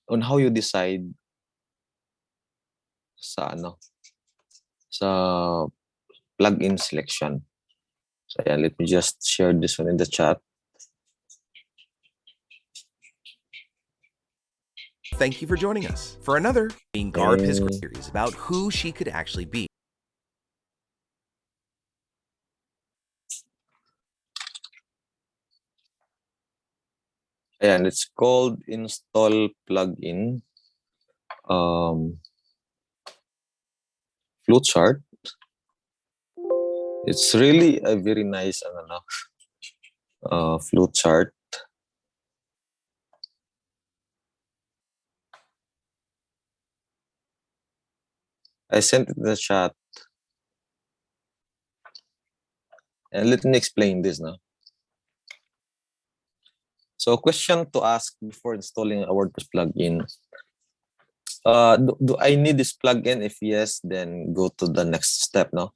Speaker 2: on how you decide sa sa plugin selection. So yeah, let me just share this one in the chat.
Speaker 4: Thank you for joining us for another Being Garb His
Speaker 2: Okay.
Speaker 4: series about who she could actually be.
Speaker 2: And it's called install plugin flowchart. It's really a very nice flowchart. I sent it in the chat. And let me explain this now. So, question to ask before installing a WordPress plugin. Do I need this plugin? If yes, then go to the next step. No,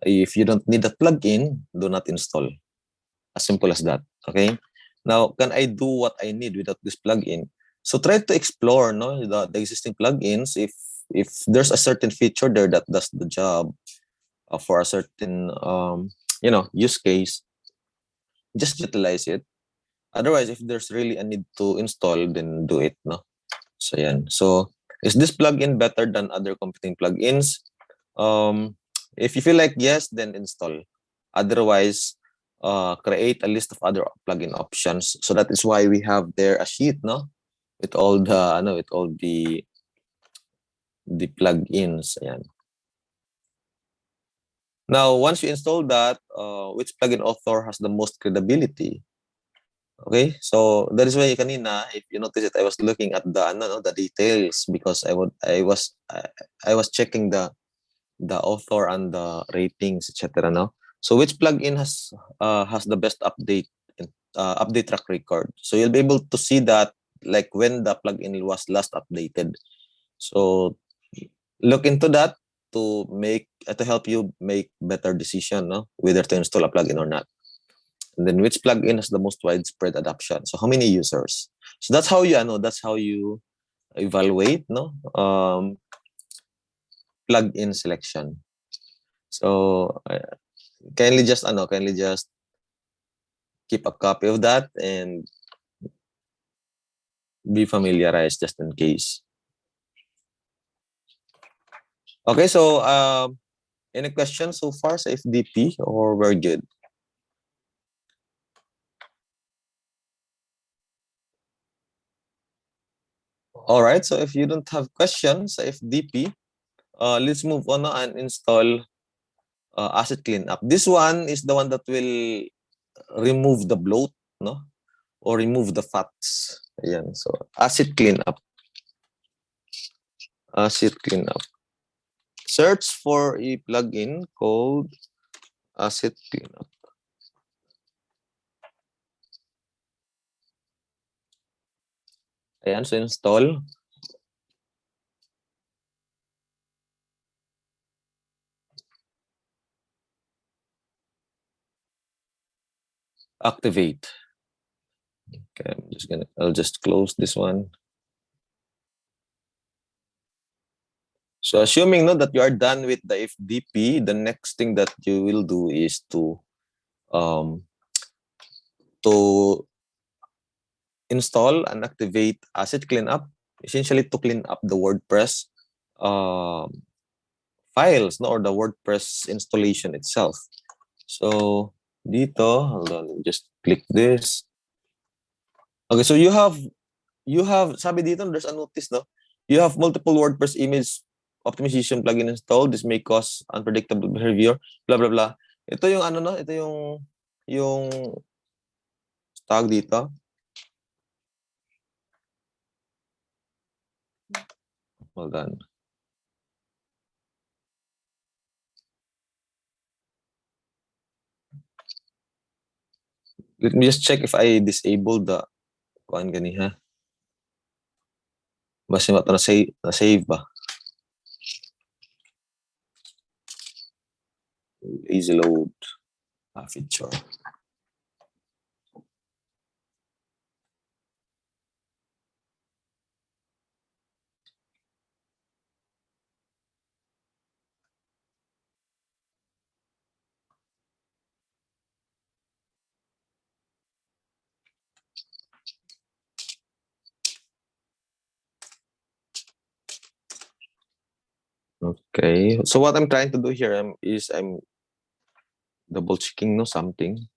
Speaker 2: if you don't need the plugin, do not install. As simple as that. Okay. Now, can I do what I need without this plugin? So try to explore, no, the existing plugins. If there's a certain feature there that does the job for a certain use case, just utilize it. Otherwise, if there's really a need to install, then do it. No. So yan. So is this plugin better than other competing plugins? If you feel like yes, then install. Otherwise, create a list of other plugin options. So that is why we have there a sheet, no, with all the plugins. Ayan. Now, once you install that, which plugin author has the most credibility? Okay, so that is why kanina, if you notice it, I was looking at the details because I was checking the author and the ratings, etc. No, so which plugin has the best update track record? So you'll be able to see that like when the plugin was last updated. So look into that to help you make better decision, no, whether to install a plugin or not. And then which plugin has the most widespread adoption? So how many users? So that's how you evaluate, no, plugin selection. So kindly just keep a copy of that and be familiarized just in case. Okay, so any questions so far sa FDP or we're good? All right, so if you don't have questions sa FDP, let's move on and install asset cleanup. This one is the one that will remove the bloat, no, or remove the fats. Ayan, so asset cleanup. Asset cleanup. Search for a plugin called asset cleanup. Ayan, so install. Activate. Okay, I'll just close this one. So assuming that you are done with the FDP, the next thing that you will do is to install and activate asset cleanup, essentially to clean up the WordPress files, no, or the WordPress installation itself. So dito, hold on, just click this. Okay, so you have sabi dito, there's a notice, no? You have multiple WordPress image optimization plugin installed. This may cause unpredictable behavior, blah blah blah. Ito yung no? Ito yung tag dito. Hold on. Let me just check if I disabled the kuan gani ha. Basta na-save ba? Easy load feature. Okay. So what I'm trying to do here is I'm double checking no something.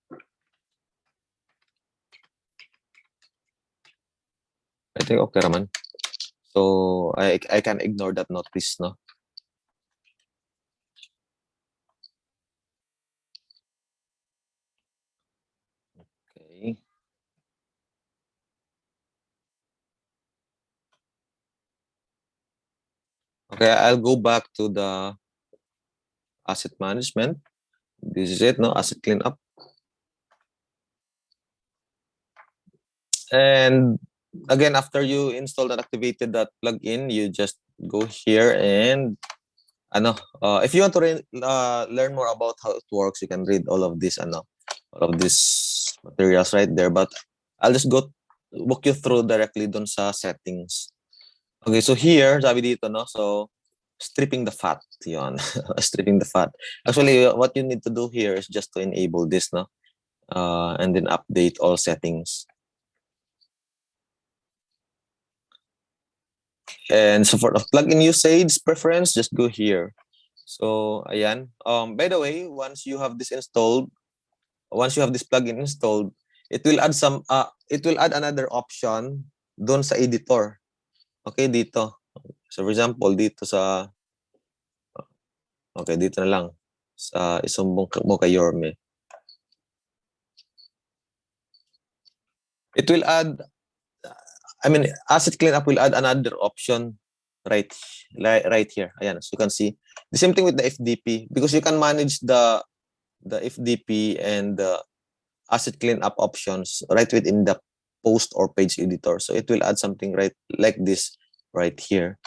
Speaker 2: I think okay raman. So I can ignore that notice no. Okay. Okay, I'll go back to the asset management. This is it, no? Asset cleanup. And again, after you installed and activated that plugin, you just go here and if you want to learn more about how it works, you can read all of this all of these materials right there. But I'll just walk you through directly dun sa settings. Okay, so here, sabi dito, no? So, stripping the fat, yon. Stripping the fat. Actually, what you need to do here is just to enable this, no? And then update all settings. And so for the plugin usage preference, just go here. So, ayan. By the way, once you have this plugin installed, it will add another option doon sa editor. Okay, dito. So for example, dito na lang sa isumbong mo kay Yorme. It will add asset cleanup will add another option right here. Ayan, so you can see the same thing with the FDP because you can manage the FDP and the asset cleanup options right within the post or page editor. So it will add something right like this right here.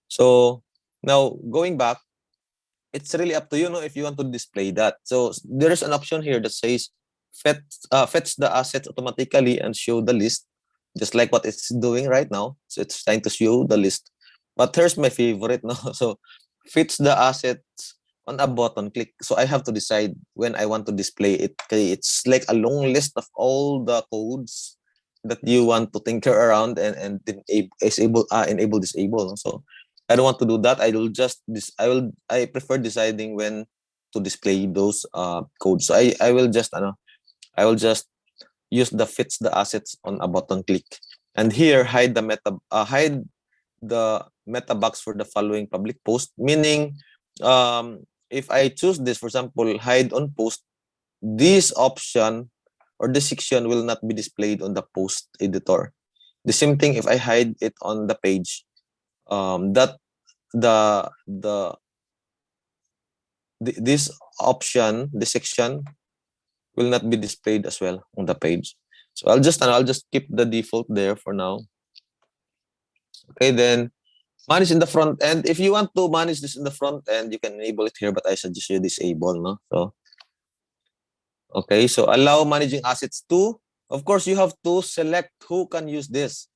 Speaker 2: So now going back, it's really up to you, if you want to display that. So there is an option here that says fetch the assets automatically and show the list, just like what it's doing right now. So it's trying to show the list. But here's my favorite, no? So fetch the assets on a button click. So I have to decide when I want to display it. Okay, it's like a long list of all the codes that you want to tinker around and enable disable. So I don't want to do that. I prefer deciding when to display those codes. So I will just use the fits the assets on a button click. And here hide the meta box for the following public post, meaning if I choose this, for example, hide on post, this option or this section will not be displayed on the post editor. The same thing if I hide it on the page, that this option, this section will not be displayed as well on the page. So I'll just keep the default there for now. Okay, then manage in the front end. If you want to manage this in the front end, you can enable it here, but I suggest you disable, no? So okay, so allow managing assets to. Of course, you have to select who can use this.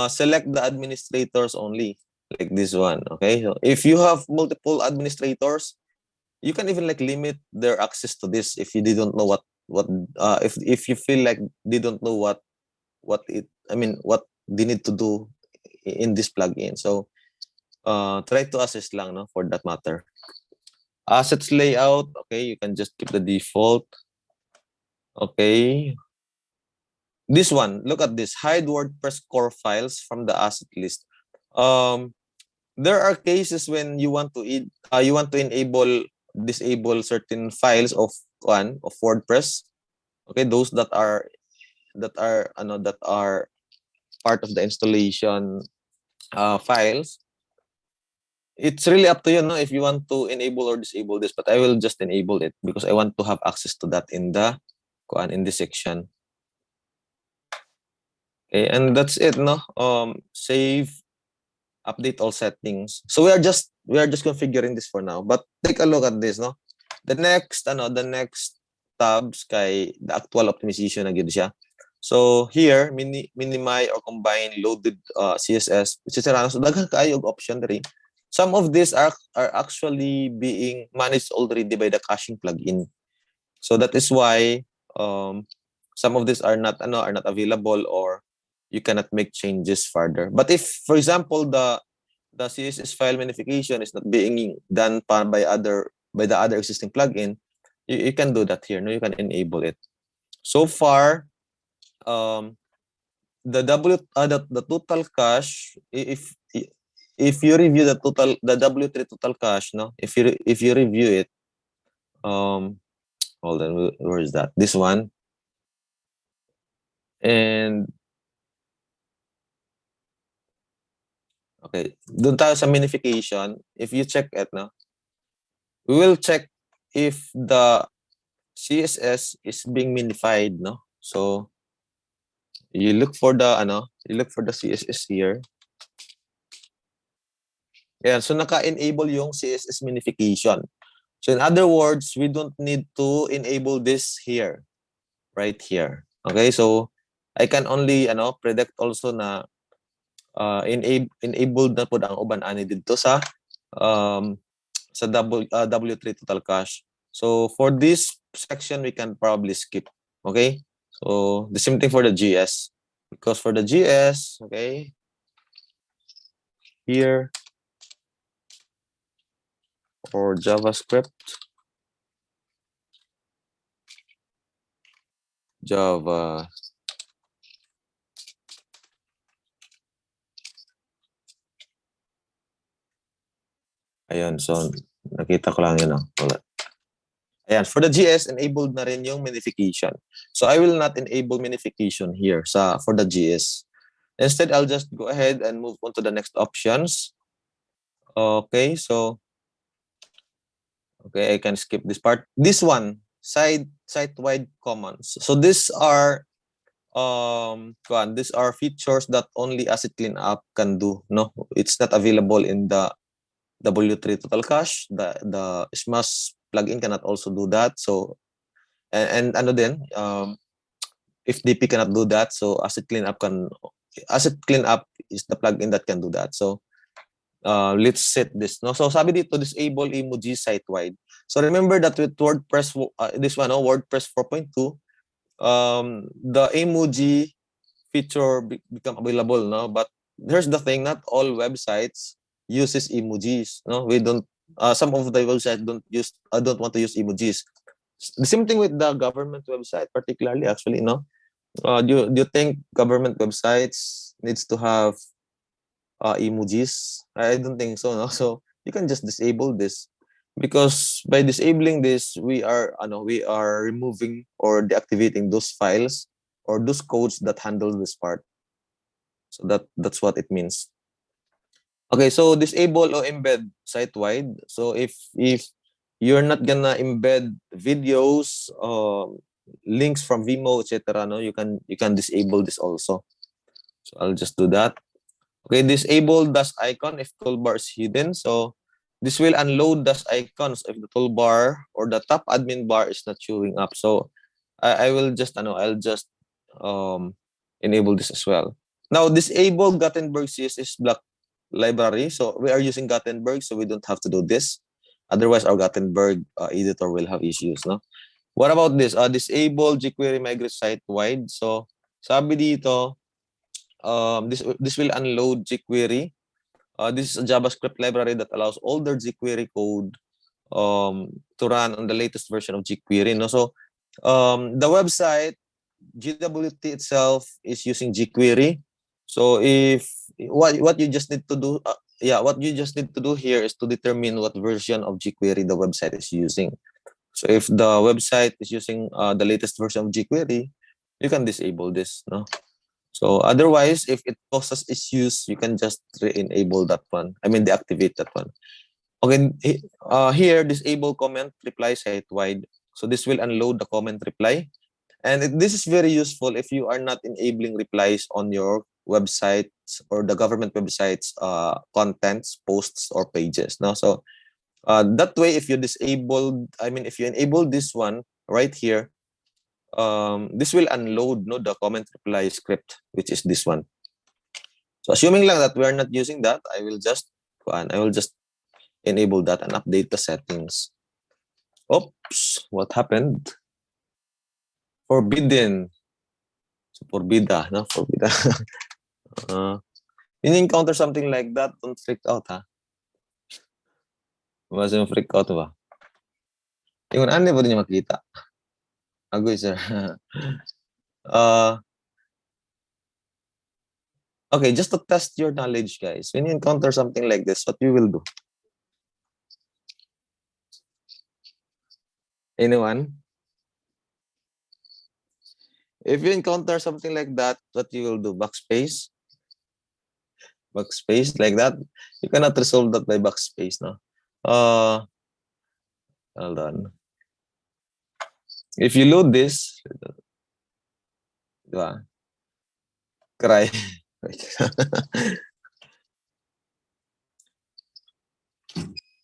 Speaker 2: Select the administrators only, like this one. Okay, so if you have multiple administrators, you can even like limit their access to this if you didn't know if you feel like they don't know what they need to do in this plugin. So try to assess lang, no, for that matter. Assets layout, okay, you can just keep the default. Okay. This one, look at this. Hide WordPress core files from the asset list. There are cases when you want to disable certain files of WordPress. Okay, those that are part of the installation files. It's really up to you, no, if you want to enable or disable this, but I will just enable it because I want to have access to that in this section. Okay, and that's it, no? Save, update all settings. So we are just configuring this for now, but take a look at this, no? The next tabs kay the actual optimization na gid siya. So here minimize or combine loaded CSS, which is around so daghan kaayo og option diri. Some of these are actually being managed already by the caching plugin. So that is why some of these are not available or you cannot make changes further. But if, for example, the the CSS file minification is not being done by the other existing plugin, you can do that here. No, you can enable it. So far, the total cache, if you review the W3 total cache, no, if you review it, hold on, where is that? This one. And okay, doon tayo sa minification. If you check it, no, we will check if the CSS is being minified, no. So you look for the CSS here. Yeah, so naka-enable yung CSS minification. So in other words, we don't need to enable this here, right here. Okay, so I can only predict also na enabled na po ang uban ani dito sa W3 total cache. So for this section, we can probably skip. Okay, so the same thing for the GS, because for the GS, okay, here or JavaScript, Java. Ayan, so nakita ko lang yun. Ayan, for the GS, enabled na rin yung minification. So I will not enable minification here for the GS. Instead, I'll just go ahead and move on to the next options. Okay, so I can skip this part. This one, site-wide commons. So these are features that only Asset Cleanup can do. No, it's not available in the W3 Total Cache. The Smash plugin cannot also do that. So and ano din, if DP cannot do that, so Asset Cleanup is the plugin that can do that. So let's set this. No, so sabi dito, disable emoji site-wide. So remember that with WordPress, WordPress 4.2, the emoji feature become available. No, but here's the thing: not all websites uses emojis. No, we don't. Some of the websites don't want to use emojis. The same thing with the government website, particularly. Actually, no. Do you think government websites needs to have emojis? I don't think so. No, so you can just disable this, because by disabling this, we are removing or deactivating those files or those codes that handle this part. So that's what it means. Okay, so disable or embed site-wide. So if you're not gonna embed videos, links from Vimeo, etc., no, you can disable this also. So I'll just do that. Okay, disable dash icon if toolbar is hidden. So this will unload dash icons if the toolbar or the top admin bar is not showing up. So I will just enable this as well. Now disable Gutenberg CSS block library. So we are using Gutenberg, so we don't have to do this. Otherwise, our Gutenberg editor will have issues. No. What about this? Disable jQuery migrate site-wide. So sabi dito, this will unload jQuery. This is a JavaScript library that allows older jQuery code to run on the latest version of jQuery. No? So the website GWT itself is using jQuery. So if what you just need to do, what you just need to do here is to determine what version of jQuery the website is using. So if the website is using the latest version of jQuery, you can disable this. No. So otherwise, if it causes issues, you can just re-enable that one. I mean, deactivate that one. Okay, here, disable comment reply site-wide. So this will unload the comment reply. And this is very useful if you are not enabling replies on your websites or the government websites contents, posts, or pages. No? So that way, if you enable this one right here, this will unload the comment reply script, which is this one. So assuming lang that we are not using that, I will just enable that and update the settings. Oops, what happened? Forbidden. So forbida, no? Forbida. When you encounter something like that, don't freak out, ha? Mas yung freak out ba? Yung ano ba niya makita? Agoy, sir. uh, okay, just to test your knowledge, guys. When you encounter something like this, what you will do? Anyone? If you encounter something like that, what you will do? Backspace? Backspace like that? You cannot resolve that by backspace, no? Hold on. If you load this, diba? Cry.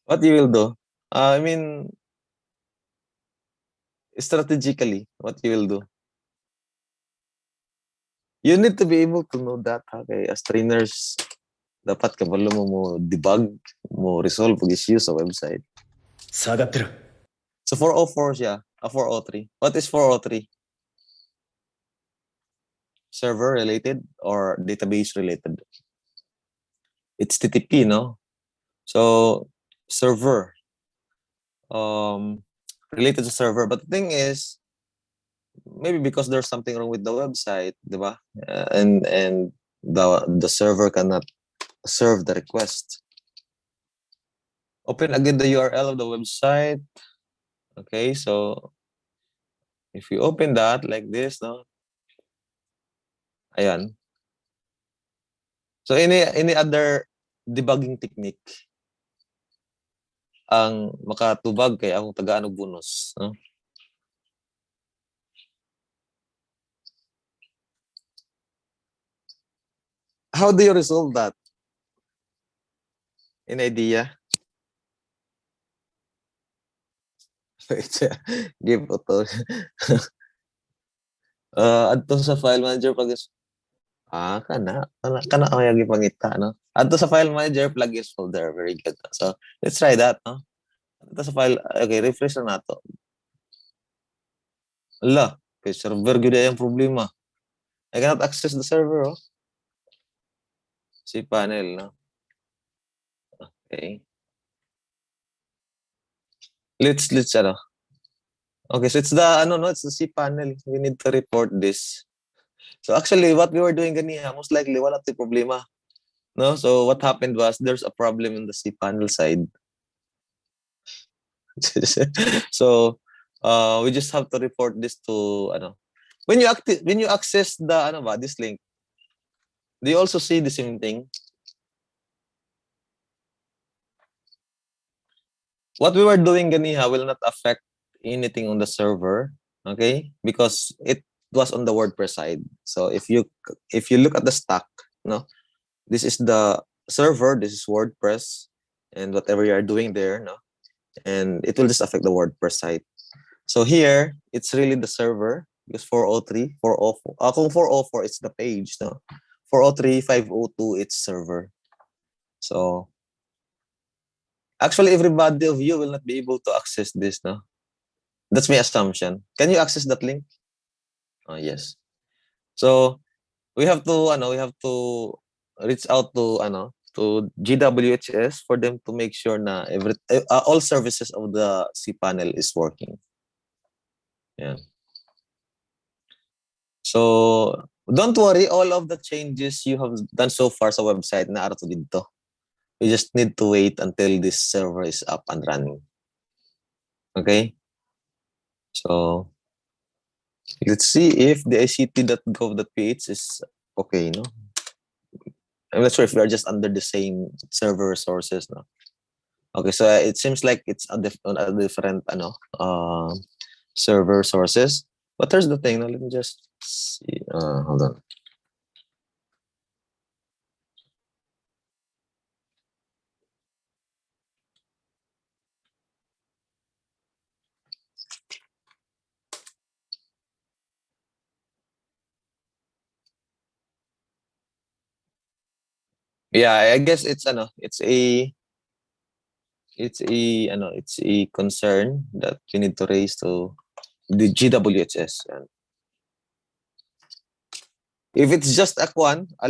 Speaker 2: What you will do? I mean, strategically, what you will do? You need to be able to know that, okay? As trainers, dapat kabalo mo debug, mo resolve ang issue sa website. So 404 siya, 403. What is 403? Server related or database related? It's TTP, no? So server, related to server. But the thing is, maybe because there's something wrong with the website, diba? And the server cannot serve the request. Open again the URL of the website. Okay, so if you open that like this, no? Ayan. So any other debugging technique ang makatubag kay akong tagaan og bonus, no? How do you resolve that? Any idea? Give auto. Adto sa file manager pag kana kaya gipangita, no? Adto sa file manager plugins folder, very good. So let's try that, no? Adto sa file, okay, refresh na nato. Ala, kay server gyud ay ang problema. I cannot access the server, oh. Cpanel, no? Okay. Let's ano. Okay, so it's the cpanel. We need to report this. So actually, what we were doing ganiya, most likely wala tay problema. No? So what happened was there's a problem in the cpanel side. So we just have to report this to when you access the this link, do you also see the same thing? What we were doing ganiha will not affect anything on the server, okay? Because it was on the WordPress side. So if you look at the stack, no, this is the server, this is WordPress, and whatever you are doing there, no, and it will just affect the WordPress site. So here it's really the server because 403, 404. Kung 404 it's the page, no. 403, 502 it's server. So actually everybody of you will not be able to access this, no. That's my assumption. Can you access that link? Oh, yes. So we have to reach out to GWHS for them to make sure na all services of the cPanel is working. Yeah. So don't worry, all of the changes you have done so far sa website na arato dito. We just need to wait until this server is up and running. Okay? So let's see if the ict.gov.ph is okay, no? I'm not sure if we are just under the same server resources, no? Okay, so it seems like it's on a different server sources. But here's the thing, no? Let me just see. Hold on. Yeah, I guess it's a concern that you need to raise to the GWHS. If it's just a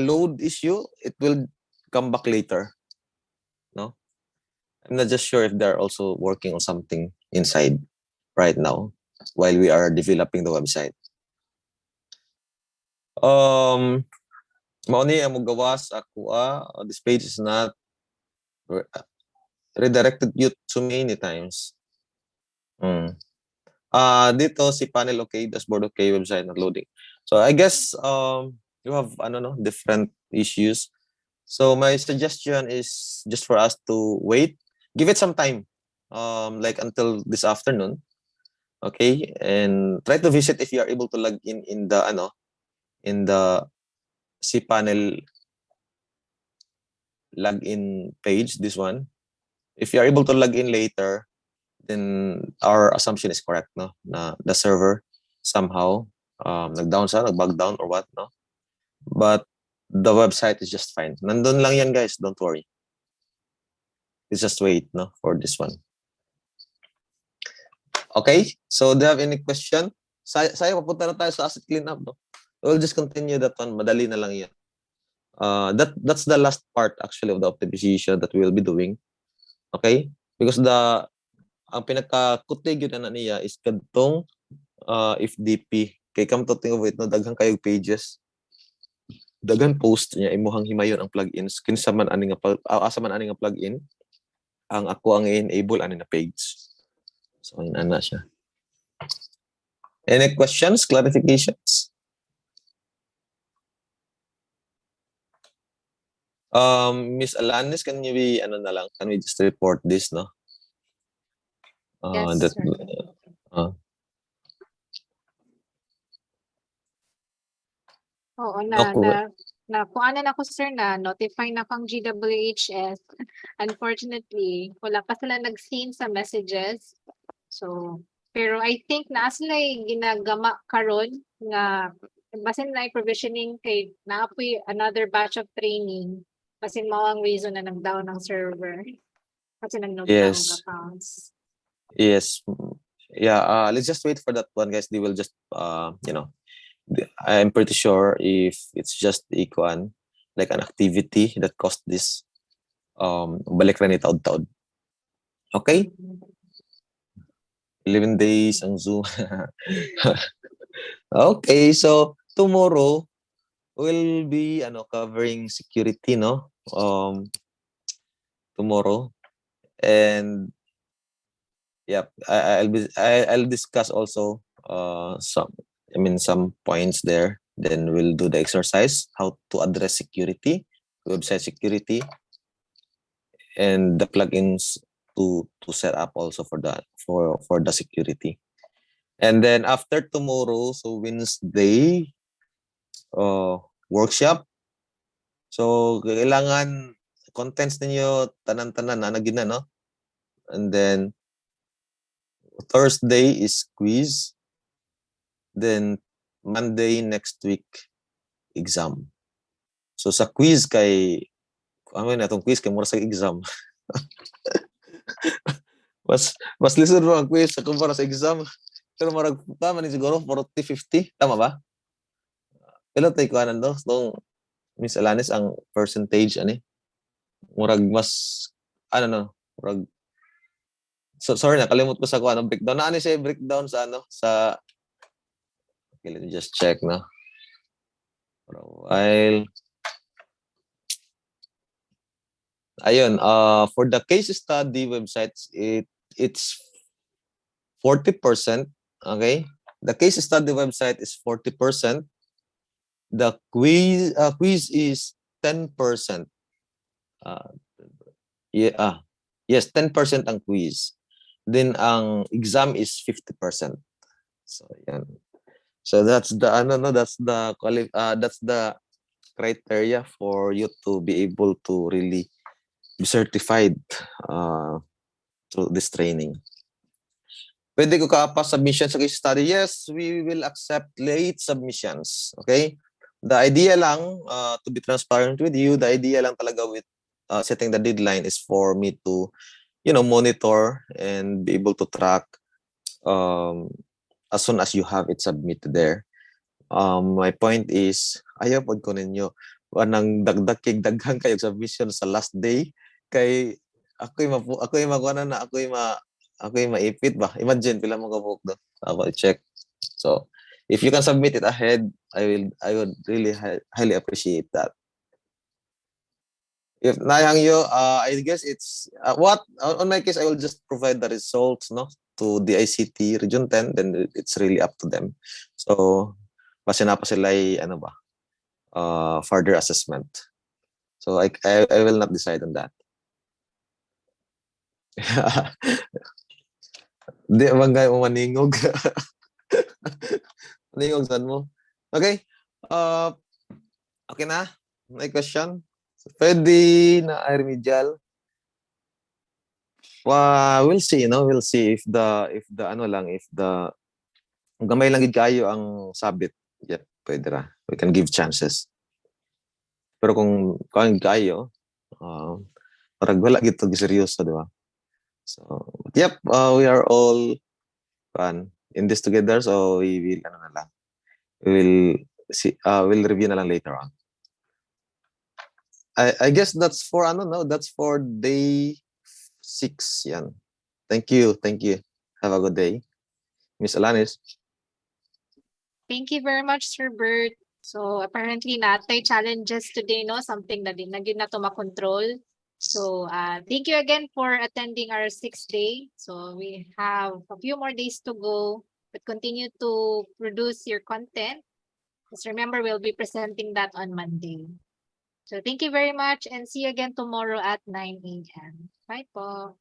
Speaker 2: load issue, it will come back later. No, I'm not just sure if they're also working on something inside right now while we are developing the website. Mao ni ang magawa sa kuha. This page is not redirected you too many times. Dito si panel okay, dashboard okay, website not loading. So I guess you have different issues. So my suggestion is just for us to wait, give it some time, like until this afternoon, okay, and try to visit if you are able to log in the cPanel login page. This one, if you are able to log in later, then our assumption is correct, no? Na the server somehow nag-down siya, nag-bug down or what, no? But the website is just fine. Nandun lang yan, guys. Don't worry. Let's just wait, no, for this one. Okay? So, do you have any question? Sayang, papunta na tayo sa asset cleanup, no? We'll just continue that one. Madali na lang yan. That's the last part, actually, of the optimization that we'll be doing. Okay? Because ang pinaka-kutig yun na niya is kadtong if DP. Kay come to think of it, no, daghang kayong pages. Daghan post niya imuhang himayon ang plugins kinsa man ani nga asa man ani nga plugin ang ako ang enable ani na page. So ana siya. Any questions, clarifications? Miss Alanis, can you be can we just report this, no?
Speaker 1: Yes,
Speaker 2: That
Speaker 1: sir. Oo,
Speaker 2: Okay.
Speaker 1: kuha na ko, sir, na notify na kang GWHS. Unfortunately, wala pa sila nag-seen sa messages. So, pero I think na sila ginagama karon nga basin na provisioning kay naapoy another batch of training basin mao ang reason na nag-down ang server kasi nag-log down ang
Speaker 2: Yes.
Speaker 1: accounts.
Speaker 2: Yes. Yeah, let's just wait for that one, guys. They will just I'm pretty sure if it's just like an activity that caused this, balik na ni taod-taod. Okay? 11 days ang Zoom. Okay, so tomorrow we'll be covering security, no? Tomorrow. And yep, I'll discuss also some points there. Then we'll do the exercise, how to address security, website security, and the plugins to set up also for the security. And then after tomorrow, so Wednesday, workshop. So kailangan contents ninyo tanan-tanan na nagina, no? And then Thursday is quiz. Then Monday next week exam. So sa quiz kay natong quiz kay mura sa exam. mas lisod mo ang quiz sa kumpara sa exam. Pero marag tama ni siguro 40-50, tama ba? Pero tay ko anan do, so Miss Alanis ang percentage murag mas murag. So sorry na kalimot ko sa breakdown. Na siya breakdown sa sa. Okay, let me just check na. For a while. Ayun, for the case study websites, it's 40%. Okay, the case study website is 40%. The quiz is 10%. Yes, 10% ang quiz. Then ang exam is 50%. So yan. So that's the that's the criteria for you to be able to really be certified through this training. Pwede ko ka-pass submission sa case study? Yes, we will accept late submissions. Okay? The idea lang, to be transparent with you, the idea lang talaga with setting the deadline is for me to, monitor and be able to track as soon as you have it submitted there. My point is, ayaw pod ko ninyo anang dagdag kay daghang kayo submission sa last day kay ako'y magwana na ako'y maipit ba. Imagine pila mo ka book do. Ako check. So, if you can submit it ahead, I would really highly appreciate that. If nayang you, I guess it's what on my case I will just provide the results no to the ICT Region 10, then it's really up to them. So, base na pa sila ano ba further assessment. So I will not decide on that. Di bangay mo maningog. Maningog saan mo? Okay. Okay na? May question? Pwede na remedial. We'll see, no? We'll see if the ano lang, if the gamay lang gid kayo ang sabit. Yep, pwede ra. We can give chances. Pero kung kayo, parang wala gito seryoso, di ba? So, yep, we are all in this together. So we will ano na lang. We will see. We'll review na lang later on. I guess that's for ano no. That's for day 6. Yan. Thank you. Have a good day, Miss Alanis.
Speaker 1: Thank you very much, Sir Bert. So apparently natay challenges today, no? Something na din na gyud nato makontrol. So thank you again for attending our 6th day. So we have a few more days to go, but continue to produce your content. Just remember, we'll be presenting that on Monday. So thank you very much and see you again tomorrow at 9 a.m. Bye po.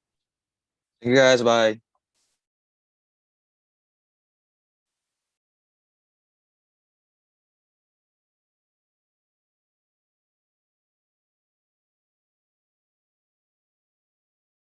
Speaker 2: Thank you guys. Bye.